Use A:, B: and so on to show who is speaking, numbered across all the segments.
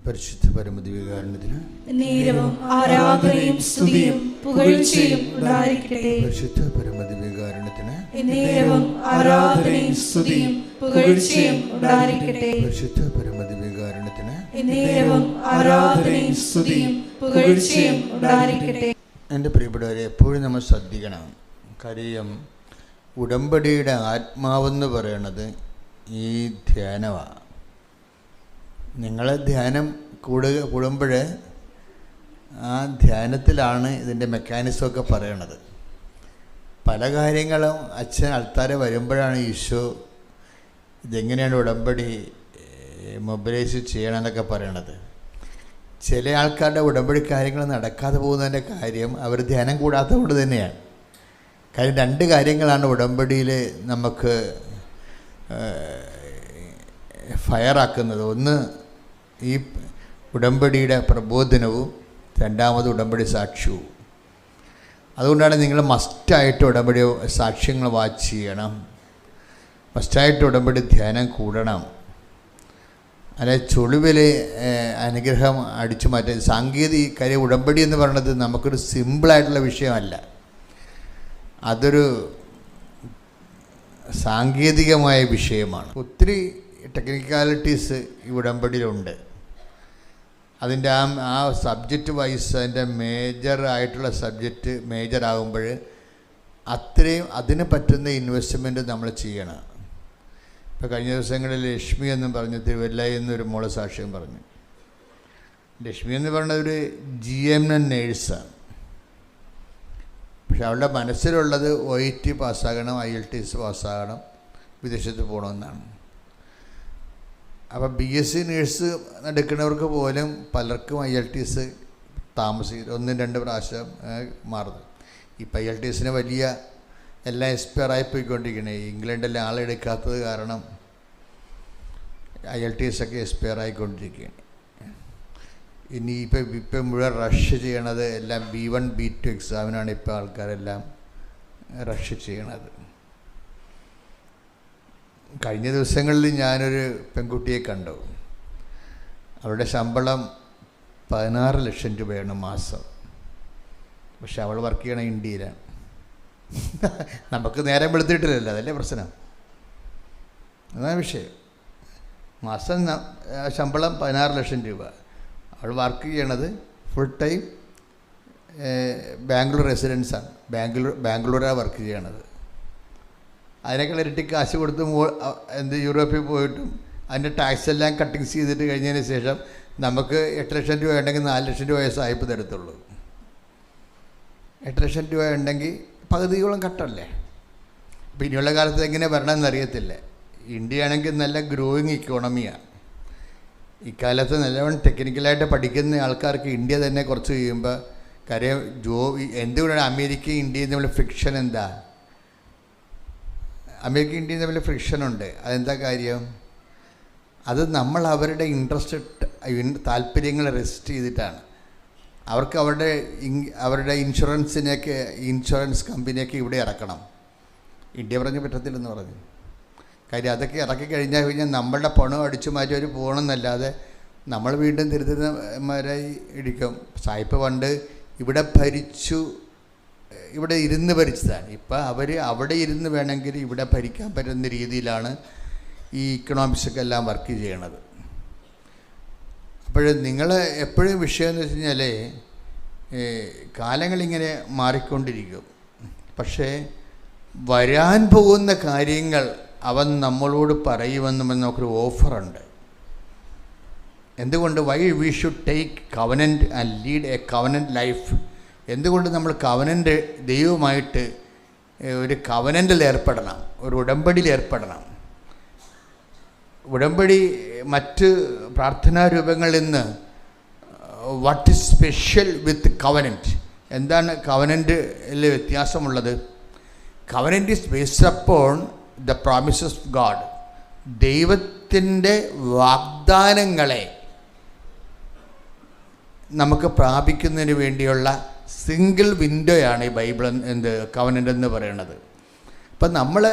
A: പരിശുദ്ധ പരമദിവ്യകാരുണ്യത്തിന്
B: നേരവും ആരാധനയും സ്തുതിയും പുകഴ്ചയും ഉണ്ടായിരിക്കട്ടെ.
A: പരിശുദ്ധ പരമദിവ്യകാരുണ്യത്തിന്
B: നേരവും ആരാധനയും സ്തുതിയും പുകഴ്ചയും ഉണ്ടായിരിക്കട്ടെ.
A: പരിശുദ്ധ പരമദിവ്യകാരുണ്യത്തിന്
B: നേരവും ആരാധനയും സ്തുതിയും പുകഴ്ചയും ഉണ്ടായിരിക്കട്ടെ.
A: എൻ്റെ പ്രിയപ്പെട്ടവരെ, എപ്പോഴും നമ്മൾ ശ്രദ്ധിക്കണം. കാര്യം ഉടമ്പടിയുടെ ആത്മാവെന്ന് പറയണത് ഈ ധ്യാനമാണ്. നിങ്ങൾ ധ്യാനം കൂടുമ്പോൾ ആ ധ്യാനത്തിലാണ് ഇതിൻ്റെ മെക്കാനിസമൊക്കെ പറയണത്. പല കാര്യങ്ങളും അച്ഛൻ ആൾക്കാരെ വരുമ്പോഴാണ് ഈശോ ഇതെങ്ങനെയാണ് ഉടമ്പടി മൊബിലൈസ് ചെയ്യണമെന്നൊക്കെ പറയണത്. ചില ആൾക്കാരുടെ ഉടമ്പടി കാര്യങ്ങൾ നടക്കാതെ പോകുന്നതിൻ്റെ കാര്യം അവർ ധ്യാനം കൂടാത്തതുകൊണ്ട് തന്നെയാണ്. കാര്യം രണ്ട് കാര്യങ്ങളാണ് ഉടമ്പടിയിൽ നമുക്ക് ഫയറാക്കുന്നത്. ഒന്ന് ഈ ഉടമ്പടിയുടെ പ്രബോധനവും, രണ്ടാമത് ഉടമ്പടി സാക്ഷ്യവും. അതുകൊണ്ടാണ് നിങ്ങൾ മസ്റ്റായിട്ട് ഉടമ്പടി സാക്ഷ്യങ്ങൾ വാച്ച് ചെയ്യണം, മസ്റ്റായിട്ട് ഉടമ്പടി ധ്യാനം കൂടണം. അല്ലെ ചുളിവിൽ അനുഗ്രഹം അടിച്ചു മാറ്റാൻ സാങ്കേതിക കാര്യം. ഉടമ്പടി എന്ന് പറയുന്നത് നമുക്കൊരു സിമ്പിളായിട്ടുള്ള വിഷയമല്ല, അതൊരു സാങ്കേതികമായ വിഷയമാണ്. ഒത്തിരി ടെക്നിക്കാലിറ്റീസ് ഈ ഉടമ്പടിയിലുണ്ട്. അതിൻ്റെ ആ സബ്ജക്റ്റ് വൈസ് അതിൻ്റെ മേജറായിട്ടുള്ള സബ്ജക്റ്റ് മേജറാകുമ്പോൾ അത്രയും അതിന് പറ്റുന്ന ഇൻവെസ്റ്റ്മെൻറ്റ് നമ്മൾ ചെയ്യണം. ഇപ്പോൾ കഴിഞ്ഞ ദിവസങ്ങളിൽ ലക്ഷ്മി എന്നും പറഞ്ഞു, തിരുവല്ലയിൽ നിന്നൊരു മോള് സാക്ഷ്യം പറഞ്ഞു. ലക്ഷ്മി എന്ന് പറയുന്നത് ഒരു GMN നേഴ്സാണ്. പക്ഷെ അവളുടെ മനസ്സിലുള്ളത് OIT പാസ്സാകണം, IELTS പാസ്സാകണം, വിദേശത്ത് പോകണമെന്നാണ്. അപ്പോൾ BSc നേഴ്സ് എടുക്കുന്നവർക്ക് പോലും പലർക്കും IELTS താമസിക്കും, 1-2 പ്രാവശ്യം മാറുന്നു. ഇപ്പം IELTSന് വലിയ എല്ലാം എക്സ്പയർ ആയിപ്പോയിക്കൊണ്ടിരിക്കണേ. ഇംഗ്ലണ്ടിലെ ആളെടുക്കാത്തത് കാരണം IELTS ഒക്കെ എക്സ്പയർ ആയിക്കൊണ്ടിരിക്കുകയാണ്. ഇപ്പം മുഴുവൻ റഷ് ചെയ്യണത് എല്ലാം B1 B2 എക്സാമിനാണ് ഇപ്പോൾ ആൾക്കാരെല്ലാം റഷ് ചെയ്യണത്. കഴിഞ്ഞ ദിവസങ്ങളിൽ ഞാനൊരു പെൺകുട്ടിയെ കണ്ടു. അവരുടെ ശമ്പളം 16 ലക്ഷം രൂപയാണ് മാസം. പക്ഷെ അവൾ വർക്ക് ചെയ്യണ ഇന്ത്യയിലാണ്. നമുക്ക് നേരം വെളുത്തിട്ടില്ലല്ലോ, അതല്ലേ പ്രശ്നം. അതാണ് വിഷയം. മാസം ശമ്പളം 16 ലക്ഷം രൂപ. അവൾ വർക്ക് ചെയ്യണത് ഫുൾ ടൈം ബാംഗ്ലൂർ റെസിഡൻസാണ്. ബാംഗ്ലൂരാണ് വർക്ക് ചെയ്യണത്. അതിനേക്കാൾ ഇരട്ടി കാശ് കൊടുത്ത് യൂറോപ്പിൽ പോയിട്ടും അതിൻ്റെ ടാക്സ് എല്ലാം കട്ടിങ്സ് ചെയ്തിട്ട് കഴിഞ്ഞതിന് ശേഷം നമുക്ക് 8 ലക്ഷം രൂപ ഉണ്ടെങ്കിൽ 4 ലക്ഷം രൂപ സായിപ്പ് തരത്തുള്ളൂ. 8 ലക്ഷം രൂപ ഉണ്ടെങ്കിൽ പകുതിയോളം കട്ടല്ലേ. അപ്പോൾ ഇനിയുള്ള കാലത്ത് എങ്ങനെ വരണമെന്ന് അറിയത്തില്ല. ഇന്ത്യ ആണെങ്കിൽ നല്ല ഗ്രോയിങ് ഇക്കോണമിയാണ്. ഇക്കാലത്ത് നല്ലവണ്ണം ടെക്നിക്കലായിട്ട് പഠിക്കുന്ന ആൾക്കാർക്ക് ഇന്ത്യ തന്നെ കുറച്ച് കഴിയുമ്പോൾ കാര്യം എന്തുകൊണ്ടാണ് അമേരിക്കയും ഇന്ത്യയും തമ്മിൽ ഫ്രിക്ഷൻ? എന്താ അമേരിക്ക ഇന്ത്യയും തമ്മിൽ ഫ്രിക്ഷനുണ്ട്. അതെന്താ കാര്യം? അത് നമ്മൾ അവരുടെ താല്പര്യങ്ങൾ റെസിസ്റ്റ് ചെയ്തിട്ടാണ്. അവർക്ക് അവരുടെ ഇൻഷുറൻസ് കമ്പനിയൊക്കെ ഇവിടെ ഇറക്കണം. ഇന്ത്യ പറഞ്ഞ് പറ്റത്തില്ലെന്ന് പറഞ്ഞു. കാര്യം അതൊക്കെ ഇറക്കി കഴിഞ്ഞാൽ നമ്മളുടെ പണം അടിച്ചു മാറ്റി അവർ പോകണമെന്നല്ലാതെ നമ്മൾ വീണ്ടും തിരുത്തന്മാരായി ഇരിക്കും. സായിപ്പ് പണ്ട് ഇവിടെ ഇരുന്ന് ഭരിച്ചതാണ്. ഇപ്പം അവർ അവിടെ ഇരുന്ന് വേണമെങ്കിൽ ഇവിടെ ഭരിക്കാൻ പറ്റുന്ന രീതിയിലാണ് ഈ ഇക്കണോമിക്സൊക്കെ എല്ലാം വർക്ക് ചെയ്യണത്. അപ്പോൾ നിങ്ങൾ എപ്പോഴും വിഷയം എന്ന് വെച്ച് കഴിഞ്ഞാൽ കാലങ്ങളിങ്ങനെ മാറിക്കൊണ്ടിരിക്കും. പക്ഷേ വരാൻ പോകുന്ന കാര്യങ്ങൾ അവൻ നമ്മളോട് പറയുമെന്നും നമുക്കൊരു ഓഫറുണ്ട്. എന്തുകൊണ്ട് why we should take covenant and lead a covenant life? എന്തുകൊണ്ട് നമ്മൾ കവനൻ്റ് ദൈവമായിട്ട് ഒരു കവനൻ്റിൽ ഏർപ്പെടണം, ഒരു ഉടമ്പടിയിൽ ഏർപ്പെടണം. ഉടമ്പടി മറ്റ് പ്രാർത്ഥനാ രൂപങ്ങളിൽ നിന്ന് what is special with covenant? എന്താണ് കവനൻ്റിൽ വ്യത്യാസമുള്ളത്? Covenant is based upon the promises of God. ദൈവത്തിൻ്റെ വാഗ്ദാനങ്ങളെ നമുക്ക് പ്രാപിക്കുന്നതിന് വേണ്ടിയുള്ള സിംഗിൾ വിൻഡോയാണ് ഈ ബൈബിൾ കവനൻ്റ് എന്ന് പറയുന്നത്. ഇപ്പം നമ്മൾ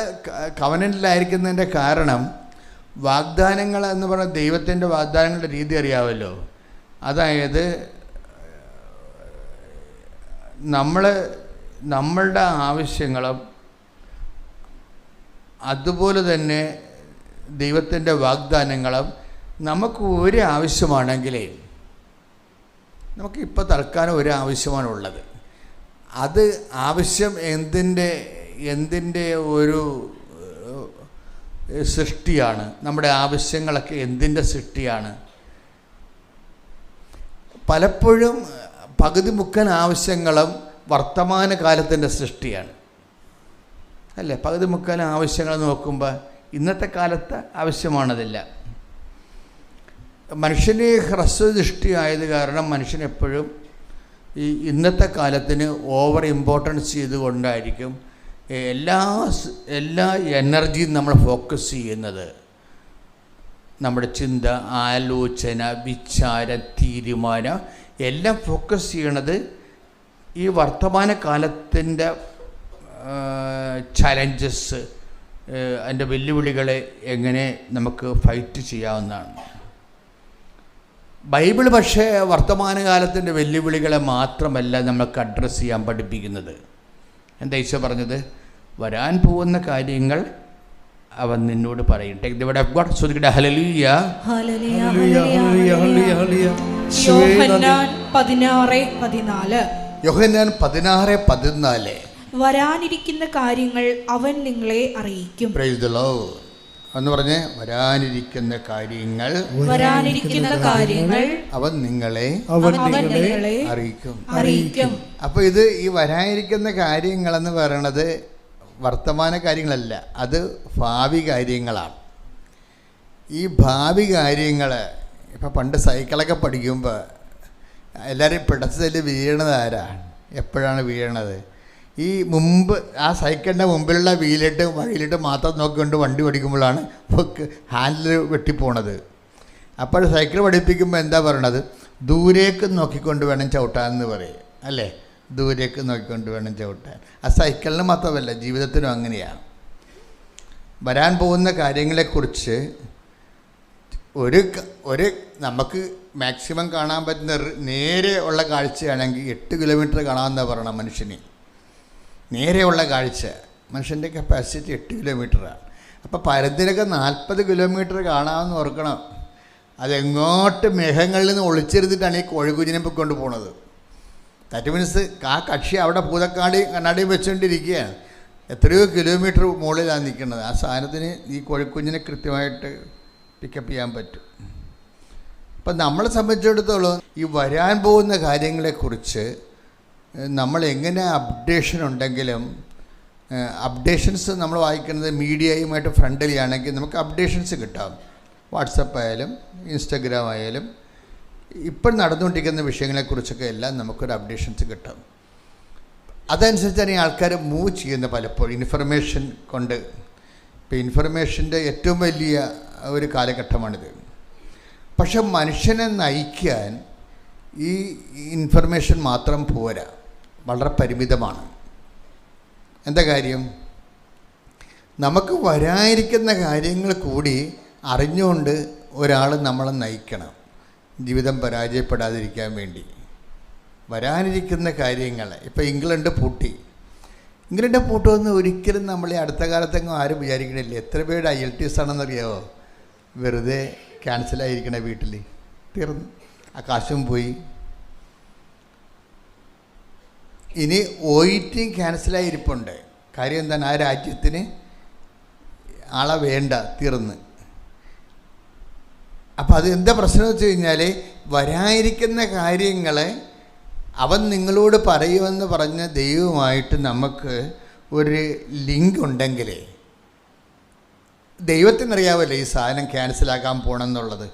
A: കവനൻ്റിലായിരിക്കുന്നതിൻ്റെ കാരണം വാഗ്ദാനങ്ങൾ എന്ന് പറഞ്ഞാൽ ദൈവത്തിൻ്റെ വാഗ്ദാനങ്ങളുടെ രീതി അറിയാമല്ലോ. അതായത് നമ്മളുടെ ആവശ്യങ്ങളും അതുപോലെ തന്നെ ദൈവത്തിൻ്റെ വാഗ്ദാനങ്ങളും നമുക്ക് ഒരു ആവശ്യമാണെങ്കിലേ, നമുക്കിപ്പോൾ തൽക്കാലം ഒരു ആവശ്യമാണുള്ളത്. അത് ആവശ്യം എന്തിൻ്റെ ഒരു സൃഷ്ടിയാണ്? നമ്മുടെ ആവശ്യങ്ങളൊക്കെ എന്തിൻ്റെ സൃഷ്ടിയാണ്? പലപ്പോഴും പകുതി മുക്കൻ ആവശ്യങ്ങളും വർത്തമാനകാലത്തിൻ്റെ സൃഷ്ടിയാണ്, അല്ലേ? പകുതി മുക്കൻ ആവശ്യങ്ങൾ നോക്കുമ്പോൾ ഇന്നത്തെ കാലത്ത് ആവശ്യമാണതില്ല. മനുഷ്യന് ഹ്രസ്വദൃഷ്ടിയായത് കാരണം മനുഷ്യനെപ്പോഴും ഈ ഇന്നത്തെ കാലത്തിന് ഓവർ ഇമ്പോർട്ടൻസ് ചെയ്തുകൊണ്ടായിരിക്കും എല്ലാ എനർജിയും നമ്മൾ ഫോക്കസ് ചെയ്യുന്നത്. നമ്മുടെ ചിന്ത, ആലോചന, വിചാരം, തീരുമാനം എല്ലാം ഫോക്കസ് ചെയ്യണത് ഈ വർത്തമാന കാലത്തിൻ്റെ ചലഞ്ചസ്, അതിൻ്റെ വെല്ലുവിളികളെ എങ്ങനെ നമുക്ക് ഫൈറ്റ് ചെയ്യാവുന്നതാണ്. ബൈബിൾ പക്ഷേ വർത്തമാനകാലത്തിൻ്റെ വെല്ലുവിളികളെ മാത്രമല്ല നമ്മൾക്ക് അഡ്രസ്സ് ചെയ്യാൻ പഠിപ്പിക്കുന്നത്. എന്താ ഈശോ പറഞ്ഞത്? വരാൻ പോകുന്ന കാര്യങ്ങൾ അവൻ നിന്നോട് പറയും. Take the word of God. ശ്രദ്ധിക്കട്ടെ. ഹല്ലേലൂയ,
B: ഹല്ലേലൂയ, ഹല്ലേലൂയ, ഹല്ലേലൂയ. യോഹന്നാൻ 16:14.
A: യോഹന്നാൻ 16:14.
B: വരാനിരിക്കുന്ന കാര്യങ്ങൾ അവൻ നിങ്ങളെ അറിയിക്കും.
A: പ്രൈസ് ദി ലോർഡ് എന്ന് പറഞ്ഞേ. വരാനിരിക്കുന്ന കാര്യങ്ങൾ അവൻ നിങ്ങളെ അറിയിക്കും. അപ്പോൾ ഇത് ഈ വരാനിരിക്കുന്ന കാര്യങ്ങളെന്ന് പറയണത് വർത്തമാന കാര്യങ്ങളല്ല, അത് ഭാവി കാര്യങ്ങളാണ്. ഈ ഭാവി കാര്യങ്ങൾ ഇപ്പം പണ്ട് സൈക്കിളൊക്കെ പഠിക്കുമ്പോൾ എല്ലാവരും പിടച്ചതിൽ വീഴണത് ആരാണ്? എപ്പോഴാണ് വീഴണത്? ഈ മുമ്പ് ആ സൈക്കിളിൻ്റെ മുമ്പിലുള്ള വഴിയിലിട്ട് മാത്രം നോക്കിക്കൊണ്ട് വണ്ടി പഠിക്കുമ്പോഴാണ് ഹാൻഡിൽ വെട്ടിപ്പോണത്. അപ്പോൾ സൈക്കിൾ പഠിപ്പിക്കുമ്പോൾ എന്താ പറയണത്? ദൂരേക്ക് നോക്കിക്കൊണ്ട് വേണം ചവിട്ടാനെന്ന് പറയും, അല്ലേ? ദൂരേക്ക് നോക്കിക്കൊണ്ട് വേണം ചവിട്ടാൻ. ആ സൈക്കിളിന് മാത്രമല്ല, ജീവിതത്തിനും അങ്ങനെയാണ്. വരാൻ പോകുന്ന കാര്യങ്ങളെക്കുറിച്ച് ഒരു നമുക്ക് മാക്സിമം കാണാൻ പറ്റുന്ന നേരെ ഉള്ള കാഴ്ചയാണെങ്കിൽ 8 കിലോമീറ്റർ കാണാമെന്നാണ് പറയണം മനുഷ്യന്. നേരെയുള്ള കാഴ്ച മനുഷ്യൻ്റെ കപ്പാസിറ്റി 8 കിലോമീറ്ററാണ്. അപ്പോൾ പരത്തിനൊക്കെ 40 കിലോമീറ്റർ കാണാമെന്ന് ഓർക്കണം. അതെങ്ങോട്ട് മേഘങ്ങളിൽ നിന്ന് ഒളിച്ചെടുത്തിട്ടാണ് ഈ കോഴിക്കുഞ്ഞിനെ കൊണ്ട് പോണത്. ദാറ്റ് മീൻസ് ആ കക്ഷി അവിടെ കണ്ണാടിയും വെച്ചുകൊണ്ടിരിക്കുകയാണ്. എത്രയോ കിലോമീറ്റർ മുകളിലാണ് നിൽക്കുന്നത്. ആ സാധനത്തിന് ഈ കോഴിക്കുഞ്ഞിനെ കൃത്യമായിട്ട് പിക്കപ്പ് ചെയ്യാൻ പറ്റും. അപ്പം നമ്മളെ സംബന്ധിച്ചിടത്തോളം ഈ വരാൻ പോകുന്ന കാര്യങ്ങളെക്കുറിച്ച് നമ്മൾ എങ്ങനെ അപ്ഡേഷൻ ഉണ്ടെങ്കിലും, അപ്ഡേഷൻസ് നമ്മൾ വായിക്കുന്നത് മീഡിയയുമായിട്ട് ഫ്രണ്ട്ലി ആണെങ്കിൽ നമുക്ക് അപ്ഡേഷൻസ് കിട്ടാം. വാട്സപ്പ് ആയാലും ഇൻസ്റ്റഗ്രാം ആയാലും ഇപ്പം നടന്നുകൊണ്ടിരിക്കുന്ന വിഷയങ്ങളെക്കുറിച്ചൊക്കെ എല്ലാം നമുക്കൊരു അപ്ഡേഷൻസ് കിട്ടും. അതനുസരിച്ചാണ് ഈ ആൾക്കാർ മൂവ് ചെയ്യുന്നത് പലപ്പോഴും ഇൻഫർമേഷൻ കൊണ്ട്. ഇപ്പോൾ ഇൻഫർമേഷൻ്റെ ഏറ്റവും വലിയ ഒരു കാലഘട്ടമാണിത്. പക്ഷെ മനുഷ്യനെ നയിക്കാൻ ഈ ഇൻഫർമേഷൻ മാത്രം പോരാ, വളരെ പരിമിതമാണ്. എന്താ കാര്യം? നമുക്ക് വരാനിരിക്കുന്ന കാര്യങ്ങൾ കൂടി അറിഞ്ഞുകൊണ്ട് ഒരാൾ നമ്മളെ നയിക്കണം, ജീവിതം പരാജയപ്പെടാതിരിക്കാൻ വേണ്ടി. വരാനിരിക്കുന്ന കാര്യങ്ങൾ ഇപ്പോൾ ഇംഗ്ലണ്ട് പൂട്ടുമെന്ന് ഒരിക്കലും നമ്മൾ ഈ അടുത്ത കാലത്തെങ്ങും ആരും വിചാരിക്കണില്ല. എത്ര പേര് IELTS ആണെന്നറിയാമോ? വെറുതെ ക്യാൻസലായിരിക്കണ വീട്ടിൽ തീർന്നു, ആ കാശും പോയി. ഇനി OET ക്യാൻസലായിരിപ്പുണ്ട്. കാര്യം എന്താണ്? ആ രാജ്യത്തിന് ആളെ വേണ്ട, തീർന്ന്. അപ്പം അത് എന്താ പ്രശ്നം വെച്ച് കഴിഞ്ഞാൽ, വരാനിരിക്കുന്ന കാര്യങ്ങളെ അവൻ നിങ്ങളോട് പറയുമെന്ന് പറഞ്ഞ ദൈവമായിട്ട് നമുക്ക് ഒരു ലിങ്ക് ഉണ്ടെങ്കിൽ, ദൈവത്തിനറിയാമല്ലോ ഈ സാധനം ക്യാൻസലാക്കാൻ പോകണമെന്നുള്ളത്.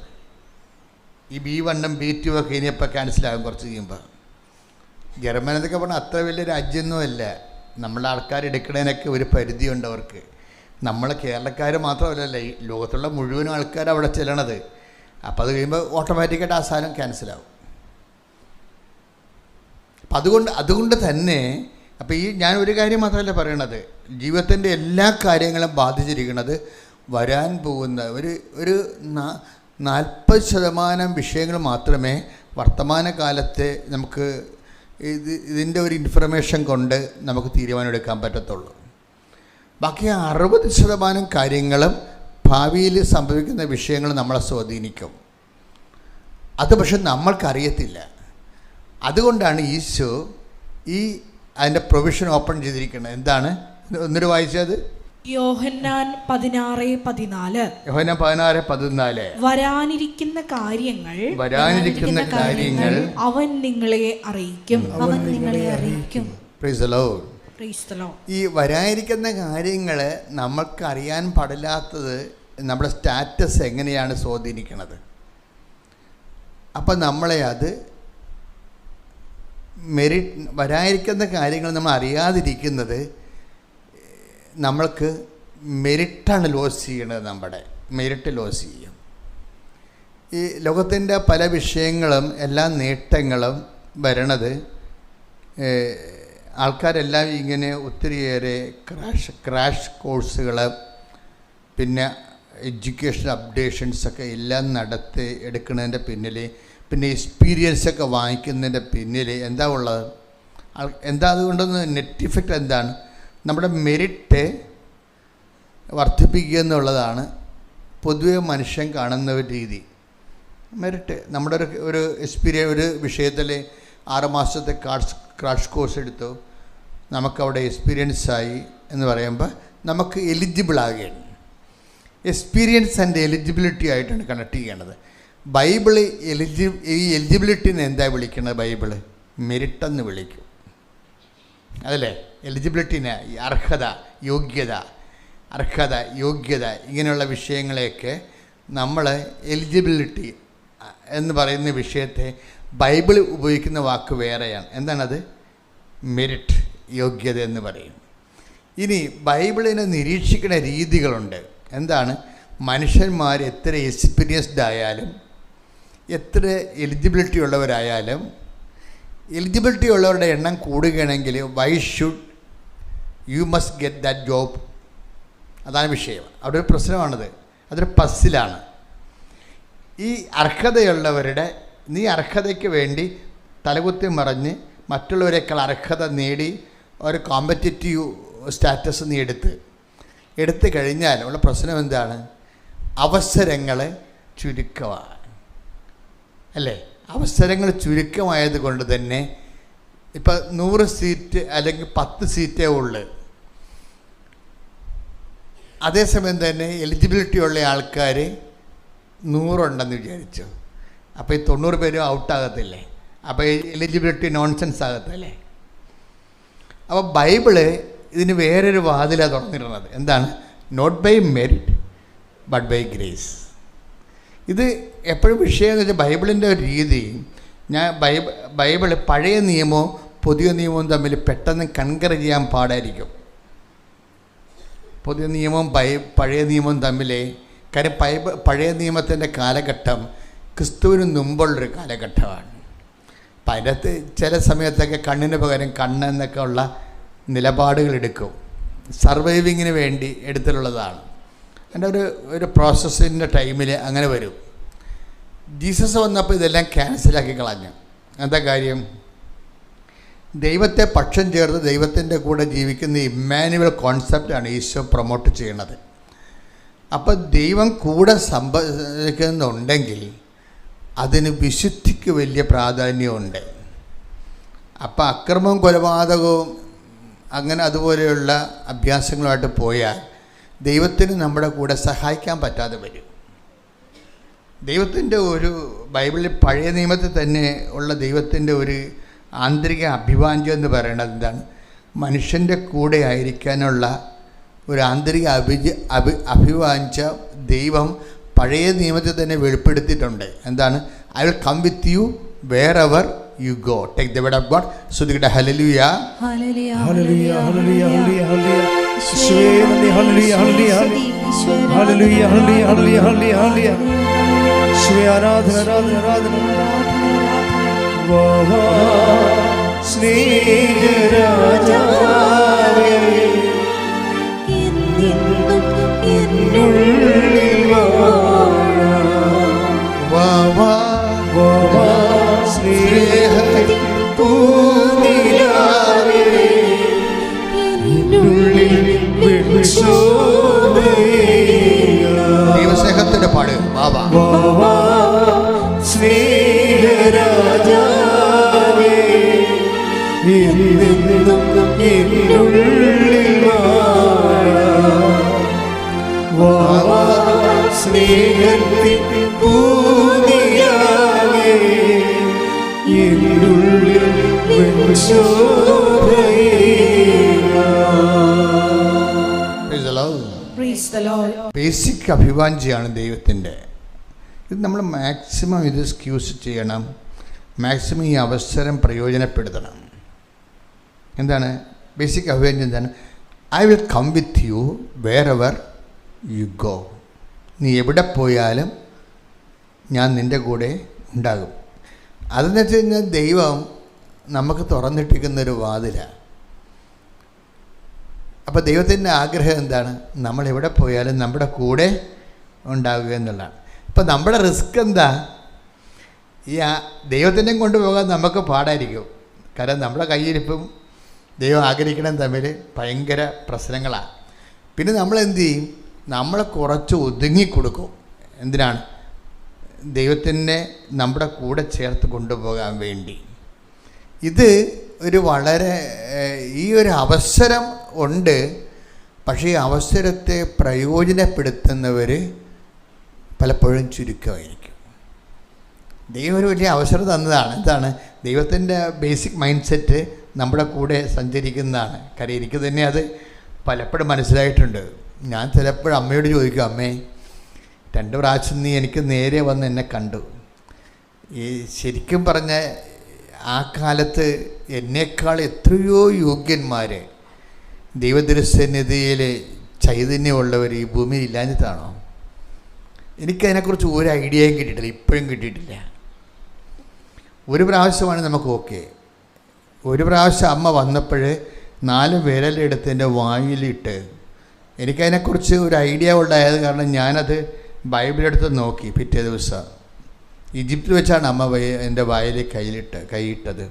A: ഈ B1ഉം B2 ഒക്കെ ഇനിയിപ്പോൾ ക്യാൻസലാകും കുറച്ച് കഴിയുമ്പോൾ. ജർമ്മനി എന്നൊക്കെ പറഞ്ഞാൽ അത്ര വലിയ രാജ്യമൊന്നുമല്ല. നമ്മളെ ആൾക്കാർ എടുക്കുന്നതിനൊക്കെ ഒരു പരിധിയുണ്ട് അവർക്ക്. നമ്മളെ കേരളക്കാർ മാത്രമല്ല, ഈ ലോകത്തുള്ള മുഴുവൻ ആൾക്കാർ അവിടെ ചെല്ലണത്. അപ്പോൾ അത് കഴിയുമ്പോൾ ഓട്ടോമാറ്റിക്കായിട്ട് ആ സാധനം ക്യാൻസലാവും. അപ്പം അതുകൊണ്ട് തന്നെ അപ്പോൾ ഞാൻ ഒരു കാര്യം മാത്രമല്ല പറയണത്, ജീവിതത്തിൻ്റെ എല്ലാ കാര്യങ്ങളും ബാധിച്ചിരിക്കുന്നത് വരാൻ പോകുന്ന ഒരു 40% വിഷയങ്ങൾ മാത്രമേ വർത്തമാനകാലത്തെ നമുക്ക് ഇതിൻ്റെ ഒരു ഇൻഫർമേഷൻ കൊണ്ട് നമുക്ക് തീരുമാനമെടുക്കാൻ പറ്റത്തുള്ളൂ. ബാക്കി 60% കാര്യങ്ങളും ഭാവിയിൽ സംഭവിക്കുന്ന വിഷയങ്ങൾ നമ്മളെ സ്വാധീനിക്കും. അത് പക്ഷെ നമ്മൾക്കറിയത്തില്ല. അതുകൊണ്ടാണ് ഈശോ അതിൻ്റെ പ്രൊവിഷൻ ഓപ്പൺ ചെയ്തിരിക്കുന്നത്. എന്താണ് ഒന്നൊരു വായിച്ചത്?
B: യോഹന്നാൻ 16:14.
A: യോഹന്നാൻ 16:14.
B: വരാനിരിക്കുന്ന കാര്യങ്ങൾ അവൻ നിങ്ങളെ അറിയിക്കും.
A: Praise the Lord. ഈ വരാനിരിക്കുന്ന കാര്യങ്ങൾ നമുക്ക് അറിയാൻ പാടില്ലാത്തത് നമ്മുടെ സ്റ്റാറ്റസ് എങ്ങനെയാണ് സ്വാധീനിക്കുന്നത്. അപ്പം നമ്മളെ അത് വരാനിരിക്കുന്ന കാര്യങ്ങൾ നമ്മൾ അറിയാതിരിക്കുന്നത് നമ്മൾക്ക് മെരിറ്റാണ് ലോസ് ചെയ്യണത്. നമ്മുടെ മെരിറ്റ് ലോസ് ചെയ്യും. ഈ ലോകത്തിൻ്റെ പല വിഷയങ്ങളും എല്ലാ നേട്ടങ്ങളും വരണത് ആൾക്കാരെല്ലാം ഇങ്ങനെ ഒത്തിരിയേറെ ക്രാഷ് കോഴ്സുകൾ, പിന്നെ എഡ്യൂക്കേഷൻ അപ്ഡേഷൻസൊക്കെ എല്ലാം എടുക്കുന്നതിൻ്റെ പിന്നിൽ, പിന്നെ എക്സ്പീരിയൻസൊക്കെ വാങ്ങിക്കുന്നതിൻ്റെ പിന്നിൽ എന്താ ഉള്ളത്? അതുകൊണ്ടൊന്ന് നെറ്റ് ഇഫക്റ്റ് എന്താണ്? നമ്മുടെ മെരിറ്റ് വർദ്ധിപ്പിക്കുക എന്നുള്ളതാണ് പൊതുവെ മനുഷ്യൻ കാണുന്ന ഒരു രീതി. മെരിറ്റ് നമ്മുടെ ഒരു ഒരു വിഷയത്തിൽ 6 മാസത്തെ ക്രാഷ് കോഴ്സ് എടുത്തു, നമുക്കവിടെ എക്സ്പീരിയൻസായി എന്ന് പറയുമ്പോൾ നമുക്ക് എലിജിബിളാകുകയാണ്. എക്സ്പീരിയൻസ് ആൻഡ് എലിജിബിലിറ്റി ആയിട്ടാണ് കണക്ട് ചെയ്യേണ്ടത്. ബൈബിള് ഈ എലിജിബിലിറ്റിനെ എന്താ വിളിക്കുന്നത്? ബൈബിള് മെരിറ്റെന്ന് വിളിക്കും. അതല്ലേ? എലിജിബിലിറ്റിനെ അർഹത, യോഗ്യത ഇങ്ങനെയുള്ള വിഷയങ്ങളെയൊക്കെ നമ്മൾ എലിജിബിലിറ്റി എന്ന് പറയുന്ന വിഷയത്തെ ബൈബിൾ ഉപയോഗിക്കുന്ന വാക്ക് വേറെയാണ്. എന്താണത്? മെരിറ്റ്, യോഗ്യത എന്ന് പറയും. ഇനി ബൈബിളിനെ നിരീക്ഷിക്കുന്ന രീതികളുണ്ട്. എന്താണ്? മനുഷ്യന്മാർ എത്ര എക്സ്പീരിയൻസ്ഡ് ആയാലും, എത്ര എലിജിബിലിറ്റി ഉള്ളവരായാലും, എലിജിബിലിറ്റി ഉള്ളവരുടെ എണ്ണം കൂടുകയാണെങ്കിൽ why should you must get that job? അതാണ് വിഷയം. അവിടെ ഒരു പ്രശ്നമാണത്. അതൊരു പസ്സിലാണ്. ഈ അർഹതയുള്ളവരുടെ നീ അർഹതയ്ക്ക് വേണ്ടി തലകുത്തി മറിഞ്ഞ് മറ്റുള്ളവരെക്കാൾ അർഹത നേടി ഒരു കോമ്പറ്റീറ്റീവ് സ്റ്റാറ്റസ് നീ എടുത്തു കഴിഞ്ഞാൽ ഉള്ള പ്രശ്നം എന്താണ്? അവസരങ്ങൾ ചുരുക്കമാണ്, അല്ലേ? അവസരങ്ങൾ ചുരുക്കമായത് കൊണ്ട് തന്നെ ഇപ്പം 100 സീറ്റ് അല്ലെങ്കിൽ 10 സീറ്റേ ഉള്ളു. അതേസമയം തന്നെ എലിജിബിലിറ്റി ഉള്ള ആൾക്കാർ 100 ഉണ്ടെന്ന് വിചാരിച്ചു. അപ്പോൾ ഈ 90 പേരും ഔട്ടാകത്തില്ലേ? അപ്പോൾ എലിജിബിലിറ്റി നോൺസെൻസ് ആകത്തില്ലേ? അപ്പോൾ ബൈബിള് ഇതിന് വേറൊരു വാതിലാണ് തുറന്നിരുന്നത്. എന്താണ്? Not by merit but by grace. ഇത് എപ്പോഴും വിഷയം എന്ന് വെച്ചാൽ ബൈബിളിൻ്റെ ഒരു രീതി, ബൈബിള് പഴയ നിയമവും പുതിയ നിയമവും തമ്മിൽ പെട്ടെന്ന് കൺകർ ചെയ്യാൻ പാടായിരിക്കും. പുതിയ നിയമവും പഴയ നിയമവും തമ്മിൽ, കാര്യം പഴയ നിയമത്തിൻ്റെ കാലഘട്ടം ക്രിസ്തുവിന് മുമ്പുള്ളൊരു കാലഘട്ടമാണ്. അപ്പം അതിനകത്ത് ചില സമയത്തൊക്കെ കണ്ണിന് പകരം കണ്ണ് എന്നൊക്കെ ഉള്ള നിലപാടുകൾ എടുക്കും. സർവൈവിങ്ങിന് വേണ്ടി എടുത്തിട്ടുള്ളതാണ്. അതിൻ്റെ ഒരു പ്രോസസ്സിൻ്റെ ടൈമിൽ അങ്ങനെ വരും. ജീസസ് വന്നപ്പോൾ ഇതെല്ലാം ക്യാൻസലാക്കി കളഞ്ഞു. എന്താ കാര്യം? ദൈവത്തെ പക്ഷം ചേർത്ത് ദൈവത്തിൻ്റെ കൂടെ ജീവിക്കുന്ന ഇമ്മാനുവൽ കോൺസെപ്റ്റാണ് ഈശോ പ്രൊമോട്ട് ചെയ്യണത്. അപ്പോൾ ദൈവം കൂടെ സംഭവിക്കുന്നുണ്ടെങ്കിൽ അതിന് വിശുദ്ധിക്ക് വലിയ പ്രാധാന്യമുണ്ട്. അപ്പോൾ അക്രമവും കൊലപാതകവും അങ്ങനെ അതുപോലെയുള്ള അഭ്യാസങ്ങളുമായിട്ട് പോയാൽ ദൈവത്തിന് നമ്മുടെ കൂടെ സഹായിക്കാൻ പറ്റാതെ വരും. ദൈവത്തിൻ്റെ ഒരു ബൈബിളിൽ പഴയ നിയമത്തിൽ തന്നെ ഉള്ള ദൈവത്തിൻ്റെ ഒരു ആന്തരിക അഭിവാഞ്ചം എന്ന് പറയുന്നത് എന്താണ്? മനുഷ്യൻ്റെ കൂടെ ആയിരിക്കാനുള്ള ഒരു ആന്തരിക അഭിവാഞ്ച ദൈവം പഴയ നിയമത്തിൽ തന്നെ വെളിപ്പെടുത്തിയിട്ടുണ്ട്. എന്താണ്? I will come with you wherever you go. Take the word of God. Sudhikita hallelujah.
C: Hallelujah. Hallelujah. Hallelujah. Hallelujah. Hallelujah. Hallelujah. Hallelujah. Hallelujah. Hallelujah. Shwe aradhana aradhana aradhana. Vaha sneha rajave innum innulil vaha. Vaha സ്നേഹത്തിൻ പൂനിലാവേ, എന്നുള്ളിൽ വെൺശോഭയേകാം.
A: ദൈവസ്നേഹത്തിന്റെ പാട് ബാബാ.
C: വാവാ സ്നേഹരാജാവേ, എന്നെന്നും എന്നുള്ളിൽ വാഴാം. വാവാ സ്നേഹത്തിൻ പൂനിലാവേ, എന്നുള്ളിൽ വെൺശോഭയേകാം.
A: Praise the Lord.
B: Praise the Lord.
A: Basic അഭിവാഞ്ചിയാണ് ദൈവത്തിൻ്റെ. ഇത് നമ്മൾ മാക്സിമം ഇത് സ്ക്യൂസ് ചെയ്യണം, മാക്സിമം ഈ അവസരം പ്രയോജനപ്പെടുത്തണം. എന്താണ് ബേസിക് അഭിവാഞ്ചി? എന്താണ്? I will come with you wherever you go. നീ എവിടെ പോയാലും ഞാൻ നിൻ്റെ കൂടെ ഉണ്ടാകും. അതെന്ന് വെച്ച് കഴിഞ്ഞാൽ ദൈവം നമുക്ക് തുറന്നിട്ടിരിക്കുന്നൊരു വാതിലാണ്. അപ്പോൾ ദൈവത്തിൻ്റെ ആഗ്രഹം എന്താണ്? നമ്മൾ എവിടെ പോയാലും നമ്മുടെ കൂടെ ഉണ്ടാകുക എന്നുള്ളതാണ്. ഇപ്പം നമ്മുടെ റിസ്ക് എന്താ? ഈ ദൈവത്തിൻ്റെയും കൊണ്ടുപോകാൻ നമുക്ക് പാടായിരിക്കും. കാരണം നമ്മുടെ കയ്യിരിപ്പും ദൈവം ആഗ്രഹിക്കണം തമ്മിൽ ഭയങ്കര പ്രശ്നങ്ങളാണ്. പിന്നെ നമ്മൾ എന്തു ചെയ്യും? നമ്മൾ കുറച്ച് ഒതുങ്ങിക്കൊടുക്കും. എന്തിനാണ്? ദൈവത്തിനെ നമ്മുടെ കൂടെ ചേർത്ത് കൊണ്ടുപോകാൻ വേണ്ടി. ഇത് ഒരു വളരെ ഈ ഒരു അവസരം ഉണ്ട്. പക്ഷേ ഈ അവസരത്തെ പ്രയോജനപ്പെടുത്തുന്നവർ പലപ്പോഴും ചുരുക്കമായിരിക്കും. ദൈവം ഒരു വലിയ അവസരം തന്നതാണ്. എന്താണ്? ദൈവത്തിൻ്റെ ബേസിക് മൈൻഡ് സെറ്റ് നമ്മുടെ കൂടെ സഞ്ചരിക്കുന്നതാണ്. കാര്യം എനിക്ക് തന്നെ അത് പലപ്പോഴും മനസ്സിലായിട്ടുണ്ട്. ഞാൻ ചിലപ്പോഴും അമ്മയോട് ചോദിക്കും, അമ്മേ 2 പ്രാവശ്യം നീ എനിക്ക് നേരെ വന്ന് എന്നെ കണ്ടു. ഈ ശരിക്കും പറഞ്ഞ ആ കാലത്ത് എന്നേക്കാൾ എത്രയോ യോഗ്യന്മാർ ദൈവദൃസന്നിധിയിൽ ചൈതന്യമുള്ളവർ ഈ ഭൂമിയിൽ ഇല്ലാഞ്ഞിട്ടാണോ? എനിക്കതിനെക്കുറിച്ച് ഒരു ഐഡിയയും കിട്ടിയിട്ടില്ല, ഇപ്പോഴും കിട്ടിയിട്ടില്ല. ഒരു പ്രാവശ്യമാണ് നമുക്ക് ഓക്കെ. ഒരു പ്രാവശ്യം അമ്മ വന്നപ്പോൾ 4 വിരലെടുത്ത് എൻ്റെ വായിലിട്ട് എനിക്കതിനെക്കുറിച്ച് ഒരു ഐഡിയ ഉണ്ടായത് കാരണം ഞാനത് ബൈബിളെടുത്ത് നോക്കി. പിറ്റേ ദിവസം ഈജിപ്തിൽ വെച്ചാണ് അമ്മ എൻ്റെ വായിൽ കൈയിട്ടത്.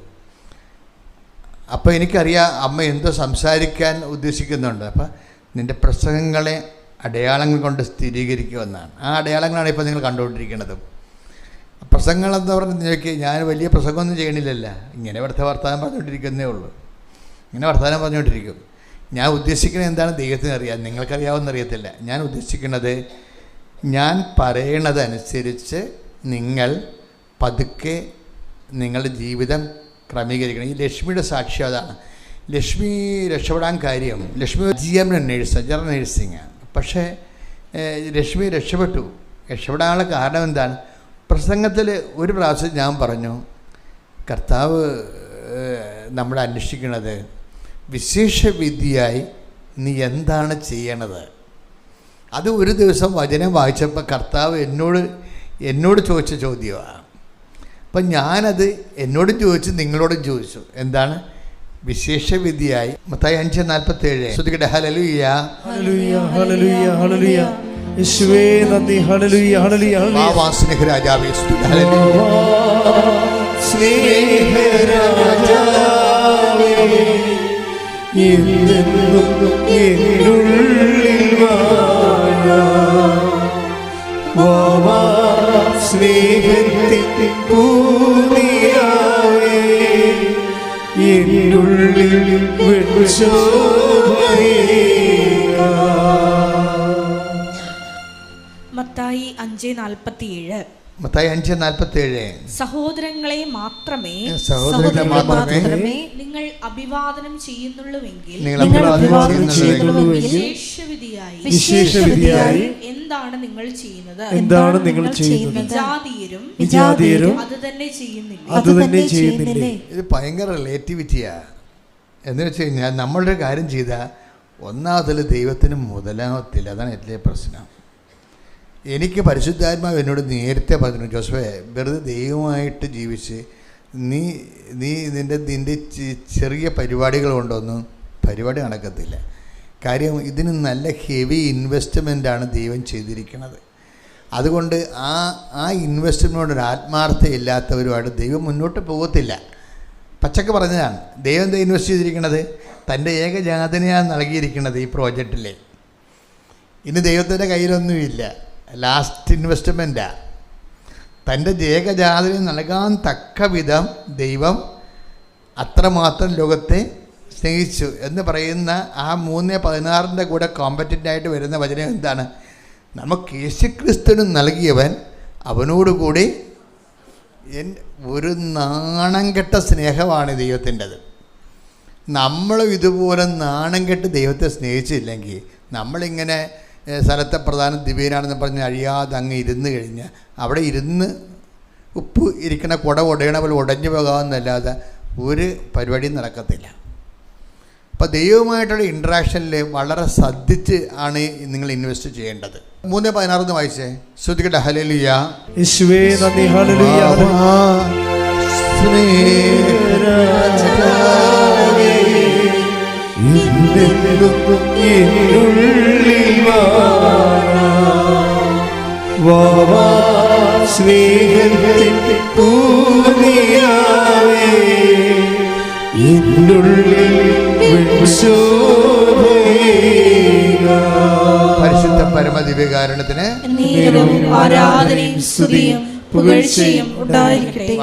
A: അപ്പോൾ എനിക്കറിയാം അമ്മ എന്തോ സംസാരിക്കാൻ ഉദ്ദേശിക്കുന്നുണ്ട്. അപ്പം നിൻ്റെ പ്രസംഗങ്ങളെ അടയാളങ്ങൾ കൊണ്ട് സ്ഥിരീകരിക്കുമെന്നാണ്. ആ അടയാളങ്ങളാണ് ഇപ്പോൾ നിങ്ങൾ കണ്ടുകൊണ്ടിരിക്കുന്നത്. പ്രസംഗങ്ങളെന്ന് പറഞ്ഞ് നോക്കി, ഞാൻ വലിയ പ്രസംഗമൊന്നും ചെയ്യണില്ലല്ല, ഇങ്ങനെ വർത്തമാനം പറഞ്ഞുകൊണ്ടിരിക്കുന്നേ ഉള്ളൂ. ഇങ്ങനെ വർത്തമാനം പറഞ്ഞുകൊണ്ടിരിക്കും. ഞാൻ ഉദ്ദേശിക്കുന്നത് എന്താണ് ദൈവത്തിന് അറിയാം, നിങ്ങൾക്കറിയാവുന്നറിയത്തില്ല. ഞാൻ ഉദ്ദേശിക്കുന്നത്, ഞാൻ പറയണതനുസരിച്ച് നിങ്ങൾ പതുക്കെ നിങ്ങളുടെ ജീവിതം ക്രമീകരിക്കണം. ഈ ലക്ഷ്മിയുടെ സാക്ഷ്യം അതാണ്. ലക്ഷ്മി രക്ഷപ്പെടാൻ കാര്യം, Lakshmi GM nurse, general nursing. പക്ഷേ ലക്ഷ്മി രക്ഷപ്പെടാനുള്ള കാരണം എന്താണ്? പ്രസംഗത്തിൽ ഒരു പ്രാവശ്യം ഞാൻ പറഞ്ഞു, കർത്താവ് നമ്മളെ അന്വേഷിക്കുന്നത് വിശേഷവിധിയായി നീ എന്താണ് ചെയ്യണത്. അത് ഒരു ദിവസം വചനം വായിച്ചപ്പോൾ കർത്താവ് എന്നോട് ചോദിച്ച ചോദ്യമാണ്. അപ്പം ഞാനത് എന്നോടും ചോദിച്ചു, നിങ്ങളോടും ചോദിച്ചു. എന്താണ്? വിശേഷവിധിയായി. മത്തായി 5:47. ശ്രദ്ധിക്കട്ടെ. ഹല്ലേലൂയ,
C: ഹല്ലേലൂയ, ഹല്ലേലൂയ, ഹല്ലേലൂയ. യേശുവേ നന്ദി. ഹല്ലേലൂയ, ഹല്ലേലൂയ, ഹല്ലേലൂയ.
A: സ്നേഹരാജാവേ ഹല്ലേലൂയ.
C: സ്നേഹരാജാവേ, എന്നെന്നും എന്നുള്ളിൽ വാഴാം. വാവാ സ്നേഹത്തിൻ പൂനിലാവേ, എന്നുള്ളിൽ വെൺശോഭയേകാം.
B: മത്തായി 5:47.
A: മത്തായി 5:47.
B: സഹോദരങ്ങളെ മാത്രമേ നിങ്ങൾ അഭിവാദനം ചെയ്യുന്നുള്ളൂവെങ്കിൽ
C: വിശേഷവിധിയായി
B: എന്താണ് നിങ്ങൾ ചെയ്യുന്നത്?
C: വിജാതീയരും
B: അത് തന്നെ ചെയ്യുന്നില്ലേ?
A: ഇത് ഭയങ്കര റിലേറ്റിവിറ്റിയാ. എന്ന് വെച്ച് കഴിഞ്ഞാൽ നമ്മളുടെ കാര്യം ചെയ്താൽ ഒന്നാമതിൽ ദൈവത്തിന് മുതലാവത്തില്ല. അതാണ് ഏറ്റവും പ്രശ്നം. എനിക്ക് പരിശുദ്ധാത്മാവ് എന്നോട് നേരത്തെ പറഞ്ഞു, ജോസഫേ, വെറുതെ ദൈവമായിട്ട് ജീവിച്ച് നിൻ്റെ ചെറിയ പരിപാടികൾ കൊണ്ടൊന്നും പരിപാടി നടക്കത്തില്ല. കാര്യം ഇതിന് നല്ല ഹെവി ഇൻവെസ്റ്റ്മെൻറ്റാണ് ദൈവം ചെയ്തിരിക്കുന്നത്. അതുകൊണ്ട് ആ ഇൻവെസ്റ്റ്മെൻറ്റിനോട് ഒരു ആത്മാർത്ഥയില്ലാത്തവരുമായിട്ട് ദൈവം മുന്നോട്ട് പോകത്തില്ല. പച്ചക്ക് പറഞ്ഞതാണ്. ദൈവം എന്താ ഇൻവെസ്റ്റ് ചെയ്തിരിക്കുന്നത്? തൻ്റെ ഏകജാതനെയാണ് നൽകിയിരിക്കുന്നത് ഈ പ്രോജക്റ്റിൽ. ഇനി ദൈവത്തിൻ്റെ കയ്യിലൊന്നുമില്ല, ലാസ്റ്റ് ഇൻവെസ്റ്റ്മെൻറ്റാണ്. തൻ്റെ ഏകജാതനെ നൽകാൻ തക്ക വിധം ദൈവം അത്രമാത്രം ലോകത്തെ സ്നേഹിച്ചു എന്ന് പറയുന്ന ആ 3:16 കൂടെ കോമ്പറ്റൻ്റായിട്ട് വരുന്ന വചനം എന്താണ്? നമുക്ക് യേശുക്രിസ്തുവിന് നൽകിയവൻ അവനോടുകൂടി ഒരു നാണം കെട്ട സ്നേഹമാണ് ദൈവത്തിൻ്റെത്. നമ്മളും ഇതുപോലെ നാണം കെട്ട് ദൈവത്തെ സ്നേഹിച്ചില്ലെങ്കിൽ നമ്മളിങ്ങനെ സ്ഥലത്തെ പ്രധാന ദിവ്യനാണെന്ന് പറഞ്ഞ് അഴിയാതെ അങ്ങ് ഇരുന്ന് കഴിഞ്ഞാൽ അവിടെ ഇരുന്ന് ഉപ്പ് ഇരിക്കണ കുട ഉടയണ പോലെ ഉടഞ്ഞു പോകാമെന്നല്ലാതെ ഒരു പരിപാടിയും നടക്കത്തില്ല. അപ്പോൾ ദൈവവുമായിട്ടുള്ള ഇൻട്രാക്ഷനിൽ വളരെ ശ്രദ്ധിച്ച് ആണ് നിങ്ങൾ ഇൻവെസ്റ്റ് ചെയ്യേണ്ടത്. 3:16 വായിച്ചേ. ശ്രുതികട്ടെ. ഹല്ലേലൂയ.
C: യേശുവേ നന്ദി. ഹല്ലേലൂയ.
A: പരിശുദ്ധ പരമദിവ്യകാരുണ്യത്തിന്
B: ആരാധനയും സ്തുതിയും പുകഴ്ചയും ഉണ്ടായിരിക്കട്ടെ.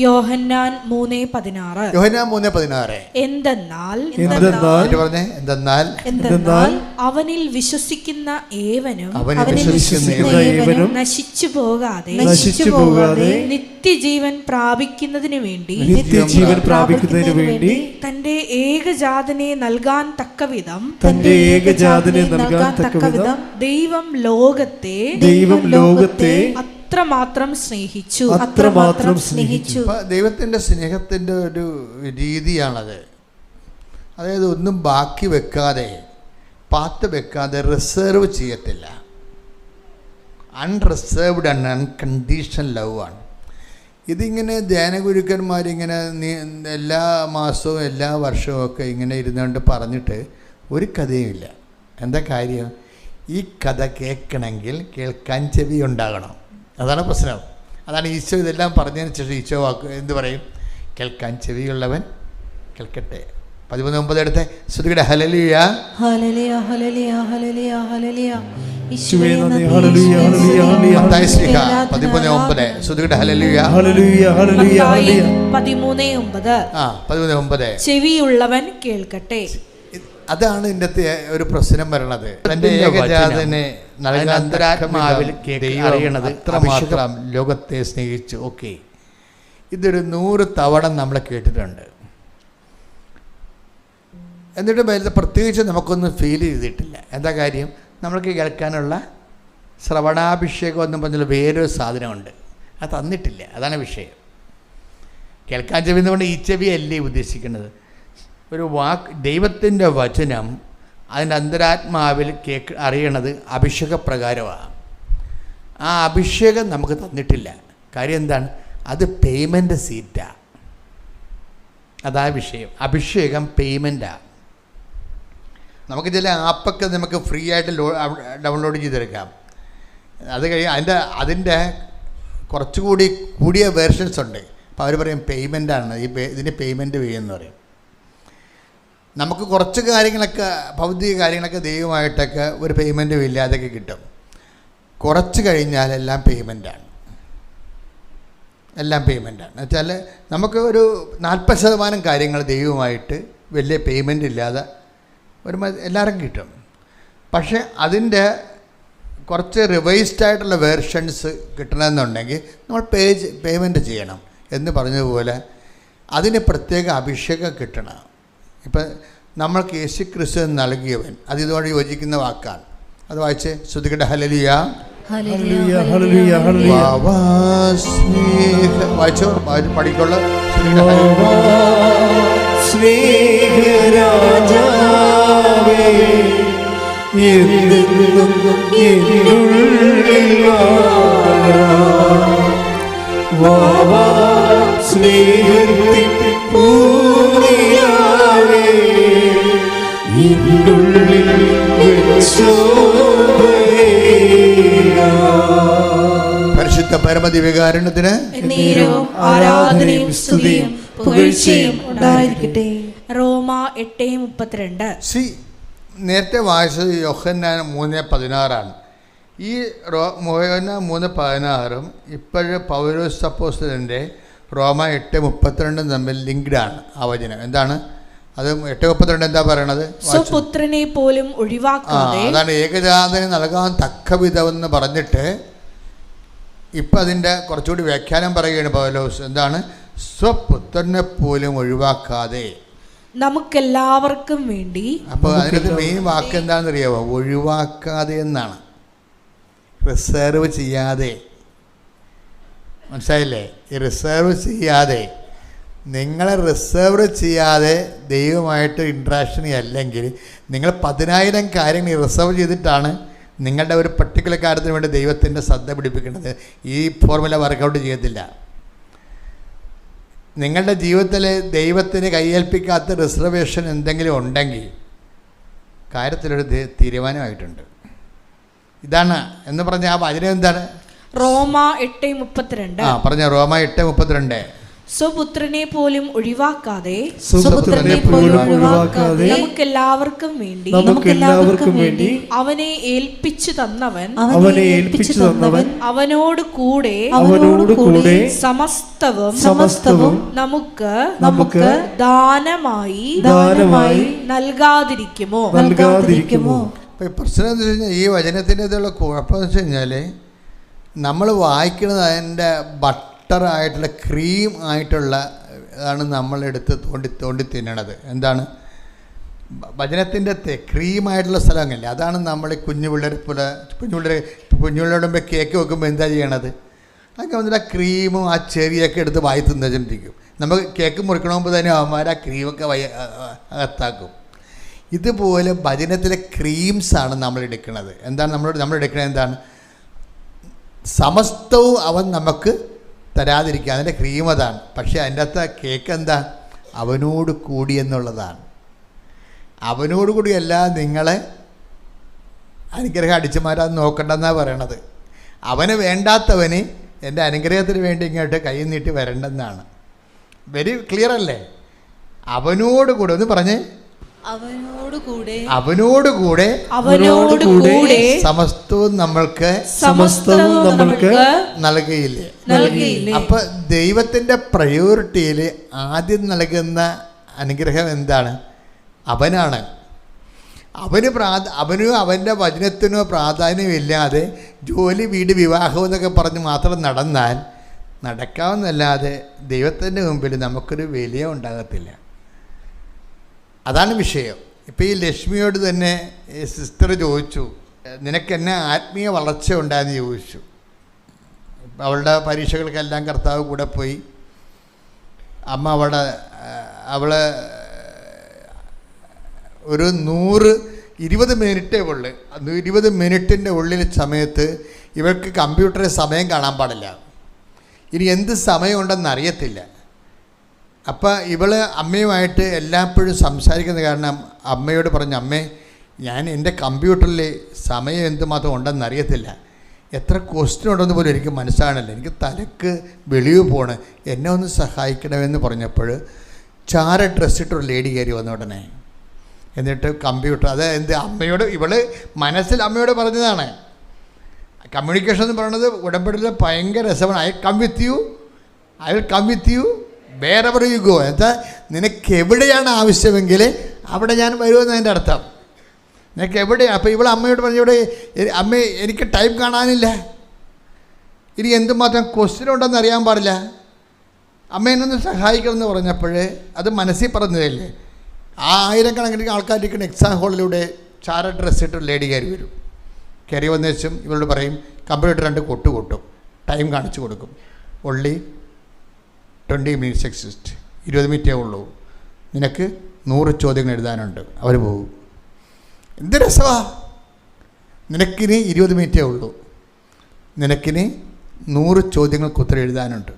B: യോഹന്നാൻ
A: 3:16.
B: എന്തെന്നാൽ അവനിൽ വിശ്വസിക്കുന്ന ഏവനും നശിച്ചു പോകാതെ നിത്യജീവൻ പ്രാപിക്കുന്നതിന് വേണ്ടി തന്റെ ഏകജാതനെ നൽകാൻ തക്കവിധം ദൈവം ലോകത്തെ അത്രമാത്രം സ്നേഹിച്ചു.
A: ദൈവത്തിൻ്റെ സ്നേഹത്തിൻ്റെ ഒരു രീതിയാണത്. അതായത് ഒന്നും ബാക്കി വെക്കാതെ, പാത്ത് വെക്കാതെ റിസർവ് ചെയ്യത്തില്ല. അൺറിസർവ്ഡ് ആൻഡ് അൺകണ്ടീഷണൽ ലവ് ആണ്. ഇതിങ്ങനെ ധ്യാനഗുരുക്കന്മാരിങ്ങനെ എല്ലാ മാസവും എല്ലാ വർഷവും ഒക്കെ ഇങ്ങനെ ഇരുന്നുകൊണ്ട് പറഞ്ഞിട്ട് ഒരു കഥയുമില്ല. എന്താ കാര്യം? ഈ കഥ കേൾക്കണമെങ്കിൽ കേൾക്കാൻ ചെവി ഉണ്ടാകണം. അതാണ് പ്രശ്നം. അതാണ് ഈശോ ഇതെല്ലാം പറഞ്ഞതിന് ശേഷം ഈശോ എന്ത് പറയും? കേൾക്കാൻ ചെവിയുള്ളവൻ കേൾക്കട്ടെ. 13:9 എടുത്തെ. ശ്രുതികട്ടെ. ഹല്ലേലൂയ.
B: ഹല്ലേലൂയ. ഹല്ലേലൂയ. ഹല്ലേലൂയ. ഹല്ലേലൂയ.
C: യേശുവേ നന്ദി. ഹല്ലേലൂയ. ഹല്ലേലൂയ.
A: മത്തായി ശ്ലീഹ 13:9. ശ്രുതികട്ടെ. ഹല്ലേലൂയ.
C: ഹല്ലേലൂയ. ഹല്ലേലൂയ.
B: 13:9. ചെവിയുള്ളവൻ കേൾക്കട്ടെ.
A: അതാണ് ഇന്നത്തെ ഒരു പ്രശ്നം വരണത്. തൻ്റെ ഏകജാതനെ അന്തരാത്മാവിൽ അറിയണത് അത്രമാത്രം ലോകത്തെ സ്നേഹിച്ചു. ഓക്കെ, ഇതൊരു 100 തവണ നമ്മൾ കേട്ടിട്ടുണ്ട്. എന്നിട്ട് പ്രത്യേകിച്ച് നമുക്കൊന്നും ഫീൽ ചെയ്തിട്ടില്ല. എന്താ കാര്യം? നമ്മൾക്ക് കേൾക്കാനുള്ള ശ്രവണാഭിഷേകം എന്നും പറഞ്ഞാൽ വേറൊരു സാധനമുണ്ട്, അത് തന്നിട്ടില്ല. അതാണ് വിഷയം. കേൾക്കാൻ ചെവി എന്ന് പറഞ്ഞാൽ ഈ ചെവി അല്ലേ ഉദ്ദേശിക്കുന്നത്. ഒരു വാക്ക്, ദൈവത്തിൻ്റെ വചനം അതിൻ്റെ അന്തരാത്മാവിൽ അറിയണത് അഭിഷേകപ്രകാരമാണ്. ആ അഭിഷേകം നമുക്ക് തന്നിട്ടില്ല. കാര്യം എന്താണ്? അത് പേയ്മെൻറ്റ് സീറ്റാണ്. അതാ വിഷയം. അഭിഷേകം പേയ്മെൻറ്റാണ്. നമുക്ക് ചില ആപ്പൊക്കെ നമുക്ക് ഫ്രീ ആയിട്ട് ഡൗൺലോഡ് ചെയ്തെടുക്കാം. അത് കഴിയും അതിൻ്റെ കുറച്ചുകൂടി കൂടിയ വേർഷൻസ് ഉണ്ട്. അപ്പോൾ അവർ പറയും പേയ്മെൻറ്റാണ്, ഇതിന് പേയ്മെൻറ്റ് ചെയ്യുമെന്ന് പറയും. നമുക്ക് കുറച്ച് കാര്യങ്ങളൊക്കെ, ഭൗതിക കാര്യങ്ങളൊക്കെ ദൈവമായിട്ടൊക്കെ ഒരു പേയ്മെൻറ്റും ഇല്ലാതൊക്കെ കിട്ടും. കുറച്ച് കഴിഞ്ഞാൽ എല്ലാം പേയ്മെൻറ്റാണ്. എന്ന് വെച്ചാൽ നമുക്ക് ഒരു 40% കാര്യങ്ങൾ ദൈവമായിട്ട് വലിയ പേയ്മെൻ്റ് ഇല്ലാതെ ഒരു എല്ലാവർക്കും കിട്ടും. പക്ഷേ അതിൻ്റെ കുറച്ച് റിവൈസ്ഡ് ആയിട്ടുള്ള വേർഷൻസ് കിട്ടണമെന്നുണ്ടെങ്കിൽ നമ്മൾ പേയ്മെൻറ്റ് ചെയ്യണം. എന്ന് പറഞ്ഞതുപോലെ അതിന് പ്രത്യേക അഭിഷേകം കിട്ടണം. ഇപ്പം നമ്മൾക്ക് യേശുക്രിസ്തു നൽകിയവൻ, അത് ഇതോടെ യോജിക്കുന്ന വാക്കാണ്. അത് വായിച്ച് ശ്രുതികട്ടെ. ഹല്ലേലൂയ.
C: ഹല്ലേലൂയ. ഹല്ലേലൂയ. ഹല്ലേലൂയ.
A: വായിച്ചോ, പഠിക്കുള്ളൂ.
C: സ്നേഹരാജാവേ എന്നും വാവാ സ്നേഹത്തിൻ പൂർണിയാവേ ഇന്നുള്ളിൽ വെച്ചോഭയാ
A: പരമദിവ്യകാരുണ്യത്തിന്
B: എന്നേരവും ആരാധനയും സ്തുതിയും പുകഴ്ചയും ഉണ്ടായിരിക്കട്ടെ. റോമ 8:32.
A: നേരത്തെ വായിച്ചത് യോഹന്നാൻ 3:16 ഈ യോഹന്നാൻ 3:16 ഇപ്പോഴും പൗലോസ് അപ്പോസ്തലൻ്റെ റോമ 8:32 തമ്മിൽ ലിങ്ക്ഡാണ്. ആ വചനം എന്താണ്? അത് 8:32 എന്താ പറയണത്?
B: സ്വപുത്രനെ പോലും ഒഴിവാക്കാതെ,
A: അതാണ് ഏകജാതന് നൽകാൻ തക്ക വിധമെന്ന് പറഞ്ഞിട്ട് ഇപ്പം അതിൻ്റെ കുറച്ചുകൂടി വ്യാഖ്യാനം പറയുകയാണ് പൗലോസ്. എന്താണ്? സ്വപുത്രനെ പോലും ഒഴിവാക്കാതെ
B: നമുക്കെല്ലാവർക്കും വേണ്ടി.
A: അപ്പോൾ അതിനകത്ത് മെയിൻ വാക്ക് എന്താണെന്ന് അറിയാമോ? ഒഴിവാക്കാതെ എന്നാണ്. റിസർവ് ചെയ്യാതെ. മനസ്സിലായില്ലേ? ഈ റിസർവ് ചെയ്യാതെ, നിങ്ങളെ റിസർവ് ചെയ്യാതെ ദൈവമായിട്ട് ഇൻട്രാക്ഷൻ അല്ലെങ്കിൽ നിങ്ങൾ 10,000 കാര്യങ്ങൾ റിസർവ് ചെയ്തിട്ടാണ് നിങ്ങളുടെ ഒരു പർട്ടിക്കുലർ കാര്യത്തിന് വേണ്ടി ദൈവത്തിൻ്റെ ശ്രദ്ധ പിടിപ്പിക്കുന്നത്. ഈ ഫോർമുല വർക്കൗട്ട് ചെയ്യത്തില്ല. നിങ്ങളുടെ ജീവിതത്തിൽ ദൈവത്തിന് കൈയേൽപ്പിക്കാത്ത റിസർവേഷൻ എന്തെങ്കിലും ഉണ്ടെങ്കിൽ കാര്യത്തിലൊരു തീരുമാനമായിട്ടുണ്ട്. ഇതാണ് എന്ന് പറഞ്ഞാൽ ആ വചനം എന്താണ്?
B: റോമ 8:32.
A: പറഞ്ഞ റോമ 8:32.
B: സ്വപുത്രനെ പോലും ഒഴിവാക്കാതെ നമുക്കെല്ലാവർക്കും വേണ്ടി അവനെ ഏൽപ്പിച്ചു തന്നവൻ അവനോട് കൂടെ സമസ്തവും നമുക്ക് ദാനമായി നൽകാതിരിക്കുമോ?
A: പ്രശ്നം എന്ന് വെച്ച് കഴിഞ്ഞാൽ ഈ വചനത്തിൻ്റെതുള്ള കുഴപ്പമെന്ന് വെച്ച് കഴിഞ്ഞാൽ നമ്മൾ വായിക്കുന്നത് അതിൻ്റെ ബട്ടറായിട്ടുള്ള ക്രീം ആയിട്ടുള്ള ആണ് നമ്മളെടുത്ത് തോണ്ടി തിന്നണത്. എന്താണ്? വചനത്തിൻ്റെ ക്രീമായിട്ടുള്ള സ്ഥലമല്ലേ? അതാണ് നമ്മൾ കുഞ്ഞുപിള്ളേരുടെ മുമ്പ് കേക്ക് വെക്കുമ്പോൾ എന്താ ചെയ്യണത്? അതൊക്കെ വന്നിട്ട് ആ ക്രീമും ആ ചെറിയൊക്കെ എടുത്ത് വായി തിന്നിരിക്കും. നമുക്ക് കേക്ക് മുറിക്കണമെങ്കിൽ തന്നെ അവന്മാർ ആ ക്രീമൊക്കെ അകത്താക്കും. ഇതുപോലെ വചനത്തിലെ ക്രീംസാണ് നമ്മൾ എടുക്കുന്നത്. എന്താണ് നമ്മൾ എടുക്കുന്നത്? എന്താണ്? സമസ്തവും അവൻ നമുക്ക് തരാതിരിക്കുക, അതിൻ്റെ ക്രീം അതാണ്. പക്ഷേ അതിൻ്റെ അകത്ത് കേക്ക് എന്താ? അവനോട് കൂടി എന്നുള്ളതാണ്. അവനോട് കൂടിയല്ല നിങ്ങളെ അനുഗ്രഹം അടിച്ചു മാറ്റാൻ നോക്കണ്ടെന്നാണ് പറയണത്. അവന് വേണ്ടാത്തവന് എൻ്റെ അനുഗ്രഹത്തിന് വേണ്ടി ഇങ്ങോട്ട് കൈ നീട്ടി വരണ്ടെന്നാണ്. വെരി ക്ലിയർ അല്ലേ? അവനോട് കൂടെ ഒന്ന് പറഞ്ഞേ. അവനോട് കൂടെ സമസ്തവും നമ്മൾക്ക് നൽകുകയില്ലേ? അപ്പൊ ദൈവത്തിന്റെ പ്രയോറിറ്റിയിൽ ആദ്യം നൽകുന്ന അനുഗ്രഹം എന്താണ്? അവനാണ്. അവനും അവൻ്റെ വചനത്തിനോ പ്രാധാന്യമില്ലാതെ ജോലി, വീട്, വിവാഹം എന്നൊക്കെ പറഞ്ഞ് മാത്രം നടക്കാമെന്നല്ലാതെ ദൈവത്തിൻ്റെ മുമ്പിൽ നമുക്കൊരു വില ഉണ്ടാകത്തില്ല. അതാണ് വിഷയം. ഇപ്പോൾ ഈ ലക്ഷ്മിയോട് തന്നെ സിസ്റ്റർ ചോദിച്ചു, നിനക്കെന്നെ ആത്മീയ വളർച്ച ഉണ്ടായെന്ന് ചോദിച്ചു. അവളുടെ പരീക്ഷകൾക്കെല്ലാം കർത്താവ് കൂടെ പോയി. അമ്മ അവളെ ഒരു 120 മിനിറ്റേ ഉള്ളു. 20 മിനിറ്റിൻ്റെ ഉള്ളിൽ സമയത്ത് ഇവർക്ക് കമ്പ്യൂട്ടറിൽ സമയം കാണാൻ പാടില്ല. ഇനി എന്ത് സമയമുണ്ടെന്ന് അറിയത്തില്ല. അപ്പം ഇവൾ അമ്മയുമായിട്ട് എല്ലായ്പ്പോഴും സംസാരിക്കുന്ന കാരണം അമ്മയോട് പറഞ്ഞു, അമ്മേ ഞാൻ എൻ്റെ കമ്പ്യൂട്ടറിൽ സമയം എന്തുമാത്രം ഉണ്ടെന്ന് അറിയത്തില്ല, എത്ര ക്വസ്റ്റ്യൻ ഉണ്ടെന്ന് പോലും എനിക്ക് മനസ്സിലാകണില്ല, എനിക്ക് തലക്ക് വെളിവ് പോണ്, എന്നെ ഒന്ന് സഹായിക്കണമെന്ന് പറഞ്ഞപ്പോൾ ചാര ഡ്രസ്സിട്ടൊരു ലേഡി കയറി വന്ന ഉടനെ എന്നിട്ട് കമ്പ്യൂട്ടർ അത് അമ്മയോട് ഇവള് മനസ്സിൽ അമ്മയോട് പറഞ്ഞതാണ്. കമ്മ്യൂണിക്കേഷൻ എന്ന് പറയുന്നത് ഉടമ്പടിയിൽ ഭയങ്കര രസമാണ്. I will come with you wherever you go. എന്താ നിനക്ക് എവിടെയാണ് ആവശ്യമെങ്കിൽ അവിടെ ഞാൻ വരുമെന്ന് അതിൻ്റെ അർത്ഥം. നിനക്ക് എവിടെയാണ്? അപ്പോൾ ഇവിടെ അമ്മയോട് പറഞ്ഞു, ഇവിടെ അമ്മ എനിക്ക് ടൈം കാണാനില്ല, ഇനി എന്തുമാത്രം ക്വസ്റ്റ്യൻ ഉണ്ടെന്ന് അറിയാൻ പാടില്ല, അമ്മ എന്നൊന്ന് സഹായിക്കണമെന്ന് പറഞ്ഞപ്പോൾ അത് മനസ്സിൽ പറഞ്ഞതല്ലേ. ആ 1000കണക്കിന് ആൾക്കാരിക്കുന്ന എക്സാം ഹാളിലൂടെ ചാര ഡ്രസ്സ് ഇട്ട് ലേഡി കയറി വരും. കയറി വന്ന ശേഷം ഇവരോട് പറയും, കമ്പ്യൂട്ടർ 2 കൊട്ടും, ടൈം കാണിച്ചു കൊടുക്കും. ഒള്ളി 20 minutes എക്സിസ്റ്റ്, 20 മിനിറ്റേ ഉള്ളൂ, നിനക്ക് 100 ചോദ്യങ്ങൾ എഴുതാനുണ്ട്. അവർ പോകും. എന്ത് രസമാ! നിനക്കിനി 20 മിനിറ്റേ ഉള്ളൂ, നിനക്കിനി 100 ചോദ്യങ്ങൾക്ക് ഉത്തരം എഴുതാനുണ്ട്.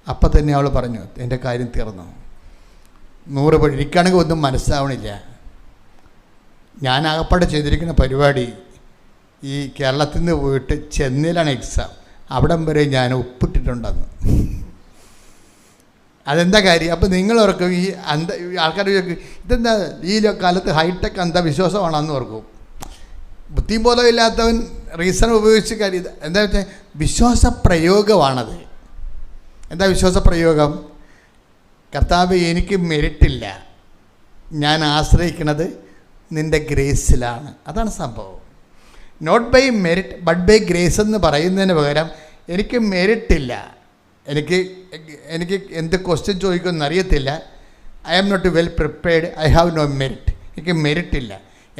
A: അപ്പം തന്നെ അവൾ പറഞ്ഞു, എൻ്റെ കാര്യം തീർന്നു. 100 എനിക്കാണെങ്കിൽ ഒന്നും മനസ്സിലാവണില്ല. ഞാൻ ആകപ്പാടെ ചെയ്തിരിക്കുന്ന പരിപാടി ഈ കേരളത്തിൽ നിന്ന് പോയിട്ട് ചെന്നൈയിലാണ് എക്സാം. അവിടം വരെ ഞാൻ ഒപ്പിട്ടിട്ടുണ്ടെന്ന്. അതെന്താ കാര്യം? അപ്പോൾ നിങ്ങളോർക്കും ഈ ആൾക്കാർ ഇതെന്താ ഈ കാലത്ത് ഹൈടെക് അന്ധവിശ്വാസമാണെന്ന് ഓർക്കും. ബുദ്ധിയും ബോധം ഇല്ലാത്തവൻ റീസൺ ഉപയോഗിച്ച് കാര്യം എന്താ വെച്ചാൽ വിശ്വാസ പ്രയോഗമാണത്. എന്താ വിശ്വാസ പ്രയോഗം? കർത്താവ്, എനിക്ക് മെരിറ്റില്ല, ഞാൻ ആശ്രയിക്കുന്നത് നിൻ്റെ ഗ്രേസിലാണ്. അതാണ് സംഭവം. Not by merit but by grace എന്ന് പറയുന്നതിന് പകരം എനിക്ക് മെരിറ്റില്ല, എനിക്ക് എന്ത് ക്വസ്റ്റ്യൻ ചോദിക്കുമെന്ന് അറിയത്തില്ല, I am not well prepared, I have no merit, എനിക്ക് മെരിറ്റില്ല,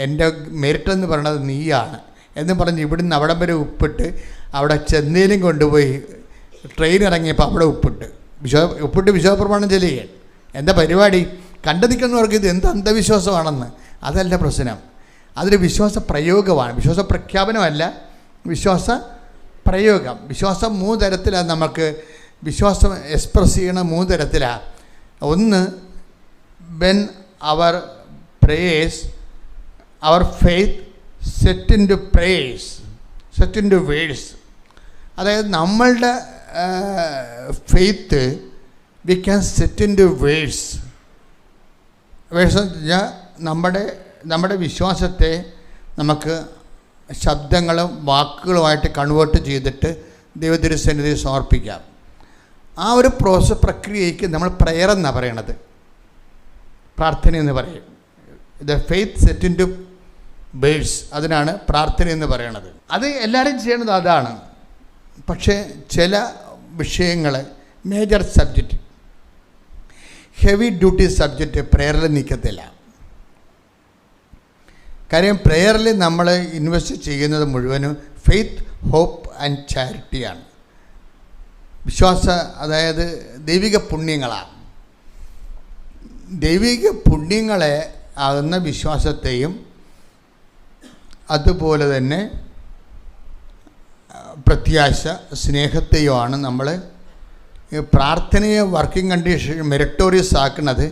A: എൻ്റെ മെരിറ്റ് എന്ന് പറയുന്നത് നീയാണ് എന്ന് പറഞ്ഞ് ഇവിടുന്ന് അവിടം വരെ ഉപ്പിട്ട് അവിടെ ചെന്നൈയിലും കൊണ്ടുപോയി ട്രെയിൻ ഇറങ്ങിയപ്പോൾ അവിടെ ഉപ്പിട്ട് വിശ്വാസപ്രമാണം ചെല്ലുകയാണ്. എന്താ പരിപാടി? കണ്ടു നിൽക്കുന്നവർക്ക് ഇത് എന്ത് അന്ധവിശ്വാസമാണെന്ന്. അതല്ല പ്രശ്നം, അതൊരു വിശ്വാസ പ്രയോഗമാണ്, വിശ്വാസ പ്രഖ്യാപനമല്ല, വിശ്വാസ പ്രയോഗം. വിശ്വാസം 3 തരത്തിലാണ്. നമുക്ക് വിശ്വാസം എക്സ്പ്രസ് ചെയ്യണ 3 തരത്തിലാണ്. ഒന്ന്, when our prayers our faith set into prayers, set into words. അതായത് നമ്മളുടെ faith we can set into words. Words എന്ന് വെച്ചാൽ നമ്മുടെ വിശ്വാസത്തെ നമുക്ക് ശബ്ദങ്ങളും വാക്കുകളുമായിട്ട് കൺവേർട്ട് ചെയ്തിട്ട് ദൈവത്തിരുസന്നിധിയിൽ സമർപ്പിക്കാം. ആ ഒരു പ്രക്രിയയ്ക്ക് നമ്മൾ പ്രയർ എന്നാണ് പറയണത്, പ്രാർത്ഥന എന്ന് പറയും. The faith set into words, അതിനാണ് പ്രാർത്ഥന എന്ന് പറയണത്. അത് എല്ലാവരും ചെയ്യണത് അതാണ്. പക്ഷേ ചില വിഷയങ്ങൾ, major subject, heavy duty subject പ്രേയറിൽ നിൽക്കത്തില്ല. കാര്യം പ്രേയറിൽ നമ്മൾ ഇൻവെസ്റ്റ് ചെയ്യുന്നത് മുഴുവനും ഫെയ്ത്ത്, ഹോപ്പ് ആൻഡ് ചാരിറ്റിയാണ്. അതായത് ദൈവിക പുണ്യങ്ങളാണ്. ദൈവിക പുണ്യങ്ങളെ ആകുന്ന വിശ്വാസത്തെയും അതുപോലെ തന്നെ പ്രത്യാശ, സ്നേഹത്തെയുമാണ് നമ്മൾ പ്രാർത്ഥനയെ വർക്കിംഗ് കണ്ടീഷൻ മെറിറ്റോറിയസ് ആക്കുന്നത്.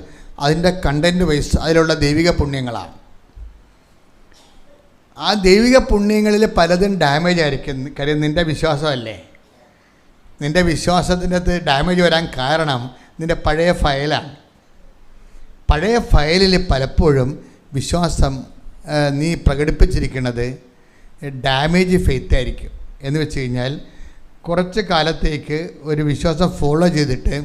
A: അതിൻ്റെ കണ്ടൻറ്റ് വൈസ് അതിലുള്ള ദൈവിക പുണ്യങ്ങളാണ്. ആ ദൈവിക പുണ്യങ്ങളിൽ പലതും ഡാമേജ് ആയിരിക്കും. കാര്യം നിൻ്റെ വിശ്വാസമല്ലേ. നിൻ്റെ വിശ്വാസത്തിനകത്ത് ഡാമേജ് വരാൻ കാരണം നിൻ്റെ പഴയ ഫയലാണ്. പഴയ ഫയലിൽ പലപ്പോഴും വിശ്വാസം നീ പ്രകടിപ്പിച്ചിരിക്കുന്നത് ഡാമേജ് ഫെയ്ത്ത് ആയിരിക്കും. എന്ന് വെച്ച് കഴിഞ്ഞാൽ കുറച്ച് കാലത്തേക്ക് ഒരു വിശ്വാസം ഫോളോ ചെയ്തിട്ട്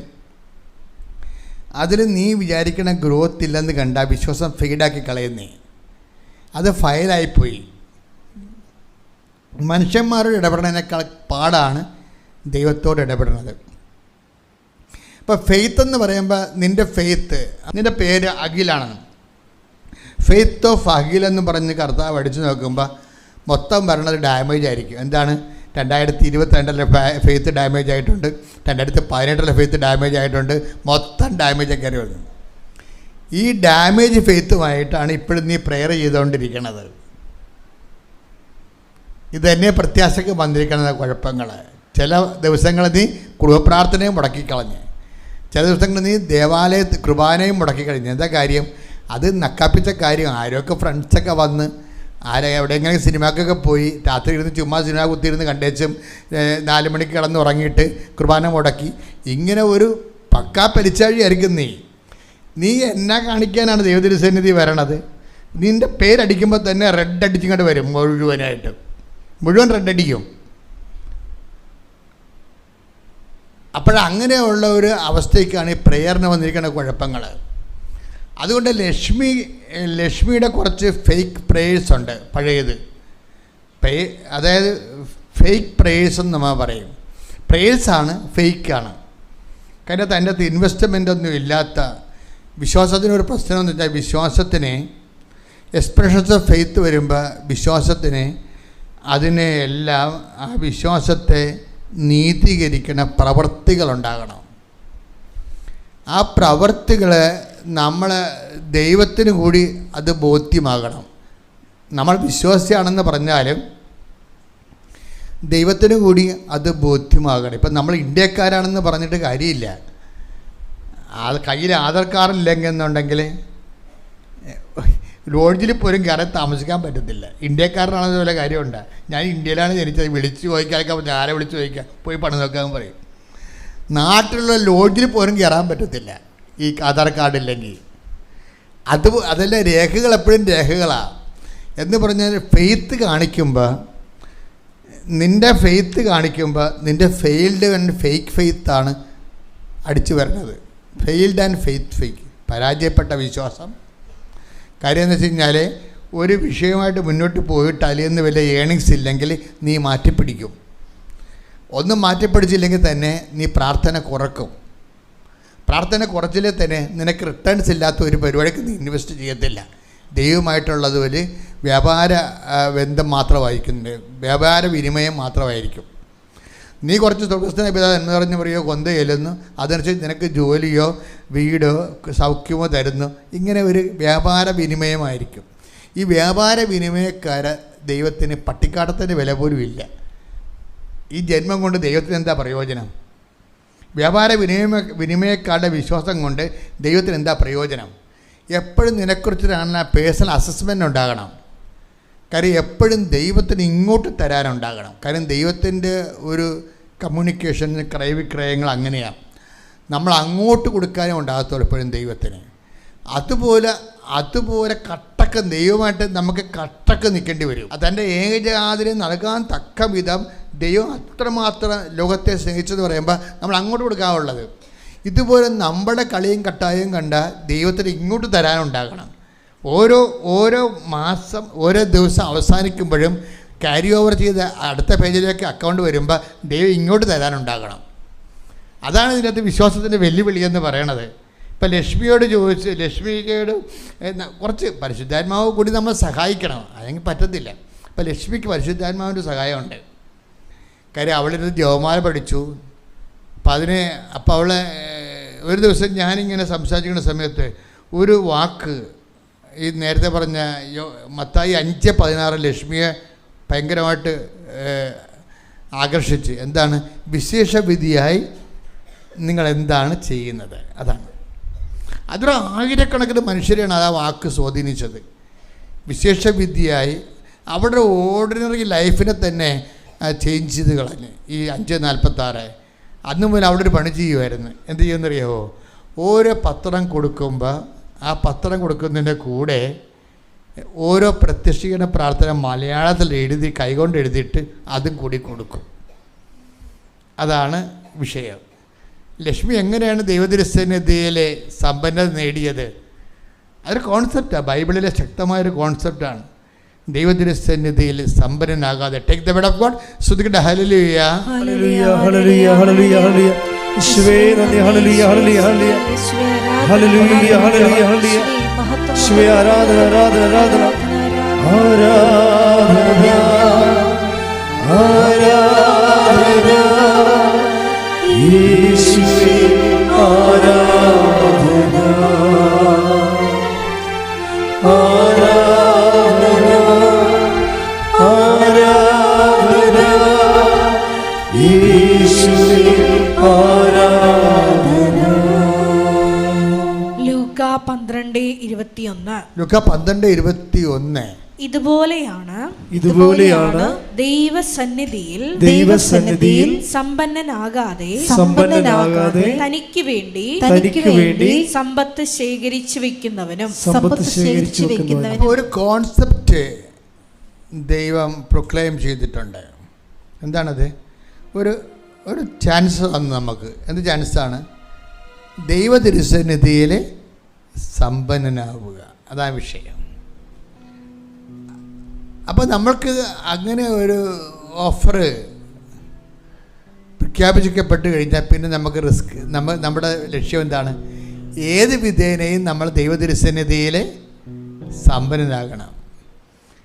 A: അതിൽ നീ വിചാരിക്കണ ഗ്രോത്ത് ഇല്ലെന്ന് കണ്ട വിശ്വാസം ഫെയ്ഡാക്കി കളയുന്നേ. അത് ഫയലായിപ്പോയി. മനുഷ്യന്മാരോട് ഇടപെടുന്നതിനേക്കാൾ പാടാണ് ദൈവത്തോട് ഇടപെടുന്നത്. ഇപ്പോൾ ഫെയ്ത്ത് എന്ന് പറയുമ്പോൾ നിൻ്റെ പേര് അഖിലാണ്. ഫെയ്ത്ത് ഓഫ് അഖിൽ എന്ന് പറഞ്ഞ് കർത്താവ് അടിച്ചു നോക്കുമ്പോൾ മൊത്തം വരണത് ഡാമേജ് ആയിരിക്കും. എന്താണ്? 2022 ഫെയ്ത്ത് ഡാമേജ് ആയിട്ടുണ്ട്, 2018 ഫെയ്ത്ത് ഡാമേജ് ആയിട്ടുണ്ട്, മൊത്തം ഡാമേജ് കയറി വരുന്നു. ഈ ഡാമേജ് ഫെയ്ത്തുമായിട്ടാണ് ഇപ്പോഴും നീ പ്രെയർ ചെയ്തുകൊണ്ടിരിക്കുന്നത്. ഇതന്നെ പ്രത്യാശയ്ക്ക് വന്നിരിക്കുന്ന കുഴപ്പങ്ങൾ. ചില ദിവസങ്ങൾ നീ കുടുംബപ്രാർത്ഥനയും മുടക്കിക്കളഞ്ഞ്, ചില ദിവസങ്ങൾ നീ കുർബാനയും മുടക്കിക്കഴിഞ്ഞ്. എന്താ കാര്യം? അത് നക്കാപ്പിച്ച കാര്യം. ആരൊക്കെ ഫ്രണ്ട്സൊക്കെ വന്ന് എവിടെയെങ്കിലും സിനിമക്കൊക്കെ പോയി രാത്രി ഇരുന്ന് ചുമ്മാ സിനിമ കുത്തിയിരുന്ന് കണ്ടേച്ചും 4 മണിക്ക് കിടന്ന് ഉറങ്ങിയിട്ട് കുർബാന മുടക്കി, ഇങ്ങനെ ഒരു പക്കാ പരിച്ചാഴിയായിരിക്കും നീ എന്നാ കാണിക്കാനാണ് ദൈവതിരുസന്നിധി വരണത്? നിൻ്റെ പേരടിക്കുമ്പോൾ തന്നെ റെഡ് അടിച്ചിങ്ങോട്ട് വരും. മുഴുവൻ റെഡ് അടിക്കും. അപ്പോഴങ്ങനെയുള്ള ഒരു അവസ്ഥയ്ക്കാണ് ഈ പ്രെയറിന് വന്നിരിക്കുന്ന കുഴപ്പങ്ങൾ. അതുകൊണ്ട് ലക്ഷ്മിയുടെ കുറച്ച് ഫേക്ക് പ്രേയേഴ്സ് ഉണ്ട്. പഴയത് അതായത് ഫേക്ക് പ്രേയേഴ്സ് എന്ന് നമ്മൾ പറയും. പ്രേയേഴ്സാണ്, ഫേക്കാണ്. കാര്യം അതിൻ്റെ അകത്ത് ഇൻവെസ്റ്റ്മെൻ്റ് ഒന്നും ഇല്ലാത്ത വിശ്വാസത്തിനൊരു പ്രശ്നം എന്ന് വെച്ചാൽ വിശ്വാസത്തിന് എക്സ്പ്രഷൻസ് ഓഫ് ഫെയ്ത്ത് വരുമ്പോൾ വിശ്വാസത്തിന് അതിനെ എല്ലാം ആ വിശ്വാസത്തെ നീതീകരിക്കുന്ന പ്രവൃത്തികളുണ്ടാകണം. ആ പ്രവൃത്തികൾ നമ്മൾ ദൈവത്തിന് കൂടി അത് ബോധ്യമാകണം. നമ്മൾ വിശ്വാസിയാണെന്ന് പറഞ്ഞാലും ദൈവത്തിന് കൂടി അത് ബോധ്യമാകണം. ഇപ്പം നമ്മൾ ഇന്ത്യക്കാരാണെന്ന് പറഞ്ഞിട്ട് കാര്യമില്ല. കയ്യിൽ ആധാർ കാർഡ് ഇല്ലെന്നുണ്ടെങ്കിൽ ലോഡ്ജിൽ പോലും കയറാൻ താമസിക്കാൻ പറ്റത്തില്ല. ഇന്ത്യക്കാരനാണെന്ന് വല്ല കാര്യമുണ്ട്. ഞാൻ ഇന്ത്യയിലാണ് ജനിച്ചത്, വിളിച്ച് ചോദിക്കാനൊക്കെ പറ്റും, ആരെ വിളിച്ച് ചോദിക്കാം, പോയി പണം നോക്കാൻ പറയും. നാട്ടിലുള്ള ലോഡ്ജിൽ പോലും കയറാൻ പറ്റത്തില്ല ഈ ആധാർ കാർഡ് ഇല്ലെങ്കിൽ. അതെല്ലാം രേഖകൾ എപ്പോഴും രേഖകളാണ് എന്ന് പറഞ്ഞാൽ ഫെയ്ത്ത് കാണിക്കുമ്പോൾ, നിൻ്റെ ഫെയ്ത്ത് കാണിക്കുമ്പോൾ നിൻ്റെ ഫെയിൽഡ് ആൻഡ് ഫേക്ക് ഫെയ്ത്താണ് അടിച്ചു വരുന്നത്. ഫെയിൽഡ് ആൻഡ് ഫേക്ക്, പരാജയപ്പെട്ട വിശ്വാസം. കാര്യം എന്ന് വെച്ച് കഴിഞ്ഞാൽ ഒരു വിഷയമായിട്ട് മുന്നോട്ട് പോയിട്ട് അതിൽ നിന്ന് വല്ല ഏണിങ്സ് ഇല്ലെങ്കിൽ നീ മാറ്റിപ്പിടിക്കും. ഒന്നും മാറ്റിപ്പിടിച്ചില്ലെങ്കിൽ തന്നെ നീ പ്രാർത്ഥന കുറക്കും. പ്രാർത്ഥന കുറച്ചില്ലേ തന്നെ നിനക്ക് റിട്ടേൺസ് ഇല്ലാത്ത ഒരു പരിപാടിക്ക് നീ ഇൻവെസ്റ്റ് ചെയ്യത്തില്ല. ദൈവമായിട്ടുള്ളത് ഒരു വ്യാപാര ബന്ധം മാത്രമായിരിക്കും, വ്യാപാര വിനിമയം മാത്രമായിരിക്കും. നീ കുറച്ച് സ്വർഗ്ഗസ്ഥനായ പിതാവ് എന്ന് പറഞ്ഞ് പറയുകയോ കൊന്ത ചെല്ലുന്നു, അതനുസരിച്ച് നിനക്ക് ജോലിയോ വീടോ സൗഖ്യമോ തരുന്നു. ഇങ്ങനെ ഒരു വ്യാപാര വിനിമയമായിരിക്കും. ഈ വ്യാപാര വിനിമയക്കാരെ ദൈവത്തിന് പട്ടിക്കാട്ടത്തിൻ്റെ വില പോലും ഇല്ല. ഈ ജന്മം കൊണ്ട് ദൈവത്തിന് എന്താ പ്രയോജനം? വ്യാപാര വിനിമയക്കാരുടെ വിശ്വാസം കൊണ്ട് ദൈവത്തിന് എന്താ പ്രയോജനം? എപ്പോഴും നിന്നെക്കുറിച്ചിട്ടാണ് പേഴ്സണൽ അസസ്മെൻ്റ് ഉണ്ടാകണം. കാര്യം എപ്പോഴും ദൈവത്തിന് ഇങ്ങോട്ട് തരാനുണ്ടാകണം. കാര്യം ദൈവത്തിൻ്റെ ഒരു കമ്മ്യൂണിക്കേഷൻ ക്രയവിക്രയങ്ങൾ അങ്ങനെയാണ്. നമ്മൾ അങ്ങോട്ട് കൊടുക്കാനും ഉണ്ടാകത്തുള്ളൂ എപ്പോഴും ദൈവത്തിന്. അതുപോലെ കട്ടക്ക് ദൈവമായിട്ട് നമുക്ക് കട്ടക്ക് നിൽക്കേണ്ടി വരും. തൻ്റെ ഏകജാതിനെ നൽകാൻ തക്ക വിധം ദൈവം അത്രമാത്രം ലോകത്തെ സ്നേഹിച്ചെന്ന് പറയുമ്പോൾ നമ്മൾ അങ്ങോട്ട് കൊടുക്കാനുള്ളത്. ഇതുപോലെ നമ്മുടെ കളിയും കട്ടായും കണ്ട ദൈവത്തിന് ഇങ്ങോട്ട് തരാനുണ്ടാകണം. ഓരോ മാസം ഓരോ ദിവസം അവസാനിക്കുമ്പോഴും ക്യാരി ഓവർ ചെയ്ത് അടുത്ത പേജിലേക്ക് അക്കൗണ്ട് വരുമ്പോൾ ദൈവം ഇങ്ങോട്ട് തരാനുണ്ടാകണം. അതാണ് ഇതിനകത്ത് വിശ്വാസത്തിൻ്റെ വെല്ലുവിളിയെന്ന് പറയണത്. ഇപ്പം ലക്ഷ്മിയോട് കുറച്ച് പരിശുദ്ധാത്മാവ് കൂടി നമ്മൾ സഹായിക്കണം, അല്ലെങ്കിൽ പറ്റത്തില്ല. ഇപ്പം ലക്ഷ്മിക്ക് പരിശുദ്ധാത്മാവിൻ്റെ സഹായമുണ്ട്. കാര്യം അവളിരുന്ന് ജപമാല പഠിച്ചു. അപ്പം അവളെ ഒരു ദിവസം ഞാനിങ്ങനെ സംസാരിക്കുന്ന സമയത്ത് ഒരു വാക്ക്, ഈ നേരത്തെ പറഞ്ഞ മത്തായി 5:16 ലക്ഷ്മിയെ ഭയങ്കരമായിട്ട് ആകർഷിച്ച്. എന്താണ്? വിശേഷവിധിയായി നിങ്ങൾ എന്താണ് ചെയ്യുന്നത്? അതൊരു ആയിരക്കണക്കിന് മനുഷ്യരെയാണ് ആ വാക്ക് സ്വാധീനിച്ചത്. വിശേഷവിധിയായി അവരുടെ ഓർഡിനറി ലൈഫിനെ തന്നെ ചേഞ്ച് ചെയ്ത് കളഞ്ഞ്. ഈ 5:46 അന്ന് മുതൽ അവിടെ ഒരു പണി ചെയ്യുമായിരുന്നു. എന്ത് ചെയ്യുമെന്നറിയാമോ? ഓരോ പത്രം കൊടുക്കുമ്പോൾ ആ പത്രം കൊടുക്കുന്നതിൻ്റെ കൂടെ ഓരോ പ്രത്യക്ഷീകരണ പ്രാർത്ഥന മലയാളത്തിൽ എഴുതി കൈകൊണ്ട് എഴുതിയിട്ട് അതും കൂടി കൊടുക്കും. അതാണ് വിഷയം. ലക്ഷ്മി എങ്ങനെയാണ് ദൈവതിരുസന്നിധിയിലെ സമ്പന്നത നേടിയത്? അതൊരു കോൺസെപ്റ്റാണ്, ബൈബിളിലെ ശക്തമായൊരു കോൺസെപ്റ്റാണ്. ദൈവതിരുസന്നിധിയിൽ സമ്പന്നനാകാതെ. Take the word of God. സ്തുതിക്കട്ടെ. ഹല്ലേലൂയ,
C: ഹല്ലേലൂയ, ഹല്ലേലൂയ, ഹല്ലേലൂയ, ഹല്ലേലൂയ. യേശുവേ നന്ദി. ഹല്ലേലൂയ, ഹല്ലേലൂയ, ഹല്ലേലൂയ, ഹല്ലേലൂയ, ഹല്ലേലൂയ, ഹല്ലേലൂയ. യേശുവേ ആരാധന, ആരാധന, ആരാധന, ആരാധന, ആരാധന. യേശുവേ ആരാധന, ആരാധന, ആരാധന. യേശുവേ ആരാധന.
B: ലൂക്ക 12:21.
A: ലൂക്ക 12:21.
B: ഇതുപോലെയാണ് ദൈവസന്നിധിയിൽ സമ്പന്നനാകാതെ തനിക്ക് വേണ്ടി സമ്പത്ത് ശേഖരിച്ചു വെക്കുന്നവനും.
A: ഒരു കോൺസെപ്റ്റ് ദൈവം പ്രൊക്ലെയിം ചെയ്തിട്ടുണ്ട്. എന്താണത്? ഒരു ചാൻസ് തന്നു നമുക്ക്. എന്ത് ചാൻസാണ്? ദൈവ തിരുസന്നിധിയിൽ സമ്പന്നനാവുക. അതാണ് വിഷയം. അപ്പോൾ നമ്മൾക്ക് അങ്ങനെ ഒരു ഓഫർ പ്രഖ്യാപിക്കപ്പെട്ട് കഴിഞ്ഞാൽ പിന്നെ നമുക്ക് റിസ്ക്. നമ്മുടെ ലക്ഷ്യം എന്താണ്? ഏത് വിധേനയും നമ്മൾ ദൈവതിരുസന്നിധിയിൽ സമ്പന്നനാകണം.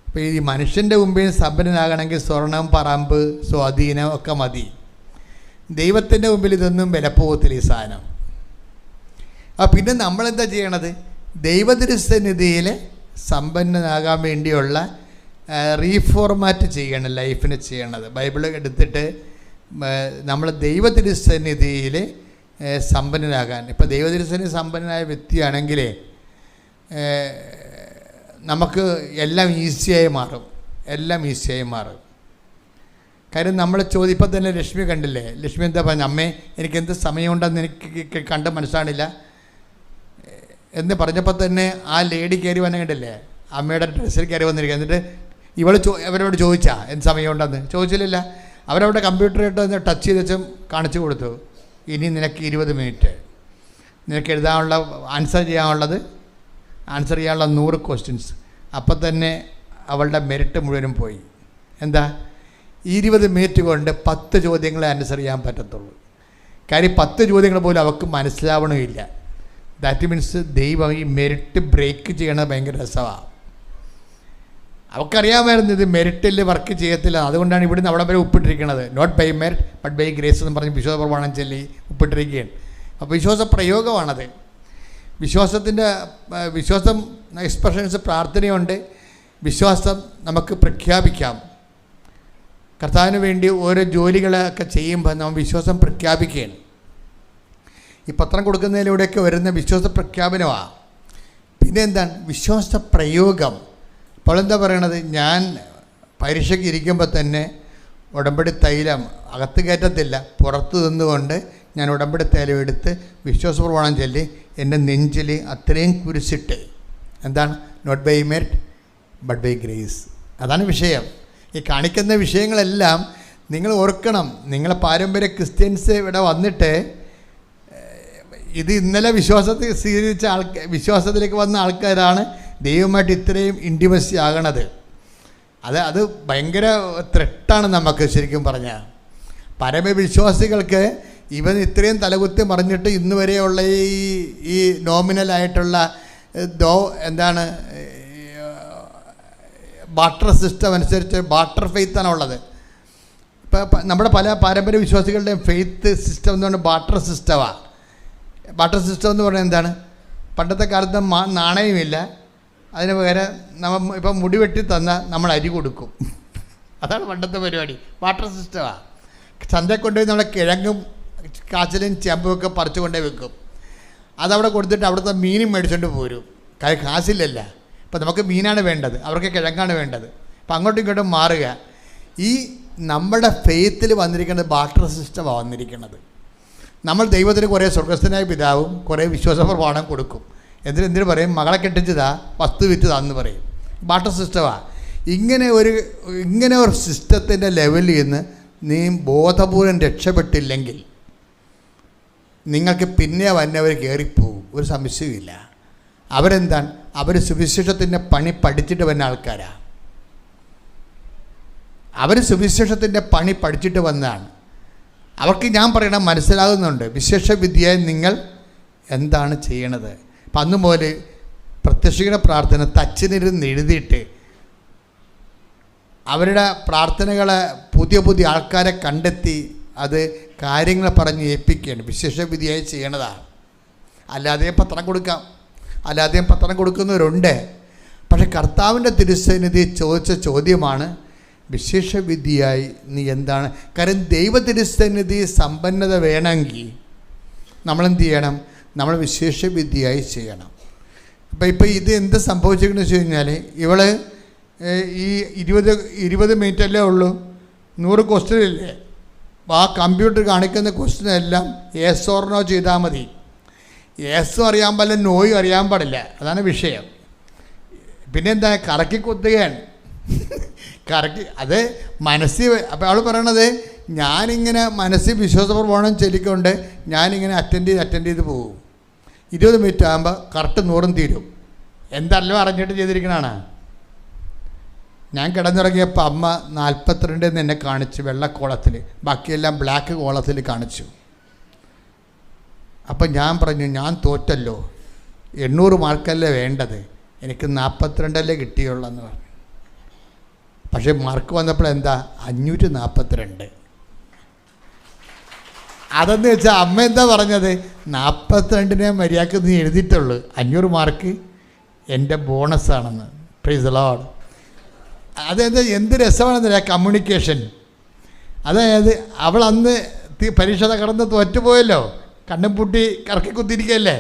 A: ഇപ്പോൾ ഈ മനുഷ്യൻ്റെ മുമ്പിൽ സമ്പന്നനാകണമെങ്കിൽ സ്വർണം, പറമ്പ്, സ്വാധീനം ഒക്കെ മതി. ദൈവത്തിൻ്റെ മുമ്പിൽ ഇതൊന്നും വിലപ്പോകത്തില്ല ഈ സാധനം. പിന്നെ നമ്മളെന്താ ചെയ്യണത്? ദൈവതിരുസന്നിധിയിൽ സമ്പന്നനാകാൻ വേണ്ടിയുള്ള റീഫോർമാറ്റ് ചെയ്യണം, ലൈഫിനെ ചെയ്യണത്. ബൈബിൾ എടുത്തിട്ട് നമ്മൾ ദൈവതിരുസന്നിധിയിൽ സമ്പന്നനാകാൻ. ഇപ്പോൾ ദൈവതിരുസന്നിധി സമ്പന്നനായ വ്യക്തിയാണെങ്കിൽ നമുക്ക് എല്ലാം ഈസിയായി മാറും, കാര്യം നമ്മൾ ചോദിപ്പോൾ തന്നെ ലക്ഷ്മി കണ്ടില്ലേ, ലക്ഷ്മി എന്താ പറഞ്ഞ, അമ്മേ എനിക്ക് എന്ത് സമയമുണ്ടെന്ന് എനിക്ക് കണ്ട് മനസ്സിലാണില്ല എന്ന് പറഞ്ഞപ്പോൾ തന്നെ ആ ലേഡി കയറി വന്ന കണ്ടില്ലേ, അമ്മയുടെ ഡ്രസ്സിൽ കയറി വന്നിരിക്കുക. എന്നിട്ട് അവരോട് ചോദിച്ചാ എന്ത് സമയമുണ്ടെന്ന്? ചോദിച്ചില്ല. അവരവിടെ കമ്പ്യൂട്ടറായിട്ട് ടച്ച് ചെയ്ത് വെച്ചും കാണിച്ചു കൊടുത്തു, ഇനി നിനക്ക് 20 മിനിറ്റ്, നിനക്ക് എഴുതാനുള്ള ആൻസർ ചെയ്യാനുള്ള 100 ക്വസ്റ്റ്യൻസ്. അപ്പം തന്നെ അവളുടെ മെറിറ്റ് മുഴുവനും പോയി. എന്താ, 20 മിനിറ്റ് കൊണ്ട് 10 ചോദ്യങ്ങളെ ആൻസർ ചെയ്യാൻ പറ്റത്തുള്ളൂ. കാര്യം 10 ചോദ്യങ്ങൾ പോലും അവൾക്ക് മനസ്സിലാവണമില്ല. ദാറ്റ് മീൻസ് ദൈവം ഈ മെറിറ്റ് ബ്രേക്ക് ചെയ്യണത് ഭയങ്കര രസമാണ്. അവൾക്കറിയാമായിരുന്നു ഇത് മെറിറ്റിൽ വർക്ക് ചെയ്യത്തില്ല. അതുകൊണ്ടാണ് ഇവിടുന്ന് അവിടെ വരെ ഉപ്പിട്ടിരിക്കുന്നത്. Not by merit but by grace എന്ന് പറഞ്ഞ് വിശ്വാസ പ്രമാണം ചൊല്ലി ഉപ്പിട്ടിരിക്കുകയാണ്. അപ്പോൾ വിശ്വാസ പ്രയോഗമാണത്. വിശ്വാസം എക്സ്പ്രഷൻസ് പ്രാർത്ഥനയുണ്ട്. വിശ്വാസം നമുക്ക് പ്രഖ്യാപിക്കാം. കർത്താവിന് വേണ്ടി ഓരോ ജോലികളൊക്കെ ചെയ്യുമ്പോൾ നമ്മൾ വിശ്വാസം പ്രഖ്യാപിക്കുകയാണ്. ഈ പത്രം കൊടുക്കുന്നതിലൂടെയൊക്കെ വരുന്ന വിശ്വാസ പ്രഖ്യാപനമാണ്. പിന്നെ എന്താണ് വിശ്വാസ പ്രയോഗം? അപ്പോൾ എന്താ പറയണത്, ഞാൻ പരീക്ഷയ്ക്ക് ഇരിക്കുമ്പോൾ തന്നെ ഉടമ്പടി തൈലം അകത്ത് കയറ്റത്തില്ല, പുറത്ത് നിന്നുകൊണ്ട് ഞാൻ ഉടമ്പടി തൈലം എടുത്ത് വിശ്വാസ പ്രമാണം ചൊല്ലി എൻ്റെ നെഞ്ചിൽ അത്രയും കുരിശിട്ട്, എന്താണ്, not by merit but by grace. അതാണ് വിഷയം. ഈ കാണിക്കുന്ന വിഷയങ്ങളെല്ലാം നിങ്ങൾ ഓർക്കണം. നിങ്ങളെ പാരമ്പര്യ ക്രിസ്ത്യൻസ് ഇവിടെ വന്നിട്ട് ഇത് ഇന്നലെ വിശ്വാസത്തിൽ സ്വീകരിച്ച വിശ്വാസത്തിലേക്ക് വന്ന ആൾക്കാരാണ് ദൈവമായിട്ട് ഇത്രയും ഇൻറ്റിമസി ആകണത്. അത് ഭയങ്കര ത്രെട്ടാണ് നമുക്ക്. ശരിക്കും പറഞ്ഞാൽ പരമവിശ്വാസികൾക്ക് ഇവൻ ഇത്രയും തലകുത്തി മറിഞ്ഞിട്ട് ഇന്ന് വരെയുള്ള ഈ നോമിനലായിട്ടുള്ള എന്താണ് ബാർട്ടർ സിസ്റ്റം അനുസരിച്ച് ബാർട്ടർ ഫെയ്ത്താണ് ഉള്ളത്. ഇപ്പം നമ്മുടെ പല പാരമ്പര്യ വിശ്വാസികളുടെയും ഫെയ്ത്ത് സിസ്റ്റം എന്ന് പറഞ്ഞാൽ ബാർട്ടർ സിസ്റ്റമാണ്. ബാർട്ടർ സിസ്റ്റം എന്ന് പറഞ്ഞാൽ എന്താണ്, പണ്ടത്തെ കാലത്ത് നാണയമില്ല, അതിന് പകരം ഇപ്പം മുടി വെട്ടി തന്നാൽ നമ്മൾ അരി കൊടുക്കും. അതാണ് പണ്ടത്തെ പരിപാടി. ബാർട്ടർ സിസ്റ്റമാണ്. ചന്തയിൽ കൊണ്ടുപോയി നമ്മളെ കിഴങ്ങും കാച്ചിലും ചെമ്പുമൊക്കെ പറിച്ചു കൊണ്ടേ വെക്കും. അതവിടെ കൊടുത്തിട്ട് അവിടുത്തെ മീനും മേടിച്ചുകൊണ്ട് പോരും. കാശില്ലല്ല. ഇപ്പം നമുക്ക് മീനാണ് വേണ്ടത്, അവർക്ക് കിഴങ്ങാണ് വേണ്ടത്. അപ്പം അങ്ങോട്ടും ഇങ്ങോട്ടും മാറുക. ഈ നമ്മുടെ ഫെയ്ത്തിൽ വന്നിരിക്കുന്നത് ബാർട്ടർ സിസ്റ്റമാണ് വന്നിരിക്കുന്നത്. നമ്മൾ ദൈവത്തിന് കുറേ സ്വർഗസ്ഥനായ പിതാവും കുറേ വിശ്വാസ പ്രമാണം കൊടുക്കും. എന്തിനു പറയും, മകളെ കെട്ടിച്ചതാ, വസ്തു വിറ്റതാന്ന് പറയും. ബാർട്ടർ സിസ്റ്റമാണ്. ഇങ്ങനെ ഒരു സിസ്റ്റത്തിൻ്റെ ലെവലിൽ നിന്ന് നീ ബോധപൂർവം രക്ഷപ്പെട്ടില്ലെങ്കിൽ നിങ്ങൾക്ക് പിന്നെ വന്നവർ കയറിപ്പോവും, ഒരു സംശയമില്ല. അവരെന്താണ്, അവർ സുവിശേഷത്തിൻ്റെ പണി പഠിച്ചിട്ട് വന്ന ആൾക്കാരാണ്. അവർ സുവിശേഷത്തിൻ്റെ പണി പഠിച്ചിട്ട് വന്നതാണ്. അവർക്ക് ഞാൻ പറയണം മനസ്സിലാകുന്നുണ്ട് വിശേഷ വിദ്യയായി നിങ്ങൾ എന്താണ് ചെയ്യണത്. അപ്പം അന്ന് മുതൽ പ്രത്യക്ഷീകരണ പ്രാർത്ഥന തച്ചിനിരുന്ന് എഴുതിയിട്ട് അവരുടെ പ്രാർത്ഥനകളെ പുതിയ ആൾക്കാരെ കണ്ടെത്തി അത് കാര്യങ്ങൾ പറഞ്ഞ് ഏൽപ്പിക്കുകയാണ്. വിശേഷ വിധിയായി ചെയ്യണതാണ്. അല്ലാതെയും പത്രം കൊടുക്കുന്നവരുണ്ട്. പക്ഷെ കർത്താവിൻ്റെ തിരുസന്നിധി ചോദിച്ച ചോദ്യമാണ്, വിശേഷ വിധിയായി നീ എന്താണ്? കാരണം ദൈവ തിരുസന്നിധി സമ്പന്നത വേണമെങ്കിൽ നമ്മളെന്ത് ചെയ്യണം? നമ്മൾ വിശേഷ വിധിയായി ചെയ്യണം. ഇപ്പം ഇത് എന്ത് സംഭവിച്ചിരിക്കുന്നു വെച്ച് കഴിഞ്ഞാൽ, ഇവൾ ഈ 20 മിനിറ്റല്ലേ ഉള്ളൂ, 100 ക്വസ്റ്റ്യൻ ഇല്ലേ? ആ കമ്പ്യൂട്ടർ കാണിക്കുന്ന ക്വസ്റ്റ്യനെല്ലാം യെസ് ഓർ നോ ചെയ്താൽ മതി. യെസ്സും അറിയാൻ പാടില്ല, നോയും അറിയാൻ പാടില്ല. അതാണ് വിഷയം. പിന്നെന്താ, കറക്കി കുത്തുകയാണ്. അത് മനസ്സിൽ. അപ്പോൾ അവൾ പറയണത്, ഞാനിങ്ങനെ മനസ്സിൽ വിശ്വാസപ്രമാണം ചൊല്ലിക്കൊണ്ട് ഞാനിങ്ങനെ അറ്റൻഡ് ചെയ്ത് പോകും. 20 മിനിറ്റ് ആകുമ്പോൾ കറക്റ്റ് 100 തീരും. എന്തല്ലോ അറിഞ്ഞിട്ട് ചെയ്തിരിക്കണതാണ്. ഞാൻ കിടന്നിറങ്ങിയപ്പോൾ അമ്മ 42 എന്നെ കാണിച്ചു, വെള്ളക്കോളത്തിൽ. ബാക്കിയെല്ലാം ബ്ലാക്ക് കോളത്തിൽ കാണിച്ചു. അപ്പം ഞാൻ പറഞ്ഞു, ഞാൻ തോറ്റല്ലോ, 800 മാർക്കല്ലേ വേണ്ടത്, എനിക്ക് 42 കിട്ടിയുള്ളെന്ന് പറഞ്ഞു. പക്ഷേ മാർക്ക് വന്നപ്പോൾ എന്താ, 542. അതെന്ന് വെച്ചാൽ അമ്മ എന്താ പറഞ്ഞത്, 42 മര്യാദക്ക് നീ എഴുതിയിട്ടുള്ളൂ, 500 മാർക്ക് എൻ്റെ ബോണസാണെന്ന്. Praise the Lord. അതായത് എന്ത് രസമാണെന്നില്ല കമ്മ്യൂണിക്കേഷൻ. അതായത് അവൾ അന്ന് പരീക്ഷ കടന്ന് തോറ്റുപോയല്ലോ, കണ്ണും പൂട്ടി കറക്കി കുത്തിയിരിക്കുകയല്ലേ.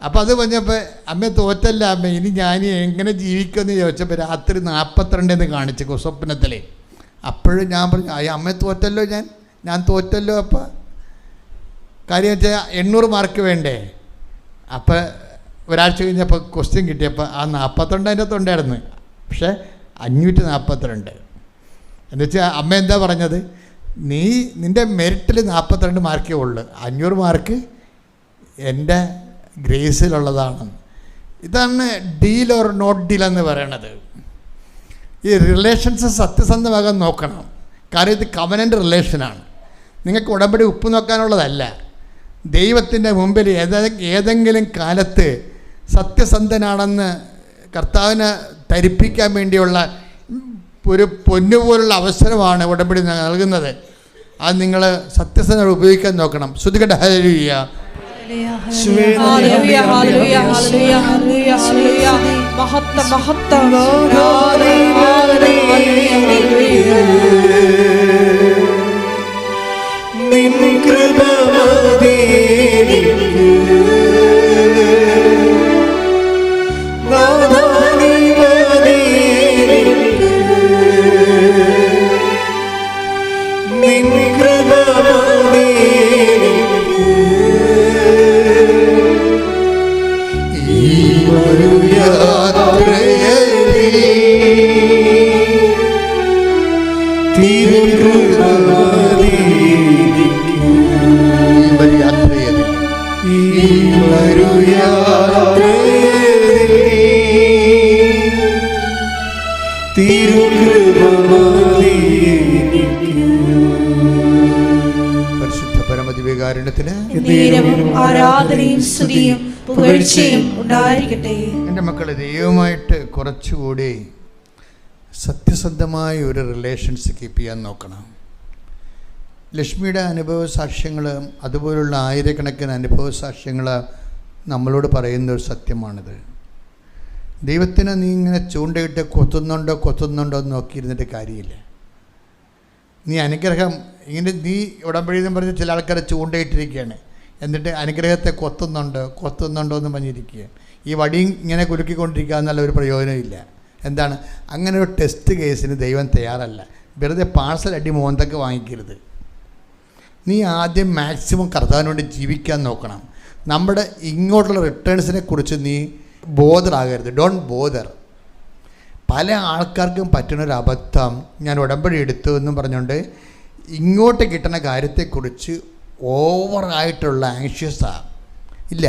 A: അപ്പോൾ അത് പറഞ്ഞപ്പോൾ അമ്മ തോറ്റല്ല അമ്മ, ഇനി ഞാൻ എങ്ങനെ ജീവിക്കുമെന്ന് ചോദിച്ചപ്പോൾ രാത്രി 42 കാണിച്ചു സ്വപ്നത്തിൽ. അപ്പോഴും ഞാൻ പറഞ്ഞു അമ്മ തോറ്റല്ലോ, ഞാൻ തോറ്റല്ലോ. അപ്പം കാര്യം വെച്ചാൽ 800 മാർക്ക് വേണ്ടേ. അപ്പം ഒരാഴ്ച കഴിഞ്ഞപ്പോൾ ക്വസ്റ്റ്യൻ കിട്ടിയപ്പോൾ ആ 42 അതിൻ്റെ അകത്തുണ്ടായിരുന്നു, പക്ഷേ 542. എന്നുവെച്ചാൽ അമ്മ എന്താ പറഞ്ഞത്, നിൻ്റെ മെറിറ്റിൽ 42 മാർക്കേ ഉള്ളൂ, 500 മാർക്ക് എൻ്റെ ഗ്രേസിലുള്ളതാണ്. ഇതാണ് ഡീൽ ഓർ നോട്ട് ഡീൽ എന്ന് പറയണത്. ഈ റിലേഷൻസ് സത്യസന്ധമാകാൻ നോക്കണം. കാരണം ഇത് കവനൻ്റ് റിലേഷനാണ്. നിങ്ങൾക്ക് ഉടമ്പടി ഉപ്പ് നോക്കാനുള്ളതല്ല. ദൈവത്തിൻ്റെ മുമ്പിൽ ഏതെങ്കിലും കാലത്ത് സത്യസന്ധനാണെന്ന് കർത്താവിനെ ധരിപ്പിക്കാൻ വേണ്ടിയുള്ള ഒരു പൊന്നുപോലുള്ള അവസരമാണ് ഉടമ്പടി നൽകുന്നത്. അത് നിങ്ങൾ സത്യസന്ധത ഉപയോഗിക്കാൻ നോക്കണം. ശ്രുതികട ഹല്ലേലൂയ.
B: മഹത്വം മഹത്വം
C: നിൻ കൃപ മതി നാദാനി മതി നിൻ കൃപ മതി
A: ഈ ഒരു യാത്രയിൽ
C: തിരുകൃപ മതി
A: ഈ ഒരു യാത്രയിൽ
C: തിരുകൃപ മതി.
A: പരിശുദ്ധ പരമദിവ്യകാരുണ്യത്തിന്
B: നേരവും ആരാധനയും സ്തുതിയും പുകഴ്ചയും ഉണ്ടായിരിക്കട്ടെ.
A: എൻ്റെ മക്കളെ, ദൈവമായിട്ട് കുറച്ചുകൂടി സത്യസന്ധമായ ഒരു റിലേഷൻസ് കീപ്പ് ചെയ്യാൻ നോക്കണം. ലക്ഷ്മിയുടെ അനുഭവ സാക്ഷ്യങ്ങളും അതുപോലുള്ള ആയിരക്കണക്കിന് അനുഭവ സാക്ഷ്യങ്ങൾ നമ്മളോട് പറയുന്ന ഒരു സത്യമാണിത്. ദൈവത്തിനെ നീ ഇങ്ങനെ ചൂണ്ടയിട്ട് കൊത്തുന്നുണ്ടോ എന്ന് നോക്കിയിരുന്നിട്ട് കാര്യമില്ല. നീ അനുഗ്രഹം ഇങ്ങനെ നീ ഉടമ്പടി എന്ന് പറഞ്ഞ് ചില ആൾക്കാരെ ചൂണ്ടയിട്ടിരിക്കുകയാണ്, എന്നിട്ട് അനുഗ്രഹത്തെ കൊത്തുന്നുണ്ടോ എന്ന് പറഞ്ഞിരിക്കുക. ഈ വടിയും ഇങ്ങനെ കുലുക്കിക്കൊണ്ടിരിക്കുക എന്നുള്ള ഒരു പ്രയോജനമില്ല. എന്താണ്, അങ്ങനെ ഒരു ടെസ്റ്റ് കേസിന് ദൈവം തയ്യാറല്ല. വെറുതെ പാഴ്സൽ അടി മോന്തൊക്കെ വാങ്ങിക്കരുത്. നീ ആദ്യം മാക്സിമം കർത്താവിന് വേണ്ടി ജീവിക്കാൻ നോക്കണം. നമ്മുടെ ഇങ്ങോട്ടുള്ള റിട്ടേൺസിനെ കുറിച്ച് നീ ബോധറാകരുത്. Don't bother. പല ആൾക്കാർക്കും പറ്റുന്നൊരു അബദ്ധം, ഞാൻ ഉടമ്പടി എടുത്തു എന്നും പറഞ്ഞുകൊണ്ട് ഇങ്ങോട്ട് കിട്ടുന്ന കാര്യത്തെക്കുറിച്ച് ഓവറായിട്ടുള്ള ആങ്ഷ്യസാണ്. ഇല്ല,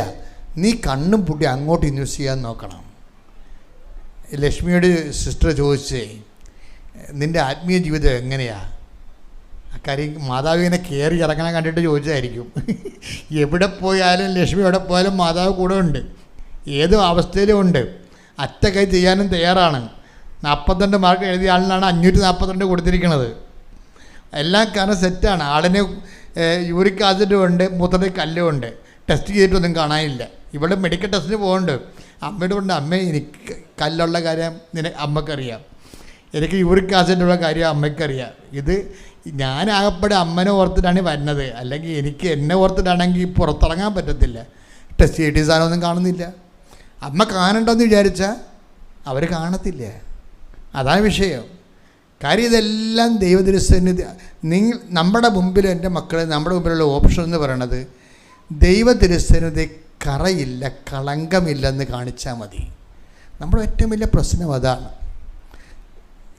A: നീ കണ്ണും പൂട്ടി അങ്ങോട്ട് ഇൻവെസ്റ്റ് ചെയ്യാൻ നോക്കണം. ലക്ഷ്മിയോട് സിസ്റ്റർ ചോദിച്ചേ, നിൻ്റെ ആത്മീയ ജീവിതം എങ്ങനെയാണ്? കാര്യം മാതാവിനെ കയറി ഇറങ്ങാൻ കണ്ടിട്ട് ചോദിച്ചതായിരിക്കും. എവിടെ പോയാലും ലക്ഷ്മി എവിടെ പോയാലും മാതാവ് കൂടെ ഉണ്ട്, ഏത് അവസ്ഥയിലും ഉണ്ട്. അറ്റകൈ ചെയ്യാനും തയ്യാറാണ്. 42 മാർക്ക് എഴുതിയ ആളിനാണ് 542 കൊടുത്തിരിക്കുന്നത്. എല്ലാം കാരണം സെറ്റാണ്. ആളിന് യൂറിക് ആസിഡും ഉണ്ട്, മൂത്രത്തിൽ കല്ലും ഉണ്ട്. ടെസ്റ്റ് ചെയ്തിട്ടൊന്നും കാണാനില്ല. ഇവിടെ മെഡിക്കൽ ടെസ്റ്റിന് പോകുന്നുണ്ട്. അമ്മയോട് കൊണ്ട്, അമ്മേ എനിക്ക് കല്ലുള്ള കാര്യം അമ്മക്കറിയാം, എനിക്ക് യൂറിക് ആസിഡുള്ള കാര്യം അമ്മയ്ക്കറിയാം. ഇത് ഞാനാകപ്പെടെ അമ്മനെ ഓർത്തിട്ടാണ് വരുന്നത്, അല്ലെങ്കിൽ എനിക്ക് എന്നെ ഓർത്തിട്ടാണെങ്കിൽ പുറത്തിറങ്ങാൻ പറ്റത്തില്ല. ടെസ്റ്റ് ചെയ്തിട്ട് സാധനമൊന്നും കാണുന്നില്ല. അമ്മ കാണണ്ടെന്ന് വിചാരിച്ചാൽ അവർ കാണത്തില്ല. അതാണ് വിഷയം. കാര്യം ഇതെല്ലാം ദൈവതിരുസന്നിധി. നമ്മുടെ മുമ്പിൽ, എൻ്റെ മക്കളെ, നമ്മുടെ മുമ്പിലുള്ള ഓപ്ഷൻ എന്ന് പറയണത് ദൈവതിരുസന്നിധി കറയില്ല, കളങ്കമില്ലെന്ന് കാണിച്ചാൽ മതി. നമ്മുടെ ഏറ്റവും വലിയ പ്രശ്നം അതാണ്.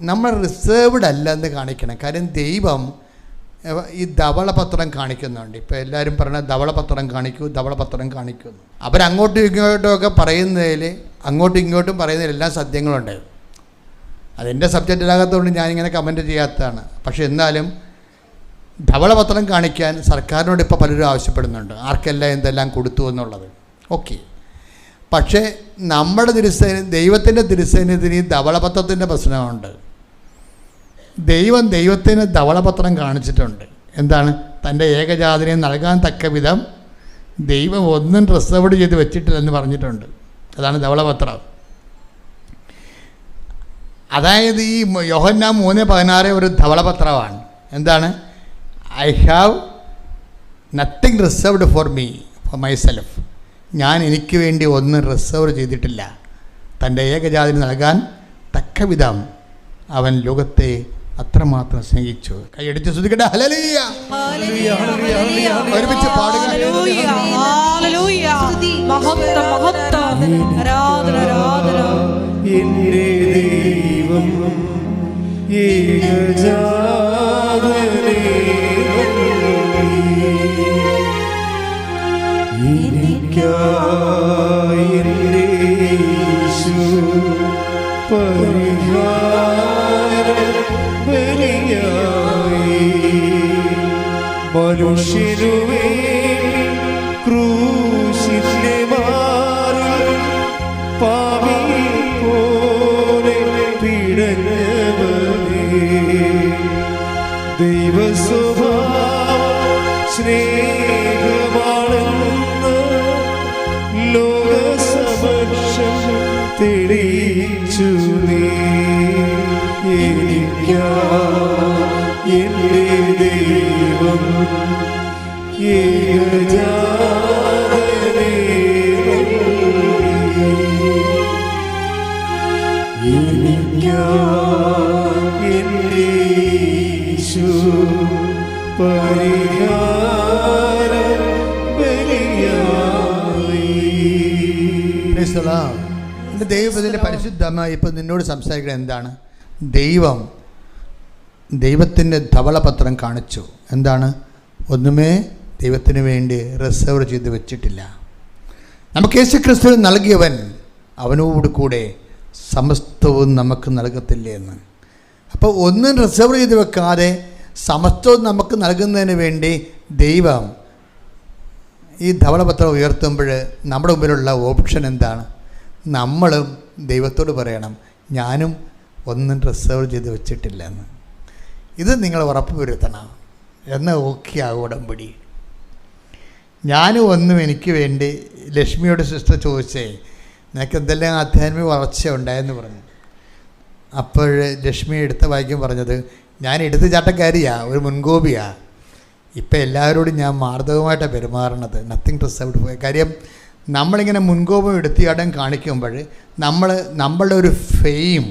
A: നമ്മൾ റിസേർവ്ഡ് അല്ല എന്ന് കാണിക്കണം. കാര്യം ദൈവം ഈ ധവളപത്രം കാണിക്കുന്നുണ്ട്. ഇപ്പോൾ എല്ലാവരും പറഞ്ഞ ധവളപത്രം കാണിക്കൂ. അവരങ്ങോട്ടും ഇങ്ങോട്ടും ഒക്കെ പറയുന്നതിൽ, അങ്ങോട്ടും ഇങ്ങോട്ടും പറയുന്നതിൽ എല്ലാം സത്യങ്ങളുണ്ട്. അതെൻ്റെ സബ്ജക്റ്റിലാകത്തുകൊണ്ട് ഞാനിങ്ങനെ കമൻറ്റ് ചെയ്യാത്തതാണ്. പക്ഷെ എന്നാലും ധവളപത്രം കാണിക്കാൻ സർക്കാരിനോട് ഇപ്പോൾ പലരും ആവശ്യപ്പെടുന്നുണ്ട്, ആർക്കെല്ലാം എന്തെല്ലാം കൊടുത്തു എന്നുള്ളത്. ഓക്കെ, പക്ഷേ നമ്മുടെ ദൈവത്തിൻ്റെ തിരുസന്നിധിയിൽ ധവളപത്രത്തിൻ്റെ പ്രശ്നമുണ്ട്. ദൈവത്തിന് ധവളപത്രം കാണിച്ചിട്ടുണ്ട്. എന്താണ്? തൻ്റെ ഏകജാതനെ നൽകാൻ തക്ക വിധം ദൈവം ഒന്നും റിസർവ്ഡ് ചെയ്ത് വെച്ചിട്ടില്ലെന്ന് പറഞ്ഞിട്ടുണ്ട്. അതാണ് ധവളപത്രം. അതായത് ഈ യോഹന്നാൻ 3:16 ഒരു ധവളപത്രമാണ്. എന്താണ്? I have nothing reserved for myself. ഞാൻ എനിക്ക് വേണ്ടി ഒന്നും റിസർവ് ചെയ്തിട്ടില്ല. തൻ്റെ ഏകജാതിന് നൽകാൻ തക്കവിധം അവൻ ലോകത്തെ അത്രമാത്രം സ്നേഹിച്ചു. കൈയടിച്ച് സ്തുതിക്കട്ടെ. ഹല്ലേലൂയ. ഒരുമിച്ച് പാടുക.
B: മഹത്വം മഹത്വം ആരാധന ആരാധന.
C: എൻ്റെ ദൈവം ഏകജാതനെ എനിക്കായി എൻ്റെ യേശു പരിഹാര ബലിയായി മനുഷ്യനുവേണ്ടി ക്രൂശിന്റെ മാറിൽ പാപി പോലെ പിടഞ്ഞവനേ ദൈവസ്വഭാവം സ്നേഹമാണെന്ന് ലോകസമക്ഷം തെളിയിച്ചു നീ. എനിക്കായി എൻ്റെ ദൈവം ഏകജാതനെ എനിക്കായി എൻ്റെ യേശു പരിഹാര ബലിയായി.
A: Praise the Lord. എൻ്റെ ദൈവത്തിൻ്റെ പരിശുദ്ധമായി ഇപ്പം നിന്നോട് സംസാരിക്കുന്നത് എന്താണ്? ദൈവത്തിൻ്റെ ധവളപത്രം കാണിച്ചു. എന്താണ്? ഒന്നുമേ ദൈവത്തിന് വേണ്ടി റിസർവ് ചെയ്ത് വെച്ചിട്ടില്ല. നമുക്ക് യേശുക്രിസ്തു നൽകിയവൻ അവനോട് കൂടെ സമസ്തവും നമുക്ക് നൽകത്തില്ലേ എന്ന്. അപ്പോൾ ഒന്നും റിസർവ് ചെയ്ത് വെക്കാതെ സമസ്തവും നമുക്ക് നൽകുന്നതിന് വേണ്ടി ദൈവം ഈ ധവളപത്രം ഉയർത്തുമ്പോൾ നമ്മുടെ മുമ്പിലുള്ള ഓപ്ഷൻ എന്താണ്? നമ്മളും ദൈവത്തോട് പറയണം, ഞാനും ഒന്നും റിസർവ് ചെയ്ത് വെച്ചിട്ടില്ല എന്ന്. ഇത് നിങ്ങൾ ഉറപ്പ് വരുത്തണം. എന്നാൽ ഓക്കെ ആകും ഉടമ്പടി. ഞാനും ഒന്നും എനിക്ക് വേണ്ടി. ലക്ഷ്മിയോട് സിസ്റ്റർ ചോദിച്ചേ, നിനക്ക് എന്തെല്ലാം ആധ്യാത്മിക വളർച്ച ഉണ്ടായെന്ന് പറഞ്ഞു. അപ്പോൾ ലക്ഷ്മി എടുത്ത വാക്യം പറഞ്ഞത്, ഞാൻ എടുത്തുചാട്ടക്കാരിയാണ്, ഒരു മുൻകോപിയാണ്. ഇപ്പം എല്ലാവരോടും ഞാൻ മാർദ്ദവമായിട്ടാണ് പെരുമാറണത്. Nothing reserved. കാര്യം നമ്മളിങ്ങനെ മുൻകോപം എടുത്തിയാടം കാണിക്കുമ്പോൾ നമ്മളുടെ ഒരു ഫെയിം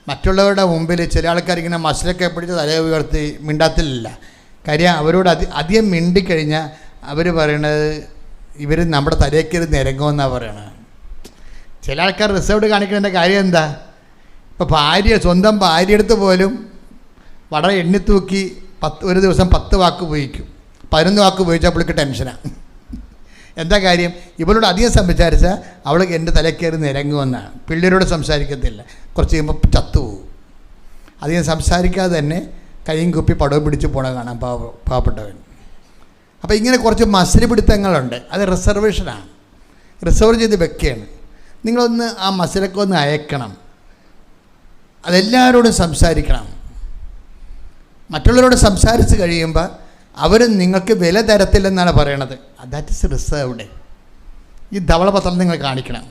A: മറ്റുള്ളവരുടെ മുമ്പിൽ ചില ആൾക്കാരിങ്ങനെ മസിലൊക്കെ പിടിച്ച് തല ഉയർത്തി മിണ്ടാത്തില്ല. കാര്യം അവരോട് അധികം മിണ്ടിക്കഴിഞ്ഞാൽ അവർ പറയണത് ഇവർ നമ്മുടെ തലയ്ക്കൊരു നിരങ്ങുമെന്നാണ് പറയണത്. ചില ആൾക്കാർ റിസർവ്ഡ് കാണിക്കുന്നതിൻ്റെ കാര്യം എന്താ? ഇപ്പോൾ സ്വന്തം ഭാര്യയെടുത്ത് പോലും വളരെ എണ്ണിത്തൂക്കി ഒരു ദിവസം 10 വാക്ക് ഉപയോഗിക്കും. 11 വാക്ക് ഉപയോഗിച്ചാൽ അവൾക്ക് ടെൻഷനാണ്. എന്താ കാര്യം? ഇവളോട് അധികം സംസാരിച്ചാൽ അവൾക്ക് എൻ്റെ തലക്കയറി നിരങ്ങുമെന്നാണ്. പിള്ളേരോട് സംസാരിക്കത്തില്ല, കുറച്ച് കഴിയുമ്പോൾ ചത്തുപോകും. അധികം സംസാരിക്കാതെ തന്നെ കൈയും കുപ്പി പടവും പിടിച്ച് പോണ കാണാം പാവപ്പെട്ടവൻ. അപ്പോൾ ഇങ്ങനെ കുറച്ച് മസിൽ പിടുത്തങ്ങളുണ്ട്. അത് റിസർവേഷനാണ്, റിസർവ് ചെയ്ത് വെക്കുകയാണ്. നിങ്ങളൊന്ന് ആ മസിലൊക്കെ ഒന്ന് അയക്കണം. അതെല്ലാവരോടും സംസാരിക്കണം. മറ്റുള്ളവരോട് സംസാരിച്ച് കഴിയുമ്പോൾ അവർ നിങ്ങൾക്ക് വില തരത്തില്ലെന്നാണ് പറയണത്. That is reserved. ഈ ധവളപത്രം നിങ്ങൾ കാണിക്കണം.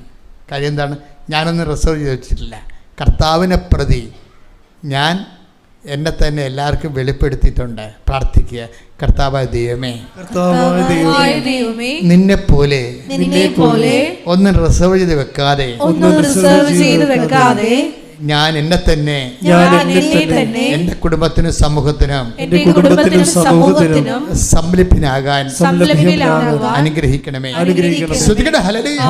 A: കാര്യം എന്താണ്? ഞാനൊന്നും റിസർവ് ചെയ്ത് വെച്ചിട്ടില്ല. കർത്താവിനെ പ്രതി ഞാൻ എന്നെ തന്നെ എല്ലാവർക്കും വെളിപ്പെടുത്തിയിട്ടുണ്ട്. പ്രാർത്ഥിക്കുക, കർത്താവായ ദൈവമേ, നിന്നെ പോലെ ഒന്നും റിസർവ് ചെയ്ത് വെക്കാതെ ഞാൻ എന്നെ തന്നെ എന്റെ കുടുംബത്തിനും സമൂഹത്തിനും സംലഭ്യനാകാൻ അനുഗ്രഹിക്കണമേ. ശ്രദ്ധിക്കട്ടെ. ഹല്ലേലൂയ.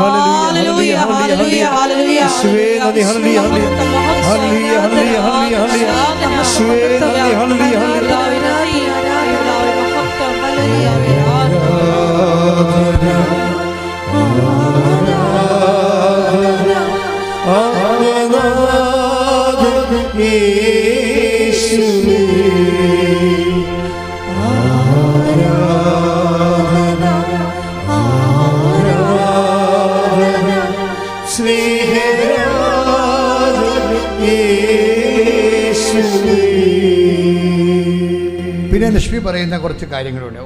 A: പിന്നെ ലക്ഷ്മി പറയുന്ന കുറച്ച് കാര്യങ്ങളുണ്ട്.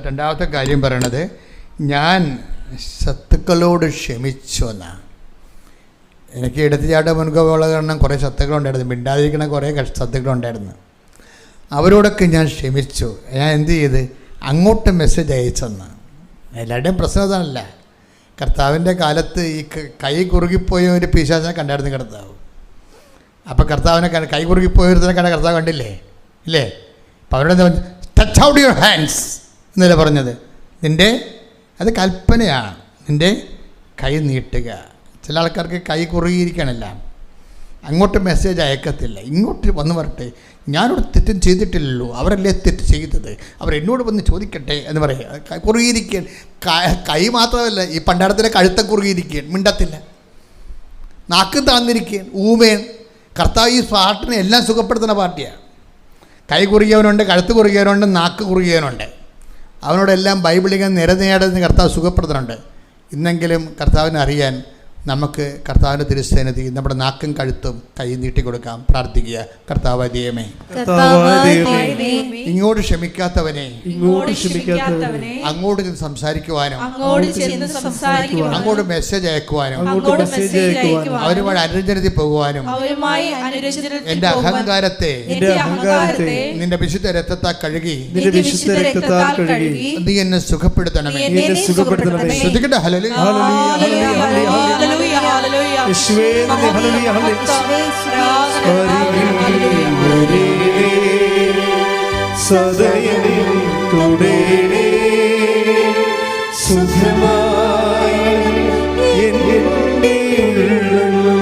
A: രണ്ടാമത്തെ കാര്യം പറയണത്, ഞാൻ ശത്രുക്കളോട് ക്ഷമിച്ചു എന്നാണ്. എനിക്ക് എടുത്തുചാട്ട മുൻകോപമുള്ള കാരണം കുറേ ശത്രുക്കളുണ്ടായിരുന്നു, മിണ്ടാതിരിക്കണ കുറേ ശത്രുക്കളുണ്ടായിരുന്നു. അവരോടൊക്കെ ഞാൻ ക്ഷമിച്ചു. ഞാൻ എന്ത് ചെയ്ത്? അങ്ങോട്ട് മെസ്സേജ് അയച്ചെന്ന്. എല്ലാവരുടെയും പ്രശ്നം അതാണല്ല. കർത്താവിൻ്റെ കാലത്ത് ഈ കൈ കുറുകിപ്പോയ ഒരു പിശാചിനെ കണ്ടായിരുന്നു കർത്താവ്. അപ്പോൾ കർത്താവിനെ കൈ കുറുകിപ്പോയതിനെ കണ്ട കർത്താവ് കണ്ടില്ലേ, ഇല്ലേ? അപ്പോൾ അവരുടെ ടച്ച് ഔട്ട് യുവർ ഹാൻഡ്സ് എന്നല്ലേ പറഞ്ഞത്. നിൻ്റെ അത് കൽപ്പനയാണ്, നിൻ്റെ കൈ നീട്ടുക. ചില ആൾക്കാർക്ക് കൈ കുറുകിയിരിക്കണല്ല, അങ്ങോട്ട് മെസ്സേജ് അയക്കത്തില്ല, ഇങ്ങോട്ട് വന്ന് പറട്ടെ, ഞാനൊരു തെറ്റും ചെയ്തിട്ടില്ലല്ലോ, അവരല്ലേ തെറ്റ് ചെയ്തത്, അവരെന്നോട് വന്ന് ചോദിക്കട്ടെ എന്ന് പറയുക. കുറുകിയിരിക്കാൻ കൈ മാത്രമല്ല, ഈ പണ്ടാരത്തിലെ കഴുത്ത കുറുകിയിരിക്കാൻ മിണ്ടത്തില്ല, നാക്ക് താന്നിരിക്കാൻ ഊമേൻ. കർത്താവ് ഈ പാട്ടിനെ എല്ലാം സുഖപ്പെടുത്തുന്ന പാർട്ടിയാണ്. കൈ കുറുകിയവനുണ്ട്, കഴുത്ത് കുറുകിയവനുണ്ട്, നാക്ക് കുറുകിയവനുണ്ട്. അവനോടെല്ലാം ബൈബിളിങ്ങനെ നിരനേടുന്ന കർത്താവ് സുഖപ്പെടുത്തുന്നുണ്ട്. ഇന്നെങ്കിലും കർത്താവിനെ അറിയാൻ നമുക്ക് കർത്താവിൻ്റെ തിരുസന്നിധി നമ്മുടെ നാക്കും കഴുത്തും കൈ നീട്ടിക്കൊടുക്കാം. പ്രാർത്ഥിക്കുക. കർത്താവ് ദൈവമേ, ഇങ്ങോട്ട് ക്ഷമിക്കാത്തവനെ അങ്ങോട്ട് ചെന്ന് സംസാരിക്കുവാനും അങ്ങോട്ട് മെസ്സേജ് അയക്കുവാനും അവരുമായി അനുരഞ്ജനത്തിൽ പോകുവാനും എൻ്റെ അഹങ്കാരത്തെ നിന്റെ വിശുദ്ധ രക്തത്താൽ കഴുകി നീ എന്നെ സുഖപ്പെടുത്തണമേ. ശ്രദ്ധിക്കട്ടെ.
C: യേശുവേ നന്ദി, ഹല്ലേലൂയ, സദയനേ തുടേണേ സുഖമായി എൻ്റെ ഉള്ളം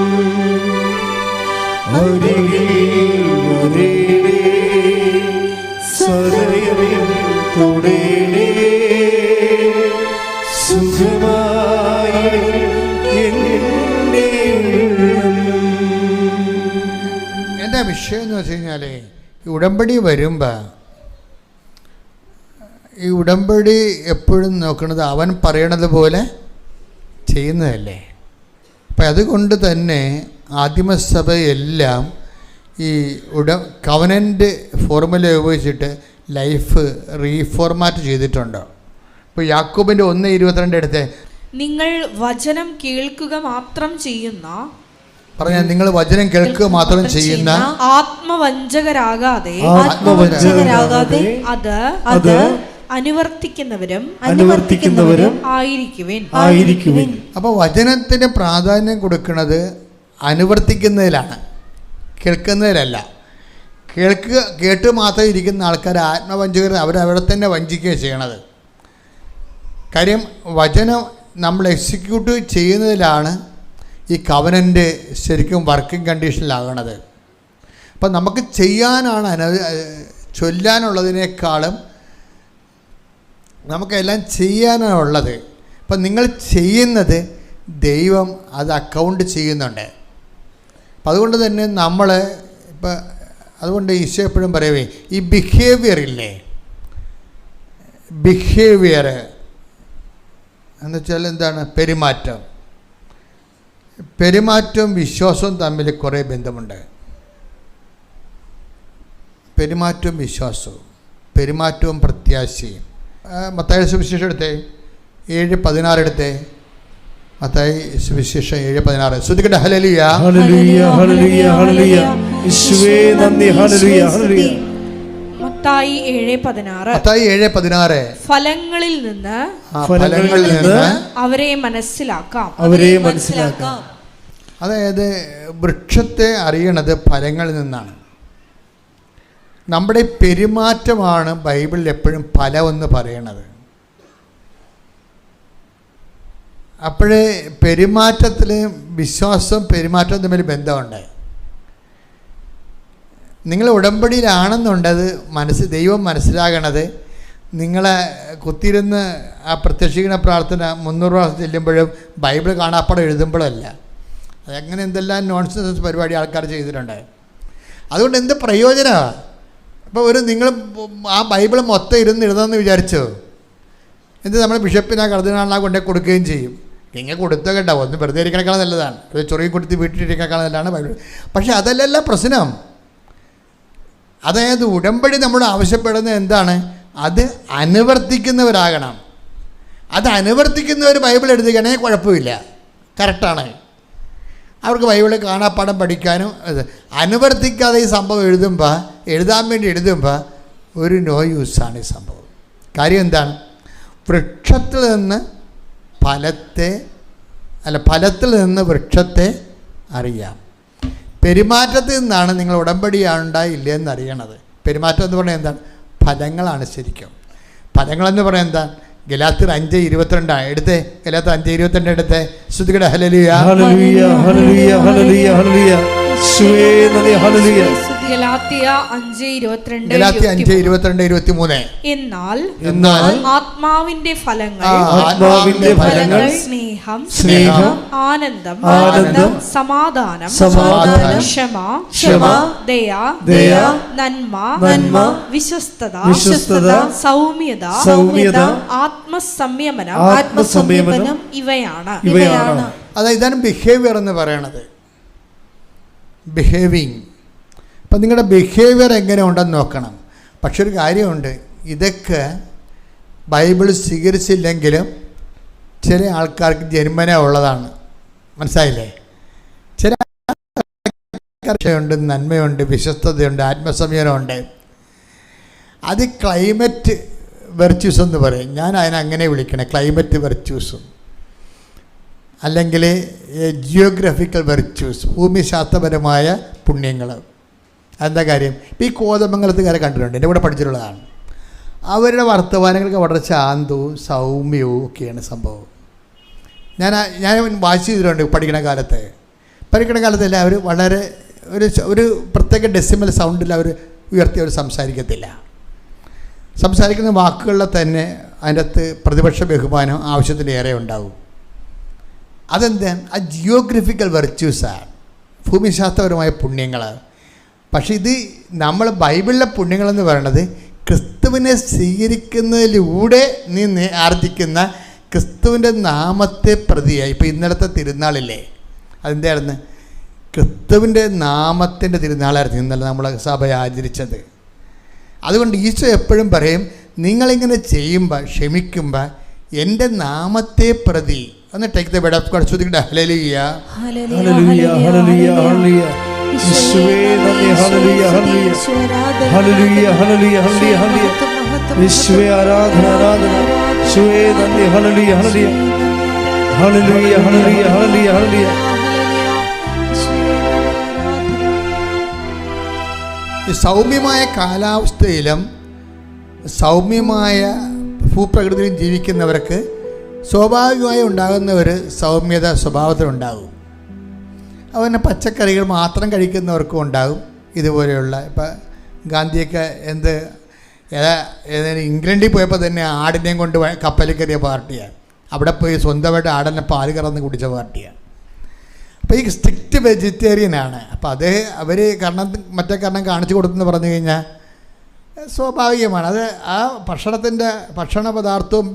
C: അരികിൽ വരേണേ സദയനേ തുടേണേ സുഖമായി.
A: എൻ്റെ വിഷയം എന്ന് വെച്ച് കഴിഞ്ഞാൽ ഈ ഉടമ്പടി വരുമ്പോൾ ഈ ഉടമ്പടി എപ്പോഴും നോക്കുന്നത് അവൻ പറയണത് പോലെ ചെയ്യുന്നതല്ലേ. അപ്പം അതുകൊണ്ട് തന്നെ ആദിമസഭയെല്ലാം ഈ കവനൻ്റ് ഫോർമുല ഉപയോഗിച്ചിട്ട് ലൈഫ് റീഫോർമാറ്റ് ചെയ്തിട്ടുണ്ടോ? ഇപ്പോൾ യാക്കോബിൻ്റെ 1:22 എടുത്തേ.
B: നിങ്ങൾ വചനം കേൾക്കുക മാത്രം ചെയ്യുന്ന,
A: പറഞ്ഞ നിങ്ങൾ വചനം കേൾക്കുക മാത്രം ചെയ്യുന്ന
B: ആത്മവഞ്ചകരാകാതെ അത് അനുവർത്തിക്കുന്നവരും ആയിരിക്കുവിൻ.
A: അപ്പോൾ വചനത്തിന് പ്രാധാന്യം കൊടുക്കുന്നത് അനുവർത്തിക്കുന്നതിലാണ്, കേൾക്കുന്നതിലല്ല. കേട്ട് മാത്രം ഇരിക്കുന്ന ആൾക്കാർ ആത്മവഞ്ചകർ, അവരവിടെ തന്നെ വഞ്ചിക്കുകയാണ് ചെയ്യണത്. കാര്യം വചനം നമ്മൾ എക്സിക്യൂട്ട് ചെയ്യുന്നതിലാണ് ഈ കവനൻ്റ് ശരിക്കും വർക്കിംഗ് കണ്ടീഷനിലാകണത്. അപ്പം നമുക്ക് ചെയ്യാനാണ് ചൊല്ലാനുള്ളതിനേക്കാളും നമുക്കെല്ലാം ചെയ്യാനുള്ളത്. അപ്പം നിങ്ങൾ ചെയ്യുന്നത് ദൈവം അത് അക്കൗണ്ട് ചെയ്യുന്നുണ്ട്. അപ്പം അതുകൊണ്ട് തന്നെ നമ്മൾ ഇപ്പം അതുകൊണ്ട് ഈശോ എപ്പോഴും പറയവേ, ഈ ബിഹേവിയർ ഇല്ലേ, ബിഹേവിയർ എന്ന് വെച്ചാൽ എന്താണ്? പെരുമാറ്റവും വിശ്വാസവും തമ്മിൽ കുറേ ബന്ധമുണ്ട്. പെരുമാറ്റവും വിശ്വാസവും, പെരുമാറ്റവും പ്രത്യാശയും. മത്തായി സുവിശേഷം എടുത്തേ 7:16 എടുത്തേ. മത്തായി സുവിശേഷം 7:16. ശ്രദ്ധിക്കട്ടെ. ഹല്ലേലൂയ,
C: ഹല്ലേലൂയ, ഹല്ലേലൂയ, ഹല്ലേലൂയ. യേശുവേ നന്ദി, ഹല്ലേലൂയ, ഹല്ലേലൂയ.
B: മത്തായി 7:16.
A: ഫലങ്ങളിൽ നിന്ന്
B: അവരെ മനസ്സിലാക്കാം.
A: അതായത് വൃക്ഷത്തെ അറിയണത് ഫലങ്ങളിൽ നിന്നാണ്. നമ്മുടെ പെരുമാറ്റമാണ് ബൈബിളിൽ എപ്പോഴും ഫലമെന്ന് പറയണത്. അപ്പോഴേ പെരുമാറ്റത്തിൽ വിശ്വാസവും പെരുമാറ്റവും തമ്മിൽ ബന്ധമുണ്ട്. നിങ്ങൾ ഉടമ്പടിയിലാണെന്നുണ്ടത് ദൈവം മനസ്സിലാകണത് നിങ്ങളെ കുത്തിയിരുന്ന് ആ പ്രത്യക്ഷീകരണ പ്രാർത്ഥന 300 പ്രാവശ്യം ചെല്ലുമ്പോഴും ബൈബിൾ കാണാപ്പാടം എഴുതുമ്പോഴല്ല. അതങ്ങനെ എന്തെല്ലാം നോൺസെൻസ് പരിപാടി ആൾക്കാർ ചെയ്തിട്ടുണ്ട്. അതുകൊണ്ട് എന്ത് പ്രയോജനമാണ്? അപ്പോൾ നിങ്ങൾ ആ ബൈബിൾ മൊത്തം എഴുതാമെന്ന് വിചാരിച്ചോ? എന്ത് നമ്മൾ ബിഷപ്പിനാ കർദിനാളിനാ കൊണ്ടേ കൊടുക്കുകയും ചെയ്യും. ഇങ്ങനെ കൊടുത്തോ കേട്ടോ, ഒന്ന് വെറുതെ ഇരിക്കണേക്കാൾ നല്ലതാണ്. ഒരു ചൊറിയും കൊടുത്ത് വീട്ടിലിരിക്കണേക്കാൾ നല്ലതാണ് ബൈബിൾ. പക്ഷേ അതല്ലല്ല പ്രശ്നം. അതായത് ഉടമ്പടി നമ്മൾ ആവശ്യപ്പെടുന്നത് എന്താണ്? അത് അനുവർത്തിക്കുന്നവരാകണം. അത് അനുവർത്തിക്കുന്നവർ ബൈബിൾ എഴുതുകയാണെ കുഴപ്പമില്ല, കറക്റ്റാണ്. അവർക്ക് ബൈബിൾ കാണാപ്പാഠം പഠിക്കാനും. അനുവർത്തിക്കാതെ ഈ സംഭവം എഴുതാൻ വേണ്ടി എഴുതുമ്പോൾ ഒരു നോ യൂസാണ് ഈ സംഭവം. കാര്യം എന്താണ്? വൃക്ഷത്തിൽ നിന്ന് ഫലത്തിൽ നിന്ന് വൃക്ഷത്തെ അറിയാം. പെരുമാറ്റത്തിൽ നിന്നാണ് നിങ്ങൾ ഉടമ്പടിയാണ്ടായില്ലേ എന്നറിയണത്. പെരുമാറ്റം എന്ന് പറഞ്ഞാൽ എന്താണ്? ഫലങ്ങളാണ് ശരിക്കും. ഫലങ്ങളെന്ന് പറയാൻ എന്താ? ഗലാത്യർ 5:22 എടുത്തേ. ഗലാത്യർ 5:22 എടുത്തേ. ശ്രുതികട ഹല്ലേലൂയ ഹല്ലേലൂയ ഹല്ലേലൂയ ഹല്ലേലൂയ ഹല്ലേലൂയ.
B: ഗലാത്യ 5:22
A: 23.
B: എന്നാൽ
C: ആത്മാവിന്റെ
B: ഫലങ്ങൾ സ്നേഹം, ആനന്ദം, സമാധാനം, ക്ഷമ, ദയ, നന്മ, വിശ്വസ്തത, സൗമ്യത, ആത്മസംയമനം ഇവയാണ്.
A: അതായത് ഇതാണ് ബിഹേവിയർ എന്ന് പറയണത്. ബിഹേവിങ്. അപ്പം നിങ്ങളുടെ ബിഹേവിയർ എങ്ങനെ ഉണ്ടെന്ന് നോക്കണം. പക്ഷെ ഒരു കാര്യമുണ്ട്, ഇതൊക്കെ ബൈബിൾ സ്വീകരിച്ചില്ലെങ്കിലും ചില ആൾക്കാർക്ക് ജന്മന ഉള്ളതാണ്. മനസ്സിലായില്ലേ? ചില ആൾക്കാരുണ്ട്, നന്മയുണ്ട്, വിശ്വസ്തതയുണ്ട്, ആത്മസംയമനമുണ്ട്. അത് ക്ലൈമറ്റ് വെർച്യൂസ് എന്ന് പറയും. ഞാൻ അതിനങ്ങനെ വിളിക്കണേ, ക്ലൈമറ്റ് വെർച്യൂസും അല്ലെങ്കിൽ ജിയോഗ്രഫിക്കൽ വെർച്യൂസ്, ഭൂമിശാസ്ത്രപരമായ പുണ്യങ്ങൾ. അതെന്താ കാര്യം? ഇപ്പോൾ ഈ കോതമംഗലത്തുകാരെ കണ്ടിട്ടുണ്ട്, എൻ്റെ കൂടെ പഠിച്ചിട്ടുള്ളതാണ്. അവരുടെ വർത്തമാനങ്ങൾക്ക് വളരെ ശാന്തവും സൗമ്യവും ഒക്കെയാണ് സംഭവം. ഞാൻ വായിച്ചു ചെയ്തിട്ടുണ്ട് പഠിക്കണ കാലത്ത്. അവർ വളരെ ഒരു പ്രത്യേക ഡെസിമൽ സൗണ്ടിൽ അവർ ഉയർത്തി അവർ സംസാരിക്കത്തില്ല. സംസാരിക്കുന്ന വാക്കുകളിൽ തന്നെ അതിൻ്റെ അകത്ത് പ്രതിപക്ഷ ബഹുമാനം ആവശ്യത്തിലേറെ ഉണ്ടാവും. അതെന്താ? ആ ജിയോഗ്രഫിക്കൽ വെർച്യൂസാണ്, ഭൂമിശാസ്ത്രപരമായ പുണ്യങ്ങൾ. പക്ഷേ ഇത് നമ്മൾ ബൈബിളിലെ പുണ്യങ്ങളെന്ന് പറയണത് ക്രിസ്തുവിനെ സ്വീകരിക്കുന്നതിലൂടെ നീ ആർജിക്കുന്ന ക്രിസ്തുവിൻ്റെ നാമത്തെ പ്രതിയായി. ഇപ്പോൾ ഇന്നലത്തെ തിരുനാളില്ലേ, അതെന്തായിരുന്നു? ക്രിസ്തുവിൻ്റെ നാമത്തിൻ്റെ തിരുനാളായിരുന്നു ഇന്നലെ നമ്മൾ സഭ ആചരിച്ചത്. അതുകൊണ്ട് ഈശോ എപ്പോഴും പറയും, നിങ്ങളിങ്ങനെ ചെയ്യുമ്പോൾ, ക്ഷമിക്കുമ്പോൾ എൻ്റെ നാമത്തെ പ്രതി. ഒന്ന് take the bed of God. ശ്രുതികട ഹല്ലേലൂയ ഹല്ലേലൂയ ഹല്ലേലൂയ ഹല്ലേലൂയ. യേശുവേ നന്ദി. ഹല്ലേലൂയ ഹല്ലേലൂയ ഹല്ലേലൂയ ഹല്ലേലൂയ ഹല്ലേലൂയ. യേശുവേ ആരാധന ആരാധന. യേശുവേ നന്ദി. ഹല്ലേലൂയ ഹല്ലേലൂയ ഹല്ലേലൂയ ഹല്ലേലൂയ ഹല്ലേലൂയ ഹല്ലേലൂയ. ഈ സൗമ്യമായ കാലാവസ്ഥയിലും സൗമ്യമായ ഭൂപ്രകൃതിയിലും ജീവിക്കുന്നവർക്ക് സ്വാഭാവികമായി ഉണ്ടാകുന്ന ഒരു സൗമ്യത സ്വഭാവത്തിലുണ്ടാകും. അതുപോലെ പച്ചക്കറികൾ മാത്രം കഴിക്കുന്നവർക്കും ഉണ്ടാകും ഇതുപോലെയുള്ള. ഇപ്പം ഗാന്ധിയൊക്കെ ഏതായാലും ഇംഗ്ലണ്ടിൽ പോയപ്പോൾ തന്നെ ആടിനെയും കൊണ്ട് കപ്പലിൽ കയറിയ പാർട്ടിയാണ്. അവിടെ പോയി സ്വന്തമായിട്ട് ആടിനെ പാല് കറന്ന് കുടിച്ച പാർട്ടിയാണ്. അപ്പോൾ ഈ സ്ട്രിക്റ്റ് വെജിറ്റേറിയനാണ്. അപ്പോൾ അവർ മറ്റേ കാരണം കാണിച്ചു കൊടുത്തെന്ന് പറഞ്ഞു കഴിഞ്ഞാൽ സ്വാഭാവികമാണ്. അത് ആ ഭക്ഷണ പദാർത്ഥവും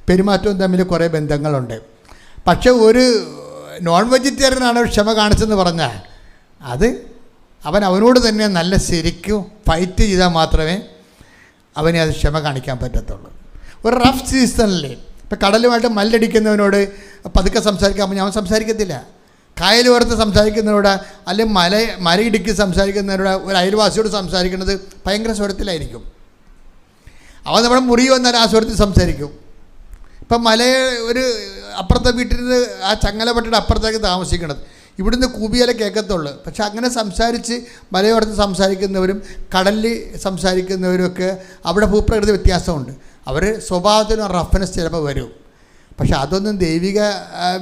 A: പെരുമാറ്റവും തമ്മിൽ കുറേ ബന്ധങ്ങളുണ്ട്. പക്ഷെ ഒരു നോൺ വെജിറ്റേറിയനാണ് ക്ഷമ കാണിച്ചെന്ന് പറഞ്ഞാൽ അത് അവനോട് തന്നെ നല്ല ശരിക്കും ഫൈറ്റ് ചെയ്താൽ മാത്രമേ അവനെ അത് ക്ഷമ കാണിക്കാൻ പറ്റത്തുള്ളൂ. ഒരു റഫ് സീസണിൽ ഇപ്പം കടലുമായിട്ട് മല്ലടിക്കുന്നവനോട് പതുക്കെ സംസാരിക്കാൻ ഞാൻ സംസാരിക്കത്തില്ല. കായലോരത്ത് സംസാരിക്കുന്നവരോട് അല്ലെങ്കിൽ മലയിടുക്കി സംസാരിക്കുന്നവരോട് ഒരു അയൽവാസിയോട് സംസാരിക്കുന്നത് ഭയങ്കര സ്വരത്തിലായിരിക്കും. അവൻ നമ്മുടെ മുറി വന്നാൽ ആ സ്വരത്തിൽ സംസാരിക്കും. ഇപ്പം ഒരു അപ്പുറത്തെ വീട്ടിൽ നിന്ന് ആ ചങ്ങലപ്പട്ടിയുടെ അപ്പുറത്തേക്ക് താമസിക്കണത്, ഇവിടുന്ന് കൂബിയാലെ കേൾക്കത്തുള്ളൂ. പക്ഷെ അങ്ങനെ സംസാരിച്ച് മലയോരത്ത് സംസാരിക്കുന്നവരും കടലിൽ സംസാരിക്കുന്നവരുമൊക്കെ അവിടെ ഭൂപ്രകൃതി വ്യത്യാസമുണ്ട്. അവർ സ്വഭാവത്തിനും റഫ്നെസ് ചിലപ്പോൾ വരും. പക്ഷെ അതൊന്നും ദൈവിക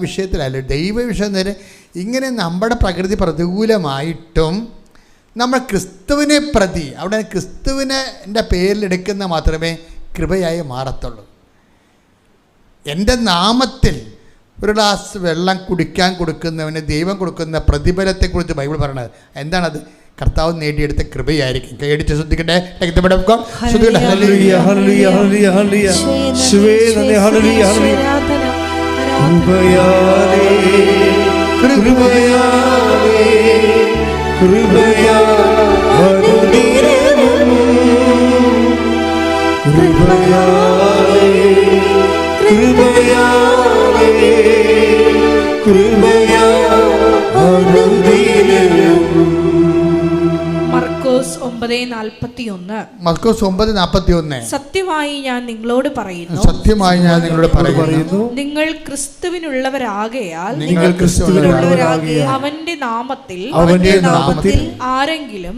A: വിഷയത്തിലല്ല. ദൈവ വിഷയം തന്നെ ഇങ്ങനെ നമ്മുടെ പ്രകൃതി പ്രതികൂലമായിട്ടും നമ്മൾ ക്രിസ്തുവിനെ പ്രതി, അവിടെ ക്രിസ്തുവിൻ്റെ പേരിലെടുക്കുന്ന മാത്രമേ കൃപയായി മാറത്തുള്ളൂ. എൻ്റെ നാമത്തിൽ ഒരു ഗ്ലാസ് വെള്ളം കുടിക്കാൻ കൊടുക്കുന്നവന് ദൈവം കൊടുക്കുന്ന പ്രതിഫലത്തെക്കുറിച്ച് ബൈബിൾ പറയണത് എന്താണത്? കർത്താവ് നേടിയെടുത്ത കൃപയായിരിക്കും. കേടിച്ച് ശ്രദ്ധിക്കട്ടെ.
B: മർക്കോസ് 9:41.
A: മർക്കോസ് 9:41.
B: സത്യമായി ഞാൻ നിങ്ങളോട് പറയുന്നു,
A: സത്യമായി ഞാൻ നിങ്ങളോട് പറയുന്നു,
B: നിങ്ങൾ ക്രിസ്തുവിനുള്ളവരാകയാൽ അവന്റെ നാമത്തിൽ ആരെങ്കിലും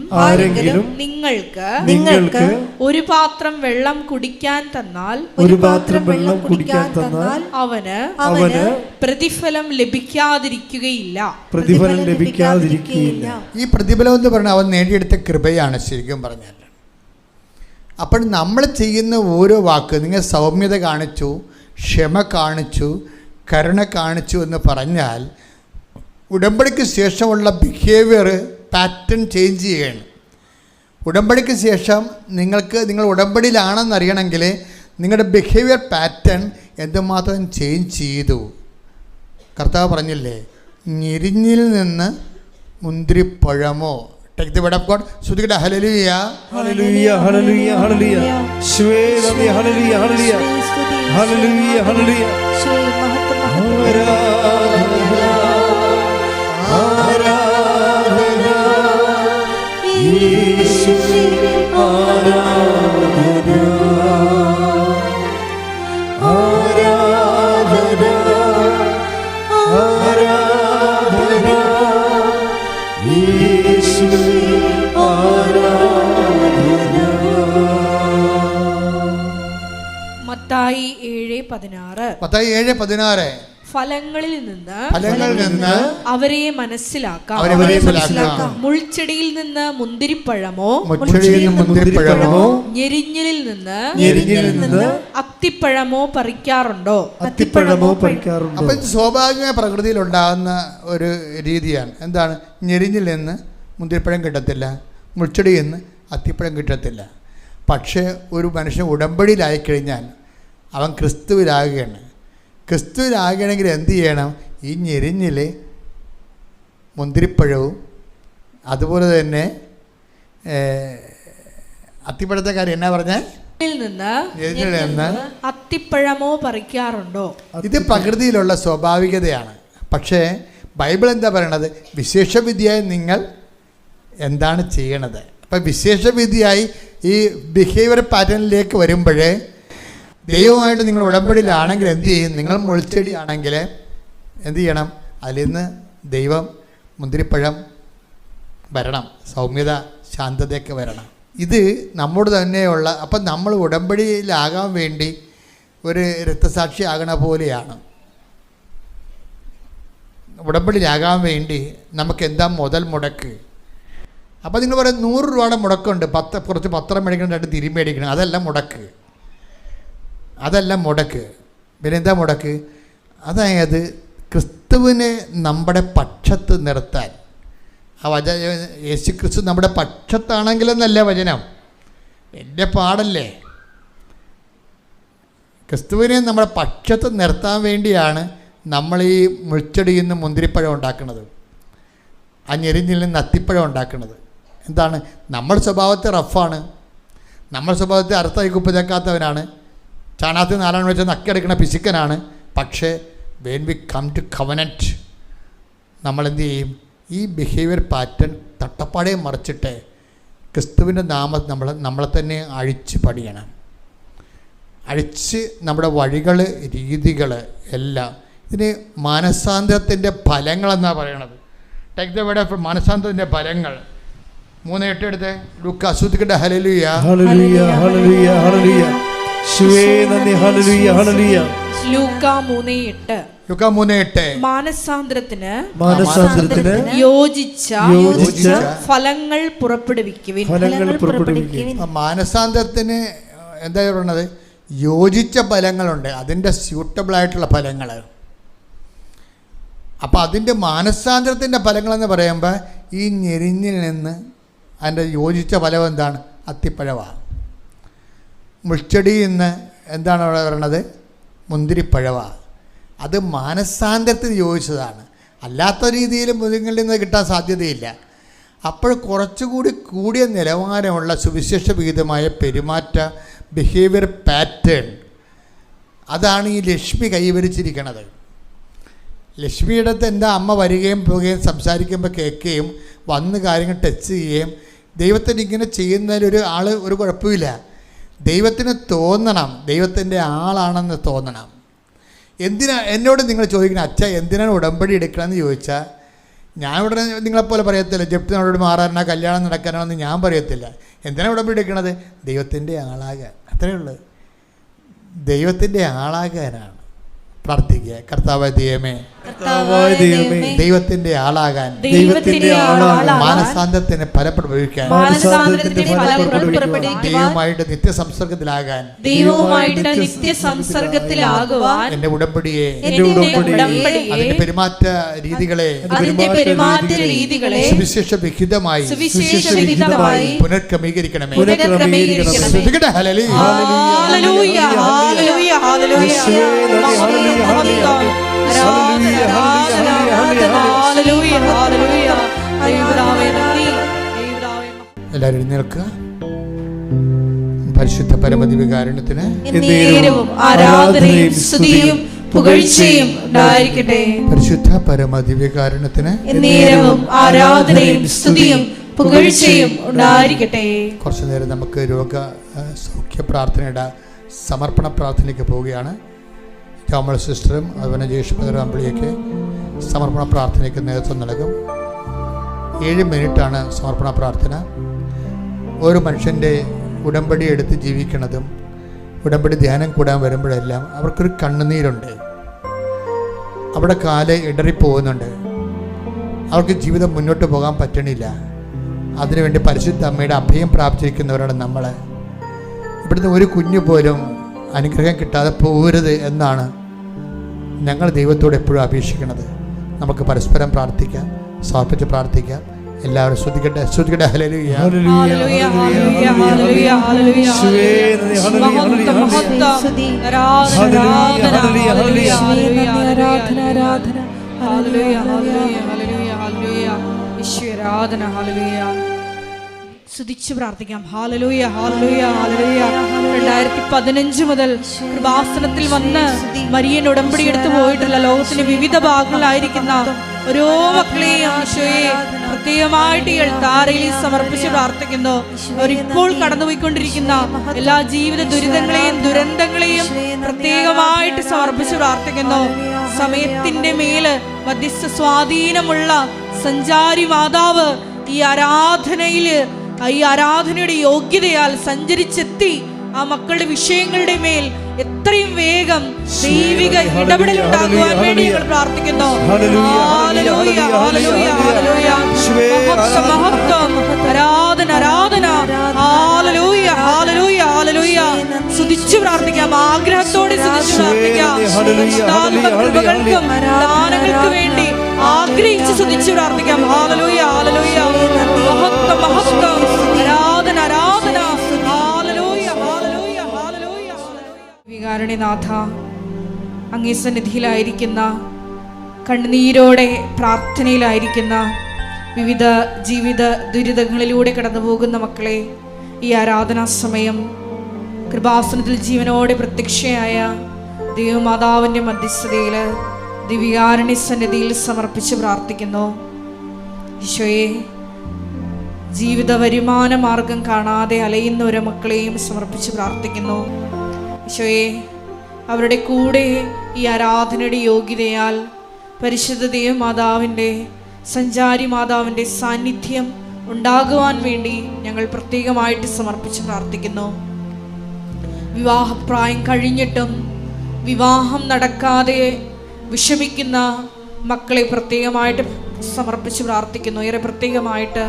B: നിങ്ങൾക്ക് ഒരു പാത്രം വെള്ളം കുടിക്കാൻ തന്നാൽ അവന് പ്രതിഫലം ലഭിക്കാതിരിക്കുകയില്ല.
A: ഈ പ്രതിഫലം എന്ന് പറഞ്ഞാൽ അവൻ നേടിയെടുത്ത കൃപയാണ് ശരിക്കും പറഞ്ഞാൽ. അപ്പോൾ നമ്മൾ ചെയ്യുന്ന ഓരോ വാക്ക്, നിങ്ങൾ സൗമ്യത കാണിച്ചു, ക്ഷമ കാണിച്ചു, കരുണ കാണിച്ചു എന്ന് പറഞ്ഞാൽ ഉടമ്പടിക്ക് ശേഷമുള്ള ബിഹേവിയർ പാറ്റേൺ ചേഞ്ച് ചെയ്യണം. ഉടമ്പടിക്ക് ശേഷം നിങ്ങൾ ഉടമ്പടിയിലാണെന്നറിയണമെങ്കിൽ നിങ്ങളുടെ ബിഹേവിയർ പാറ്റേൺ എന്തുമാത്രം ചേഞ്ച് ചെയ്തു. കർത്താവ് പറഞ്ഞില്ലേ, ഞെരിഞ്ഞിൽ നിന്ന് മുന്തിരിപ്പഴമോ. Take the word of God. Sudhikata hallelujah.
C: Hallelujah, hallelujah, hallelujah. Shwe nandi hallelujah, hallelujah. Hallelujah, hallelujah.
B: Shri മഹത്വം
C: ആരാധന യേശുവേ ആരാധന ആരാധന ആരാധന യേശുവേ ആരാധന.
B: മത്തായി 7:16.
A: മത്തായി 7:16.
B: ഫലങ്ങളിൽ നിന്ന് അവരെ മനസ്സിലാക്കാം. മുൾച്ചെടിയിൽ നിന്ന് മുന്തിരിപ്പഴമോ ഞെരിഞ്ഞിലിൽ നിന്ന് അത്തിപ്പഴമോ പറിക്കാറുണ്ടോ?
A: അപ്പൊ ഇത് സ്വാഭാവികമായ പ്രകൃതിയിൽ ഉണ്ടാകുന്ന ഒരു രീതിയാണ്. എന്താണ്? ഞെരിഞ്ഞിൽ നിന്ന് മുന്തിരിപ്പഴം കിട്ടത്തില്ല, മുൾച്ചെടിയിൽ നിന്ന് അത്തിപ്പഴം കിട്ടത്തില്ല. പക്ഷേ ഒരു മനുഷ്യൻ ഉടമ്പടിയിലായിക്കഴിഞ്ഞാൽ അവൻ ക്രിസ്തുവിലാകുകയാണ്. ക്രിസ്തുവിലാകണമെങ്കിൽ എന്ത് ചെയ്യണം? ഈ ഞെരിഞ്ഞിൽ മുന്തിരിപ്പഴവും അതുപോലെ തന്നെ അത്തിപ്പഴത്തെ കാര്യം എന്നാ പറഞ്ഞേ? ഞെരിഞ്ഞിൽ നിന്ന്
B: അത്തിപ്പഴമോ പറിക്കാറുണ്ടോ?
A: ഇത് പ്രകൃതിയിലുള്ള സ്വാഭാവികതയാണ്. പക്ഷേ ബൈബിൾ എന്താ പറയണത്? വിശേഷവിധിയായി നിങ്ങൾ എന്താണ് ചെയ്യണത്? അപ്പം വിശേഷവിധിയായി ഈ ബിഹേവിയർ പാറ്റേണിലേക്ക് വരുമ്പോഴേ ദൈവമായിട്ട് നിങ്ങൾ ഉടമ്പടിയിലാണെങ്കിൽ എന്ത് ചെയ്യും? നിങ്ങൾ മുൾച്ചെടി ആണെങ്കിൽ എന്ത് ചെയ്യണം? അതിൽ നിന്ന് ദൈവം മുന്തിരിപ്പഴം വരണം, സൗമ്യത, ശാന്തതയൊക്കെ വരണം. ഇത് നമ്മോട് തന്നെയുള്ള, അപ്പം നമ്മൾ ഉടമ്പടിയിലാകാൻ വേണ്ടി ഒരു രക്തസാക്ഷി ആകണ പോലെയാണ്. ഉടമ്പടിയിലാകാൻ വേണ്ടി നമുക്ക് എന്താ മുതൽ മുടക്ക്? അപ്പോൾ നിങ്ങൾ പറയും 100 രൂപയുടെ മുടക്കുണ്ട്, കുറച്ച് പത്രം മേടിക്കണം, 2 തിരി മേടിക്കണം, അതല്ല മുടക്ക്. പിന്നെ എന്താ മുടക്ക്? അതായത് ക്രിസ്തുവിനെ നമ്മുടെ പക്ഷത്ത് നിർത്താൻ. ആ യേശു ക്രിസ്തു നമ്മുടെ പക്ഷത്താണെങ്കിലെന്നല്ല വചനം, എൻ്റെ പാടല്ലേ. ക്രിസ്തുവിനെ നമ്മുടെ പക്ഷത്ത് നിർത്താൻ വേണ്ടിയാണ് നമ്മൾ ഈ മുൾച്ചെടിയിൽ നിന്ന് മുന്തിരിപ്പഴം ഉണ്ടാക്കുന്നത്, ആ ഞെരിഞ്ഞിൽ നിന്ന് അത്തിപ്പഴം ഉണ്ടാക്കുന്നത്. എന്താണ്? നമ്മുടെ സ്വഭാവത്തെ റഫാണ്, നമ്മുടെ സ്വഭാവത്തെ അർത്ഥമായി കുപ്പിതേക്കാത്തവനാണ്, ചാണാത്തിൽ 4 വെച്ച് നക്കിയെടുക്കുന്ന പിശുക്കനാണ്. പക്ഷേ when we come to covenant നമ്മളെന്ത് ചെയ്യും? ഈ ബിഹേവിയർ പാറ്റേൺ തട്ടപ്പാടെ മറിച്ചിട്ട് ക്രിസ്തുവിൻ്റെ നമ്മളെ തന്നെ അഴിച്ച് പണിയണം. അഴിച്ച് നമ്മുടെ വഴികൾ, രീതികൾ എല്ലാം. ഇതിന് മാനസാന്തരത്തിൻ്റെ ഫലങ്ങളെന്നാണ് പറയണത്. ടേക്ക് ദ വേർഡ് ഓഫ് മാനസാന്തരത്തിൻ്റെ ഫലങ്ങൾ. 3:8 എടുത്ത് ലൂക്കാ. ശ്രുതിക്കട്ടെ ഹല്ലേലൂയ,
C: ഹല്ലേലൂയ, ഹല്ലേലൂയ, ഹല്ലേലൂയ. യേശുവേ നന്ദി, ഹല്ലേലൂയ, ഹല്ലേലൂയ.
B: ലൂക്കാ 3:8.
A: ലൂക്കാ 3:8.
B: മാനസാന്തരത്തിന്
C: യോജിച്ച
B: ഫലങ്ങൾ പുറപ്പെടുവിക്കുവിൻ.
A: മാനസാന്തരത്തിന് എന്താ പറയുന്നത്? യോജിച്ച ഫലങ്ങളുണ്ട്, അതിൻ്റെ സ്യൂട്ടബിളായിട്ടുള്ള ഫലങ്ങൾ. അപ്പോൾ അതിൻ്റെ മാനസാന്തരത്തിൻ്റെ ഫലങ്ങളെന്ന് പറയുമ്പോൾ ഈ ഞെരിഞ്ഞിൽ നിന്ന് അതിൻ്റെ യോജിച്ച ഫലം എന്താണ്? അത്തിപ്പഴമാണ്. മുൾച്ചെടിയിൽ നിന്ന് എന്താണ് അവിടെ പറയണത്? മുന്തിരിപ്പഴമാണ്. അത് മാനസാന്തരത്തിന് യോജിച്ചതാണ്. അല്ലാത്ത രീതിയിൽ മുതിങ്ങളിൽ നിന്ന് കിട്ടാൻ സാധ്യതയില്ല. അപ്പോൾ കുറച്ചുകൂടി കൂടിയ നിലവാരമുള്ള സുവിശേഷ വിഹിതമായ പെരുമാറ്റ ബിഹേവിയർ പാറ്റേൺ, അതാണ് ഈ ലക്ഷ്മി കൈവരിച്ചിരിക്കുന്നത്. ലക്ഷ്മിയുടെ അടുത്ത് എന്താ? അമ്മ വരികയും പോവുകയും സംസാരിക്കുമ്പോൾ കേൾക്കുകയും വന്ന് കാര്യങ്ങൾ ടച്ച് ചെയ്യുകയും ദൈവത്തിന് ഇങ്ങനെ ചെയ്യുന്നതിൽ ഒരു കുഴപ്പമില്ല. ദൈവത്തിന് തോന്നണം, ദൈവത്തിൻ്റെ ആളാണെന്ന് തോന്നണം. എന്നോട് നിങ്ങൾ ചോദിക്കണം, അച്ഛാ എന്തിനാണ് ഉടമ്പടി എടുക്കണമെന്ന് ചോദിച്ചാൽ, ഞാൻ ഉടനെ നിങ്ങളെപ്പോലെ പറയത്തില്ല ജപ്തിനോട് മാറാനാ കല്യാണം നടക്കാനാണെന്ന് ഞാൻ പറയത്തില്ല. എന്തിനാണ് ഉടമ്പടി എടുക്കണത്? ദൈവത്തിൻ്റെ ആളാകാൻ, അത്രയേ ഉള്ളൂ. ദൈവത്തിൻ്റെ ആളാകാനാണ് പ്രാർത്ഥിക്കുക. കർത്താവായ ദൈവമേ, ദൈവത്തിന്റെ ആളാകാൻ, മാനസാന്തരത്തിന് ഫലപ്രഭവിക്കാൻ, ദൈവമായിട്ട് നിത്യസംസർഗത്തിലാകാൻ എന്റെ ഉടമ്പടിയെ, അതിന്റെ പെരുമാറ്റ രീതികളെ സുവിശേഷ വിഹിതമായി പുനഃക്രമീകരിക്കണമേ. എല്ലാവരും എഴുന്നേൽക്കുക. പരിശുദ്ധ പരമദിവ്യകാരുണ്യത്തിന്
B: ആരാധനയും സ്തുതിയും പുകഴ്ചയും ഉണ്ടായിരിക്കട്ടെ.
A: പരിശുദ്ധ പരമദിവ്യകാരുണ്യത്തിന്
B: ആരാധനയും സ്തുതിയും പുകഴ്ചയും ഉണ്ടായിരിക്കട്ടെ.
A: കുറച്ചു നേരം നമുക്ക് രോഗ സൗഖ്യ പ്രാർത്ഥനയുടെ സമർപ്പണ പ്രാർത്ഥനയ്ക്ക് പോവുകയാണ്. കോമൾ സിസ്റ്ററും അതുപോലെ ജേഷ്മതരും അമ്പിളിയൊക്കെ സമർപ്പണ പ്രാർത്ഥനയ്ക്ക് നേതൃത്വം നൽകും. 7 മിനിറ്റാണ് സമർപ്പണ പ്രാർത്ഥന. ഒരു മനുഷ്യൻ്റെ ഉടമ്പടി എടുത്ത് ജീവിക്കുന്നതും ഉടമ്പടി ധ്യാനം കൂടാൻ വരുമ്പോഴെല്ലാം അവർക്കൊരു കണ്ണുനീരുണ്ട്, അവിടെ കാല് ഇടറിപ്പോകുന്നുണ്ട്, അവർക്ക് ജീവിതം മുന്നോട്ട് പോകാൻ പറ്റണില്ല. അതിനുവേണ്ടി പരിശുദ്ധ അമ്മയുടെ അഭയം പ്രാപിച്ചിരിക്കുന്നവരാണ് നമ്മൾ. ഇവിടുന്ന് ഒരു കുഞ്ഞു പോലും അനുഗ്രഹം കിട്ടാതെ പോകരുത് എന്നാണ് ഞങ്ങൾ ദൈവത്തോട് എപ്പോഴും അപേക്ഷിക്കുന്നത്. നമുക്ക് പരസ്പരം പ്രാർത്ഥിക്കാം, സമർപ്പിച്ച് പ്രാർത്ഥിക്കാം. എല്ലാവരും ശ്രദ്ധിക്കട്ടെ. ഹല്ലേലൂയ,
B: ഹല്ലേലൂയ, ഹല്ലേലൂയ, ഹല്ലേലൂയ, ഹല്ലേലൂയ, സ്തുതിച്ച് പ്രാർത്ഥിക്കാം. ഹല്ലേലൂയ, ഹല്ലേലൂയ, ഹല്ലേലൂയ. 2015 മുതൽ കൃപാസനത്തിൽ വന്ന് മരിയൻ ഉടമ്പടി എടുത്തു പോയിട്ടുള്ള ലോകത്തിന്റെ വിവിധ ഭാഗങ്ങളിലായിരിക്കുന്ന ഓരോ മക്കളെയും ഈശോയെ പ്രത്യേകമായിട്ട് ഈ താരയിൽ സമർപ്പിച്ച് പ്രാർത്ഥിക്കുന്നു. അവരിപ്പോൾ കടന്നുപോയിക്കൊണ്ടിരിക്കുന്ന എല്ലാ ജീവിത ദുരിതങ്ങളെയും ദുരന്തങ്ങളെയും പ്രത്യേകമായിട്ട് സമർപ്പിച്ച് പ്രാർത്ഥിക്കുന്നു. സമയത്തിന്റെ മേല് മധ്യസ്ഥ സ്വാധീനമുള്ള സഞ്ചാരി മാതാവ് ഈ ആരാധനയുടെ യോഗ്യതയാൽ സഞ്ചരിച്ചെത്തി ആ മക്കളുടെ വിഷയങ്ങളുടെ മേൽ എത്രയും വേഗം ദൈവിക ഇടപെടൽ ഉണ്ടാകുവാൻ വേണ്ടി ഞങ്ങൾ പ്രാർത്ഥിക്കുന്നു. ഹല്ലേലൂയ, ഹല്ലേലൂയ, ഹല്ലേലൂയ. മഹത്വം, ആരാധന, ആരാധന. ഹല്ലേലൂയ, ഹല്ലേലൂയ, ഹല്ലേലൂയ. സ്തുതിച്ചു പ്രാർത്ഥിക്കാം, ആഗ്രഹത്തോടെ സ്തുതിച്ചു പ്രാർത്ഥിക്കാം. കൃപകൾക്കും ദാനങ്ങൾക്ക് വേണ്ടി ആഗ്രഹിച്ച് സ്തുതിച്ചു പ്രാർത്ഥിക്കാം. ഹല്ലേലൂയ, ഹല്ലേലൂയ. മഹത്വം, മഹത്വം, ആരാധന, ആരാധന. ഹല്ലേലൂയ, ഹല്ലേലൂയ, ഹല്ലേലൂയ. വികാരണനാഥ, അങ്ങേ സന്നിധിയിലായിരിക്കുന്ന, കണ്ണുനീരോടെ പ്രാർത്ഥനയിലായിരിക്കുന്ന, വിവിധ ജീവിത ദുരിതങ്ങളിലൂടെ കടന്നു പോകുന്ന മക്കളെ ഈ ആരാധനാ സമയം കൃപാസനത്തിൽ ജീവനോടെ പ്രത്യക്ഷയായ ദൈവമാതാവിൻ്റെ മധ്യസ്ഥതയിൽ ദിവ്യകാരുണ്യ സന്നിധിയിൽ സമർപ്പിച്ച് പ്രാർത്ഥിക്കുന്നു. ഈശോയെ, ജീവിത വരുമാന മാർഗം കാണാതെ അലയുന്ന ഒരു മക്കളെയും സമർപ്പിച്ച് പ്രാർത്ഥിക്കുന്നു. ഈശോയെ, അവരുടെ കൂടെ ഈ ആരാധനയുടെ യോഗ്യതയാൽ പരിശുദ്ധ ദൈവമാതാവിൻ്റെ, സഞ്ചാരി മാതാവിൻ്റെ സാന്നിധ്യം ഉണ്ടാകുവാൻ വേണ്ടി ഞങ്ങൾ പ്രത്യേകമായിട്ട് സമർപ്പിച്ച് പ്രാർത്ഥിക്കുന്നു. വിവാഹപ്രായം കഴിഞ്ഞിട്ടും വിവാഹം നടക്കാതെ വിഷമിക്കുന്ന മക്കളെ പ്രത്യേകമായിട്ട് സമർപ്പിച്ച് പ്രാർത്ഥിക്കുന്നു. ഏറെ പ്രത്യേകമായിട്ട്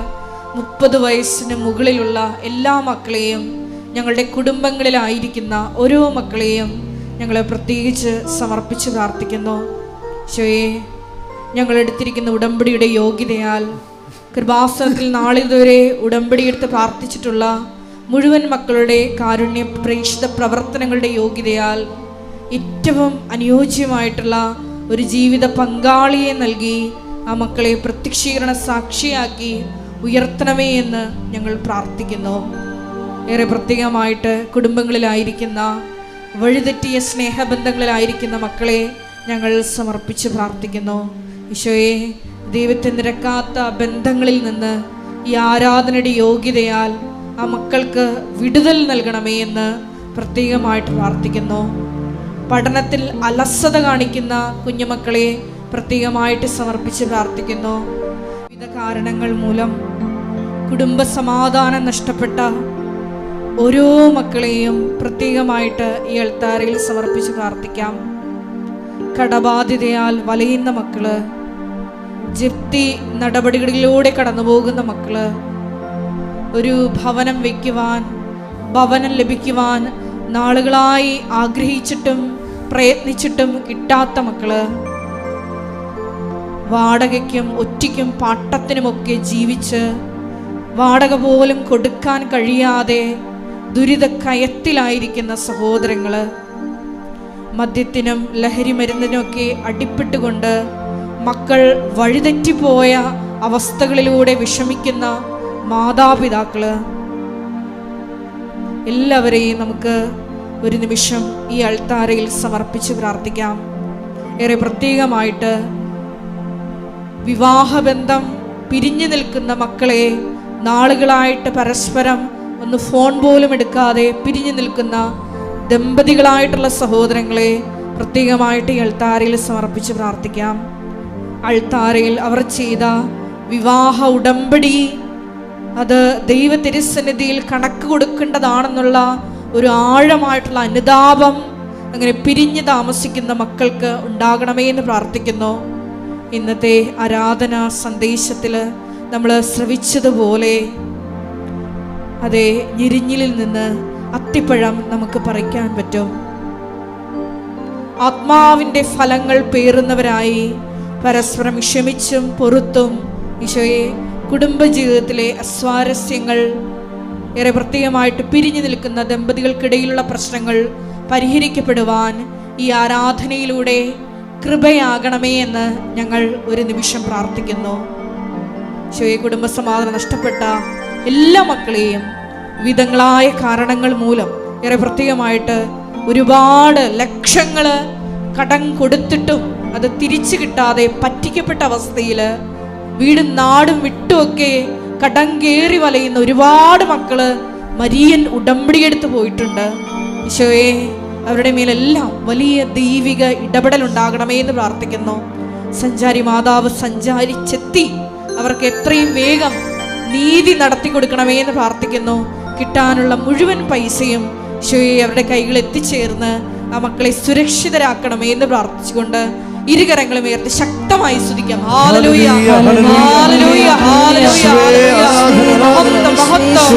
B: 30 വയസ്സിന് മുകളിലുള്ള എല്ലാ മക്കളെയും, ഞങ്ങളുടെ കുടുംബങ്ങളിലായിരിക്കുന്ന ഓരോ മക്കളെയും ഞങ്ങൾ പ്രത്യേകിച്ച് സമർപ്പിച്ച് പ്രാർത്ഥിക്കുന്നു. ഈശോയെ, ഞങ്ങളെടുത്തിരിക്കുന്ന ഉടമ്പടിയുടെ യോഗ്യതയാൽ കൃപാസനത്തിൽ നാളിതുവരെ ഉടമ്പടിയെടുത്ത് പ്രാർത്ഥിച്ചിട്ടുള്ള മുഴുവൻ മക്കളുടെ കാരുണ്യ പ്രേക്ഷിത പ്രവർത്തനങ്ങളുടെ യോഗ്യതയാൽ ഏറ്റവും അനുയോജ്യമായിട്ടുള്ള ഒരു ജീവിത പങ്കാളിയെ നൽകി ആ മക്കളെ പ്രത്യക്ഷീകരണ സാക്ഷിയാക്കി ഉയർത്തണമേ എന്ന് ഞങ്ങൾ പ്രാർത്ഥിക്കുന്നു. ഏറെ പ്രത്യേകമായിട്ട് കുടുംബങ്ങളിലായിരിക്കുന്ന, വഴിതെറ്റിയ സ്നേഹബന്ധങ്ങളിലായിരിക്കുന്ന മക്കളെ ഞങ്ങൾ സമർപ്പിച്ച് പ്രാർത്ഥിക്കുന്നു. ഈശോയെ, ദൈവത്തെ നിരക്കാത്ത ബന്ധങ്ങളിൽ നിന്ന് ഈ ആരാധനയുടെ യോഗ്യതയാൽ ആ മക്കൾക്ക് വിടുതൽ നൽകണമേ എന്ന് പ്രത്യേകമായിട്ട് പ്രാർത്ഥിക്കുന്നു. പഠനത്തിൽ അലസത കാണിക്കുന്ന കുഞ്ഞുമക്കളെ പ്രത്യേകമായിട്ട് സമർപ്പിച്ച് പ്രാർത്ഥിക്കുന്നു. വിവിധ കാരണങ്ങൾ മൂലം കുടുംബസമാധാനം നഷ്ടപ്പെട്ട ഓരോ മക്കളെയും പ്രത്യേകമായിട്ട് ഈ അൾത്താരയിൽ സമർപ്പിച്ച് പ്രാർത്ഥിക്കാം. കടബാധ്യതയാൽ വലയുന്ന മക്കള്, ജപ്തി നടപടികളിലൂടെ കടന്നുപോകുന്ന മക്കള്, ഒരു ഭവനം വയ്ക്കുവാൻ, ഭവനം ലഭിക്കുവാൻ നാളുകളായി ആഗ്രഹിച്ചിട്ടും പ്രയത്നിച്ചിട്ടും കിട്ടാത്ത മക്കള്, വാടകയ്ക്കും ഒറ്റയ്ക്കും പാട്ടത്തിനുമൊക്കെ ജീവിച്ച് വാടക പോലും കൊടുക്കാൻ കഴിയാതെ ദുരിതക്കയത്തിലായിരിക്കുന്ന സഹോദരങ്ങള്, മദ്യത്തിനും ലഹരി മരുന്നിനുമൊക്കെ അടിപ്പെട്ടുകൊണ്ട് മക്കൾ വഴിതെറ്റിപ്പോയ അവസ്ഥകളിലൂടെ വിഷമിക്കുന്ന മാതാപിതാക്കള്, എല്ലാവരെയും നമുക്ക് ഒരു നിമിഷം ഈ അൾത്താരയിൽ സമർപ്പിച്ച് പ്രാർത്ഥിക്കാം. ഏറെ പ്രത്യേകമായിട്ട് വിവാഹബന്ധം പിരിഞ്ഞു നിൽക്കുന്ന മക്കളെ, നാളുകളായിട്ട് പരസ്പരം ഒന്ന് ഫോൺ പോലും എടുക്കാതെ പിരിഞ്ഞു നിൽക്കുന്ന ദമ്പതികളായിട്ടുള്ള സഹോദരങ്ങളെ പ്രത്യേകമായിട്ട് ഈ അൾത്താരയിൽ സമർപ്പിച്ച് പ്രാർത്ഥിക്കാം. അൾത്താരയിൽ അവർ ചെയ്ത വിവാഹ ഉടമ്പടി അത് ദൈവ തിരുസന്നിധിയിൽ കണക്ക് കൊടുക്കേണ്ടതാണെന്നുള്ള ഒരു ആഴമായിട്ടുള്ള അനുതാപം അങ്ങനെ പിരിഞ്ഞു താമസിക്കുന്ന മക്കൾക്ക് ഉണ്ടാകണമേ എന്ന് പ്രാർത്ഥിക്കുന്നു. ഇന്നത്തെ ആരാധനാ സന്ദേശത്തിൽ നമ്മൾ ശ്രവിച്ചതുപോലെ അതെ, ഞെരിഞ്ഞിലിൽ നിന്ന് അത്തിപ്പഴം നമുക്ക് പറിക്കാൻ പറ്റും. ആത്മാവിൻ്റെ ഫലങ്ങൾ പേറുന്നവരായി പരസ്പരം ക്ഷമിച്ചും പൊറുത്തും ഈശോയെ കുടുംബജീവിതത്തിലെ അസ്വാരസ്യങ്ങൾ, ഏറെ പ്രത്യേകമായിട്ട് പിരിഞ്ഞു നിൽക്കുന്ന ദമ്പതികൾക്കിടയിലുള്ള പ്രശ്നങ്ങൾ പരിഹരിക്കപ്പെടുവാൻ ഈ ആരാധനയിലൂടെ കൃപയാകണമേ എന്ന് ഞങ്ങൾ ഒരു നിമിഷം പ്രാർത്ഥിക്കുന്നു. ഈശോയെ, കുടുംബസമാധാനം നഷ്ടപ്പെട്ട എല്ലാ മക്കളെയും വിവിധങ്ങളായ കാരണങ്ങൾ മൂലം ഏറെ പ്രത്യേകമായിട്ട് ഒരുപാട് ലക്ഷങ്ങൾ കടം കൊടുത്തിട്ടും അത് തിരിച്ചു കിട്ടാതെ പറ്റിക്കപ്പെട്ട അവസ്ഥയിൽ വീടും നാടും വിട്ടുമൊക്കെ കടം കയറി വലയുന്ന ഒരുപാട് മക്കള് മരിയൻ ഉടമ്പടിയെടുത്ത് പോയിട്ടുണ്ട്. ഈശോയെ, അവരുടെ മേലെല്ലാം വലിയ ദൈവിക ഇടപെടൽ ഉണ്ടാകണമേ എന്ന് പ്രാർത്ഥിക്കുന്നു. സഞ്ചാരി മാതാവ് സഞ്ചാരിച്ചെത്തി അവർക്ക് എത്രയും വേഗം നീതി നടത്തി കൊടുക്കണമേ എന്ന് പ്രാർത്ഥിക്കുന്നു. കിട്ടാനുള്ള മുഴുവൻ പൈസയും ഈശോയെ അവരുടെ കൈകൾ എത്തിച്ചേർന്ന് ആ മക്കളെ സുരക്ഷിതരാക്കണമേ എന്ന് പ്രാർത്ഥിച്ചുകൊണ്ട് ഇരുകരങ്ങളും ഉയർത്തി ശക്തമായി സ്തുതിക്കാം. ഹല്ലേലൂയ, ഹല്ലേലൂയ, ഹല്ലേലൂയ, മഹത്വം, മഹത്വം,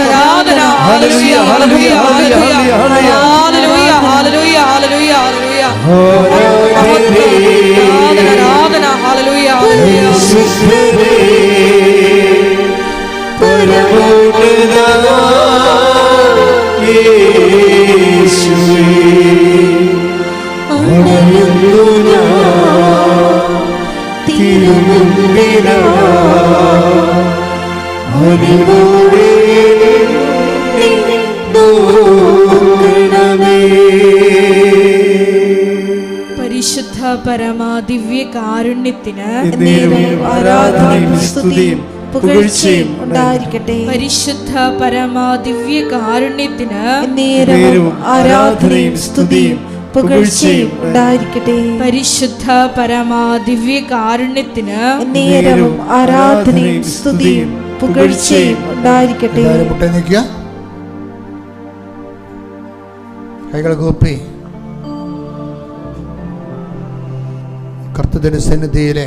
B: ആരാധന, ഹല്ലേലൂയ, ഹല്ലേലൂയ, ഹല്ലേലൂയ, ഹല്ലേലൂയ, ഹല്ലേലൂയ, ഹല്ലേലൂയ, ആരാധന, ഹല്ലേലൂയ, ഹല്ലേലൂയ. പരിശുദ്ധ പരമ ദിവ്യ കാരുണ്യത്തിന്
C: ആരാധനയും സ്തുതിയും പുകഴ്ചയും ഉണ്ടായിരിക്കട്ടെ.
B: പരിശുദ്ധ പരമ ദിവ്യ കാരുണ്യത്തിന്
C: ആരാധനയും സ്തുതിയും പുകഴ്ചയും ഉണ്ടായിരിക്കട്ടെ.
B: പരിശുദ്ധ പരമ ദിവ്യ കാരുണ്യത്തിന്
C: ആരാധനയും സ്തുതിയും പുകഴ്ചയും ഉണ്ടായിരിക്കട്ടെ.
A: കൈകൾ കൂപ്പി കർത്തൃ സന്നിധിയിലെ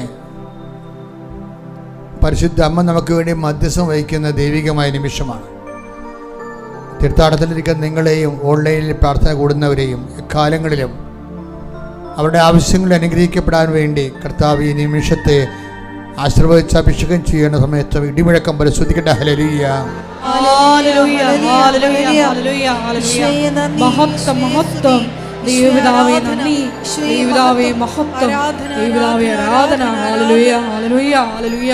A: പരിശുദ്ധ അമ്മ നമുക്ക് വേണ്ടി മധ്യസ്ഥം വഹിക്കുന്ന ദൈവികമായ നിമിഷമാണ്. തീർത്ഥാടനത്തിലിരിക്കുന്ന നിങ്ങളെയും ഓൺലൈനിൽ പ്രാർത്ഥന കൂടുന്നവരെയും എക്കാലങ്ങളിലും അവരുടെ ആവശ്യങ്ങളിൽ അനുഗ്രഹിക്കപ്പെടാൻ വേണ്ടി കർത്താവ് ഈ നിമിഷത്തെ ആശീർവദിച്ച് അഭിഷേകം ചെയ്യുന്ന സമയത്ത് ഇടിമുഴക്കം പോലെ ശ്രദ്ധിക്കട്ടെ. ഹല്ലേലൂയ,
B: ഹല്ലേലൂയ, ഹല്ലേലൂയ, ഹല്ലേലൂയ. മഹത്വം, മഹത്വം. ദൈവപിതാവേ നന്ദി, ദൈവപിതാവേ മഹത്വം, ദൈവപിതാവേ ആരാധന. ഹല്ലേലൂയ, ഹല്ലേലൂയ, ഹല്ലേലൂയ,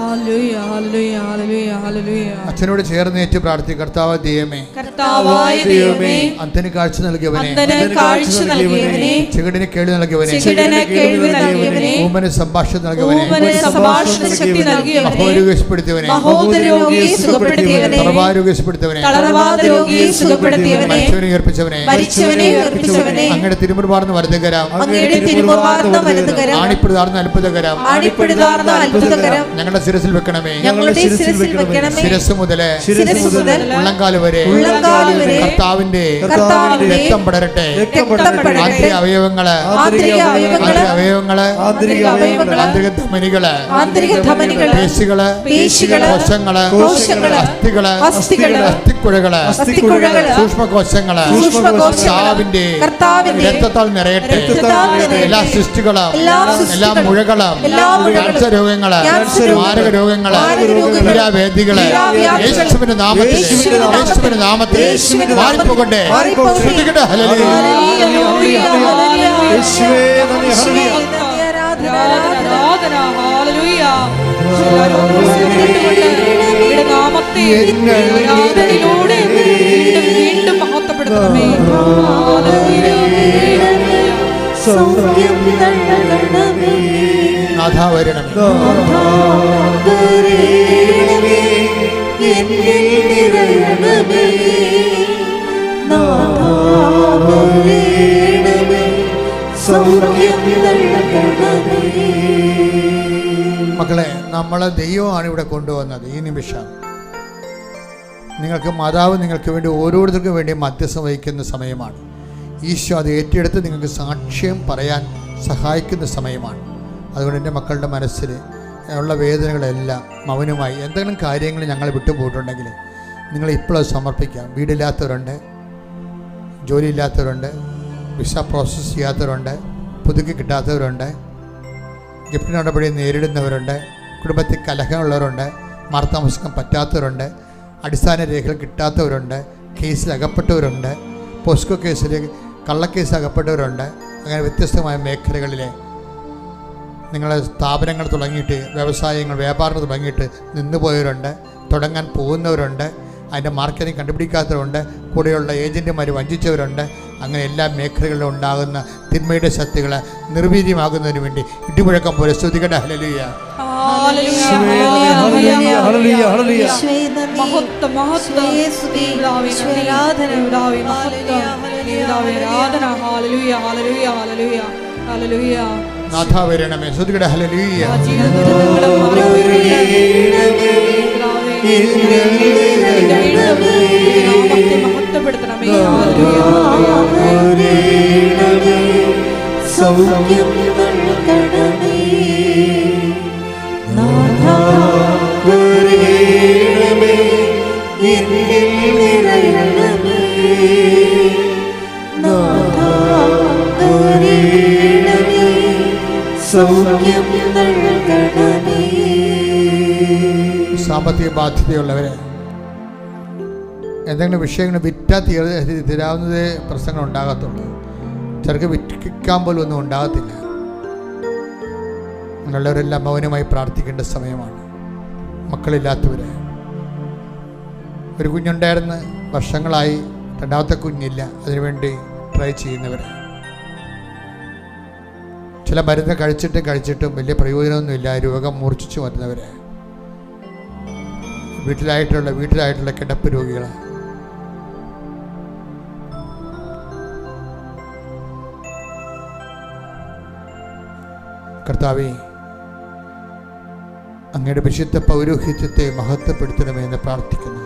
B: ഹല്ലേലൂയ, ഹല്ലേലൂയ, ഹല്ലേലൂയ, ഹല്ലേലൂയ.
A: അച്ഛനോട് ചേർന്ന് ഏറ്റു പ്രാർത്ഥിക്കുക. കർത്താവായ ദൈവമേ,
B: കർത്താവായ ദൈവമേ,
A: അന്ധന് കാഴ്ച നൽകിയവനെ,
B: അന്ധന് കാഴ്ച നൽകിയവനെ,
A: ചെകിടന് കേൾവി നൽകിയവനെ,
B: ചെകിടന് കേൾവി നൽകിയവനെ,
A: ഊമന് സംഭാഷണം നൽകിയവനെ,
B: ഊമന് സംഭാഷണ ശക്തി നൽകിയവനെ,
A: മഹോരോഗിപ്പെടുത്തിയവനെ,
B: മഹോദരരോഗിയെ സുഖപ്പെടുത്തിയവനെ,
A: തളർവാരോഗിപ്പെടുത്തിയവനെ,
B: തളർവാദരോഗിയെ സുഖപ്പെടുത്തിയവനെ,
A: മരിച്ചവനെ ഉയർപ്പിച്ചവനെ,
B: മരിച്ചവനെ ഉയർപ്പിച്ചവനെ,
A: അങ്ങയുടെ തിരുമുൻപാർന്ന വലതുകരം,
B: അങ്ങയുടെ തിരുമുൻപാർന്ന വലതുകരം,
A: ആണിപ്പിടുതാർന്ന അത്ഭുതകരം,
B: ആണിപ്പിടുതാർന്ന അത്ഭുതകരം
A: ഞങ്ങളുടെ ശിരസിൽ വെക്കണമേ.
B: ഞങ്ങളുടെ ശിരസിൽ വെക്കണമേ.
A: ശിരസ് മുതലേ
B: ശിരസ് മുതൽ
A: ഉള്ളംകാല് വരെ കർത്താവിന്റെ രക്തം പടരട്ടെ. ആന്തരിക അവയവങ്ങള്, ആന്തരിക ധമനികള്, പേശികള്, കോശങ്ങള്, അസ്ഥികള്, അസ്ഥിക്കുഴകള്, സൂക്ഷ്മകോശങ്ങള് കർത്താവിന്റെ രക്തത്താൽ നിറയട്ടെ. എല്ലാ സിസ്റ്റുകളും, എല്ലാ മുഴകളും, ക്യാൻസർ രോഗങ്ങള്, മാരക രോഗങ്ങള്, തീരാവേദികള് യേശുവിന്റെ നാമത്തിൽ, യേശുവിന്റെ നാമത്തിൽ മാറിപ്പോകട്ടെ. ശ്രദ്ധിക്കട്ടെ. ഹല്ലേലൂയ.
B: വീണ്ടും മഹത്വപ്പെടുത്തണമേ.
A: നാഥാ വരണമേ. മക്കളെ, നമ്മളെ ദൈവമാണ് ഇവിടെ കൊണ്ടുവന്നത്. ഈ നിമിഷം നിങ്ങൾക്ക് മാതാവ് നിങ്ങൾക്ക് വേണ്ടി ഓരോരുത്തർക്കും വേണ്ടി മധ്യസ്ഥം വഹിക്കുന്ന സമയമാണ്. ഈശോ അത് ഏറ്റെടുത്ത് നിങ്ങൾക്ക് സാക്ഷ്യം പറയാൻ സഹായിക്കുന്ന സമയമാണ്. അതുകൊണ്ട് എൻ്റെ മക്കളുടെ മനസ്സിൽ ഉള്ള വേദനകളെല്ലാം മൗനമായി എന്തെങ്കിലും കാര്യങ്ങൾ ഞങ്ങൾ വിട്ടുപോയിട്ടുണ്ടെങ്കിൽ നിങ്ങൾ ഇപ്പോഴും സമർപ്പിക്കാം. വീടില്ലാത്തവരുണ്ട്, ജോലിയില്ലാത്തവരുണ്ട്, വിസ പ്രോസസ്സ് ചെയ്യാത്തവരുണ്ട്, പുതുക്കി കിട്ടാത്തവരുണ്ട്, ഗിഫ്റ്റ് നടപടി നേരിടുന്നവരുണ്ട്, കുടുംബത്തിൽ കലഹമുള്ളവരുണ്ട്, മാർത്താമസിക്കാൻ പറ്റാത്തവരുണ്ട്, അടിസ്ഥാന രേഖകൾ കിട്ടാത്തവരുണ്ട്, കേസിൽ അകപ്പെട്ടവരുണ്ട്, പോസ്കോ കേസിൽ കള്ളക്കേസ് അകപ്പെട്ടവരുണ്ട്. അങ്ങനെ വ്യത്യസ്തമായ മേഖലകളിലെ നിങ്ങളെ സ്ഥാപനങ്ങൾ തുടങ്ങിയിട്ട്, വ്യവസായങ്ങൾ, വ്യാപാരങ്ങൾ തുടങ്ങിയിട്ട് നിന്നുപോയവരുണ്ട്, തുടങ്ങാൻ പോകുന്നവരുണ്ട്, അതിൻ്റെ മാർക്കറ്റിംഗ് കണ്ടുപിടിക്കാത്തവരുണ്ട്, കൂടെയുള്ള ഏജൻറ്റുമാർ വഞ്ചിച്ചവരുണ്ട്. അങ്ങനെ എല്ലാ മേഖലകളിലും ഉണ്ടാകുന്ന തിന്മയുടെ ശക്തികളെ നിർവീര്യമാകുന്നതിന് വേണ്ടി ഇടിമുഴക്കം പോലെ സ്തുതിക്കട്ടെ. ഹല്ലേലൂയ. നാഥാ വരണമേ. സ്തുതിക്കട്ടെ. ഹല്ലേലൂയ.
B: മഹത്വപ്പെടുത്തണമേ.
D: സൗഖ്യം നൽകണമേ. നാഥാ വരണമേ. എന്നിൽ നിറയണമേ. നാഥാ വരണമേ. സൗഖ്യം നൽകണമേ.
A: സാമ്പത്തിക ബാധ്യതയുള്ളവരെ, എന്തെങ്കിലും വിഷയങ്ങൾ വിറ്റാൽ തീരാവുന്നതേ പ്രശ്നങ്ങൾ ഉണ്ടാകത്തുള്ളൂ. ചിലർക്ക് വിൽക്കാൻ പോലും ഒന്നും ഉണ്ടാകത്തില്ല. അങ്ങനെയുള്ളവരെല്ലാം മൗനമായി പ്രാർത്ഥിക്കേണ്ട സമയമാണ്. മക്കളില്ലാത്തവർ, ഒരു കുഞ്ഞുണ്ടായിരുന്ന് വർഷങ്ങളായി രണ്ടാമത്തെ കുഞ്ഞില്ല, അതിനുവേണ്ടി ട്രൈ ചെയ്യുന്നവർ, ചില മരുന്ന് കഴിച്ചിട്ടും വലിയ പ്രയോജനമൊന്നുമില്ല, രോഗം മൂർച്ഛിച്ചു വരുന്നവർ, വീട്ടിലായിട്ടുള്ള കിടപ്പ് രോഗികൾ, കർത്താവേ, അങ്ങയുടെ വിശുദ്ധ പൗരോഹിത്യത്തെ മഹത്വപ്പെടുത്തണമേ എന്ന് പ്രാർത്ഥിക്കുന്നു.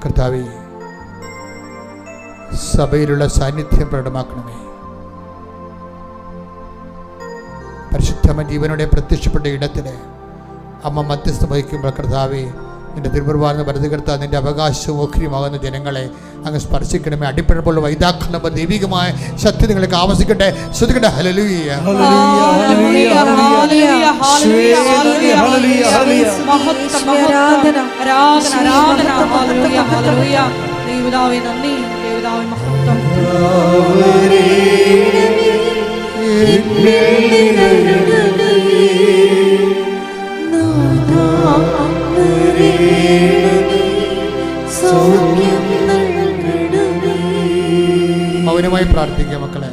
A: കർത്താവേ, സഭയിലുള്ള സാന്നിധ്യം പ്രകടമാക്കണമേ. പരിശുദ്ധമ ജീവനോടെ പ്രത്യക്ഷപ്പെട്ട ഇടത്തിലെ അമ്മ മധ്യസ്ഥം വഹിക്കുമ്പോൾ കർത്താവേ, നിന്റെ തിരുമുൻപാർന്ന വലതുകർത്താ നിന്റെ അവകാശവും ഓഹരിയുമാകുന്ന ജനങ്ങളെ അങ്ങ് സ്പർശിക്കണമേ. അടിപ്പിഴപ്പുള്ള വൈതാഖ്യ ദൈവികമായ ശക്തി നിങ്ങൾക്ക് ആവസിക്കട്ടെ. ശ്രദ്ധിക്കട്ടെ. ഹല്ലേലൂയ. മൗനമായി പ്രാർത്ഥിക്കുക മക്കളെ.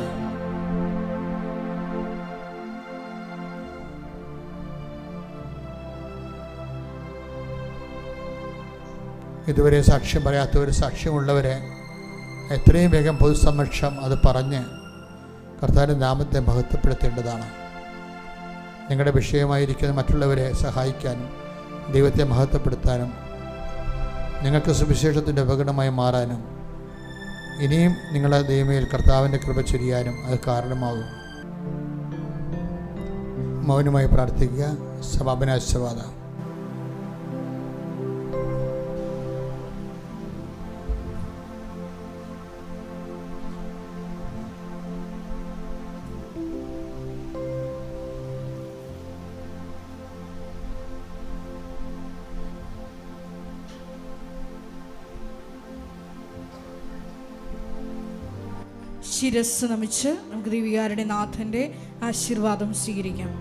A: ഇതുവരെ സാക്ഷ്യം പറയാത്തവർ, സാക്ഷ്യമുള്ളവരെ എത്രയും വേഗം പൊതുസമക്ഷം അത് പറഞ്ഞ് കർത്താവിൻ്റെ നാമത്തെ മഹത്വപ്പെടുത്തേണ്ടതാണ്. നിങ്ങളുടെ വിഷയമായിരിക്കുന്ന മറ്റുള്ളവരെ സഹായിക്കാനും ദൈവത്തെ മഹത്വപ്പെടുത്താനും നിങ്ങൾക്ക് സുവിശേഷത്തിൻ്റെ ഉപകരണമായി മാറാനും ഇനിയും നിങ്ങളുടെ ദൈവമേൽ കർത്താവിൻ്റെ കൃപ ചൊരിയാനും അത് കാരണമാകും. മൗനമായി പ്രാർത്ഥിക്കുക. സമാപനാശീർവാദം.
B: ശിരസ് നമിച്ച് നമുക്ക് ദൈവികാരുടെ നാഥൻ്റെ ആശീർവാദം സ്വീകരിക്കാം.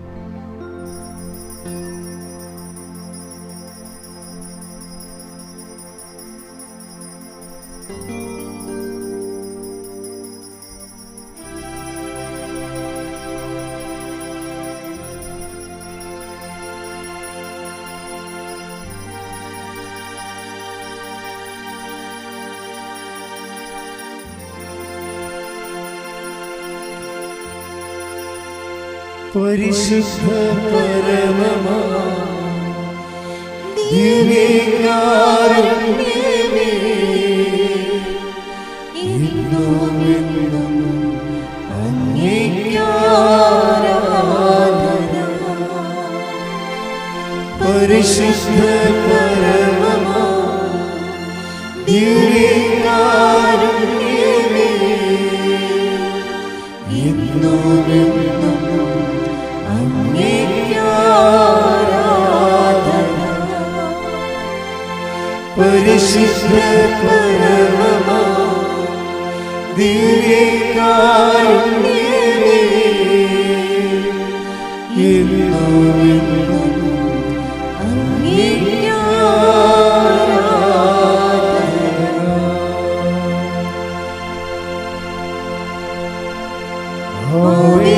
C: പരിശുദ്ധ പരമമാ ദിവ്യകാരുണ്യമേ, ഇന്നും എന്നും അങ്ങേക്ക് ആരാധന. പരിശുദ്ധ പരമമാ ദിവ്യകാരുണ്യമേ, ഇന്നും എന്നും പരിശുദ്ധ പരമമാ ദിവ്യകാരുണ്യമേ, എന്നും എന്നും അങ്ങേക്ക് ആരാധന. ആവേ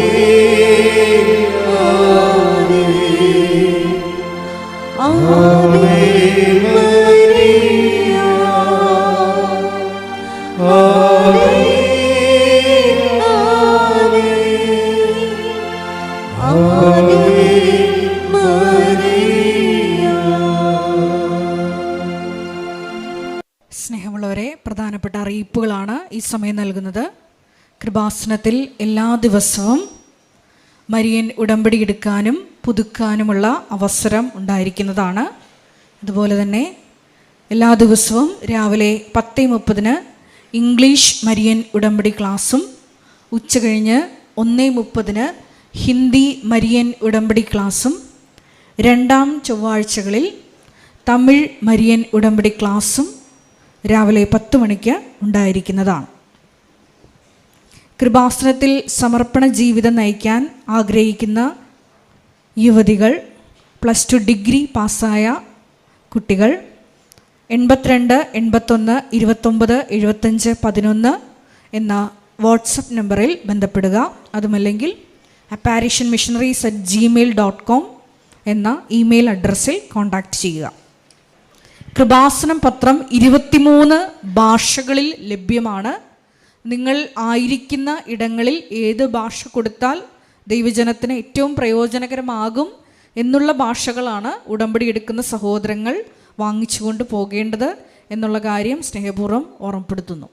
C: ആവേ
B: സ്നേഹമുള്ളവരെ, പ്രധാനപ്പെട്ട അറിയിപ്പുകളാണ് ഈ സമയം നൽകുന്നത്. കൃപാസനത്തിൽ എല്ലാ ദിവസവും മരിയൻ ഉടമ്പടി എടുക്കാനും പുതുക്കാനുമുള്ള അവസരം ഉണ്ടായിരിക്കുന്നതാണ്. അതുപോലെ തന്നെ എല്ലാ ദിവസവും രാവിലെ 10:30 ഇംഗ്ലീഷ് മരിയൻ ഉടമ്പടി ക്ലാസ്സും ഉച്ചകഴിഞ്ഞ് 1:30 ഹിന്ദി മരിയൻ ഉടമ്പടി ക്ലാസ്സും രണ്ടാം ചൊവ്വാഴ്ചകളിൽ തമിഴ് മരിയൻ ഉടമ്പടി ക്ലാസ്സും രാവിലെ 10 മണിക്ക് ഉണ്ടായിരിക്കുന്നതാണ്. കൃപാസനത്തിൽ സമർപ്പണ ജീവിതം നയിക്കാൻ ആഗ്രഹിക്കുന്ന യുവതികൾ, +2 ഡിഗ്രി പാസ്സായ കുട്ടികൾ 82 81 29 75 11 എന്ന വാട്സപ്പ് നമ്പറിൽ ബന്ധപ്പെടുക. അതുമല്ലെങ്കിൽ apparitionmissionaries@gmail.com എന്ന ഇമെയിൽ അഡ്രസ്സിൽ കോൺടാക്റ്റ് ചെയ്യുക. കൃപാസനം പത്രം 23 ഭാഷകളിൽ ലഭ്യമാണ്. നിങ്ങൾ ആയിരിക്കുന്ന ഇടങ്ങളിൽ ഏത് ഭാഷ കൊടുത്താൽ ദൈവജനത്തിന് ഏറ്റവും പ്രയോജനകരമാകും എന്നുള്ള ഭാഷകളാണ് ഉടമ്പടി എടുക്കുന്ന സഹോദരങ്ങൾ വാങ്ങിച്ചുകൊണ്ട് പോകേണ്ടത് എന്നുള്ള കാര്യം സ്നേഹപൂർവ്വം ഓർമ്മപ്പെടുത്തുന്നു.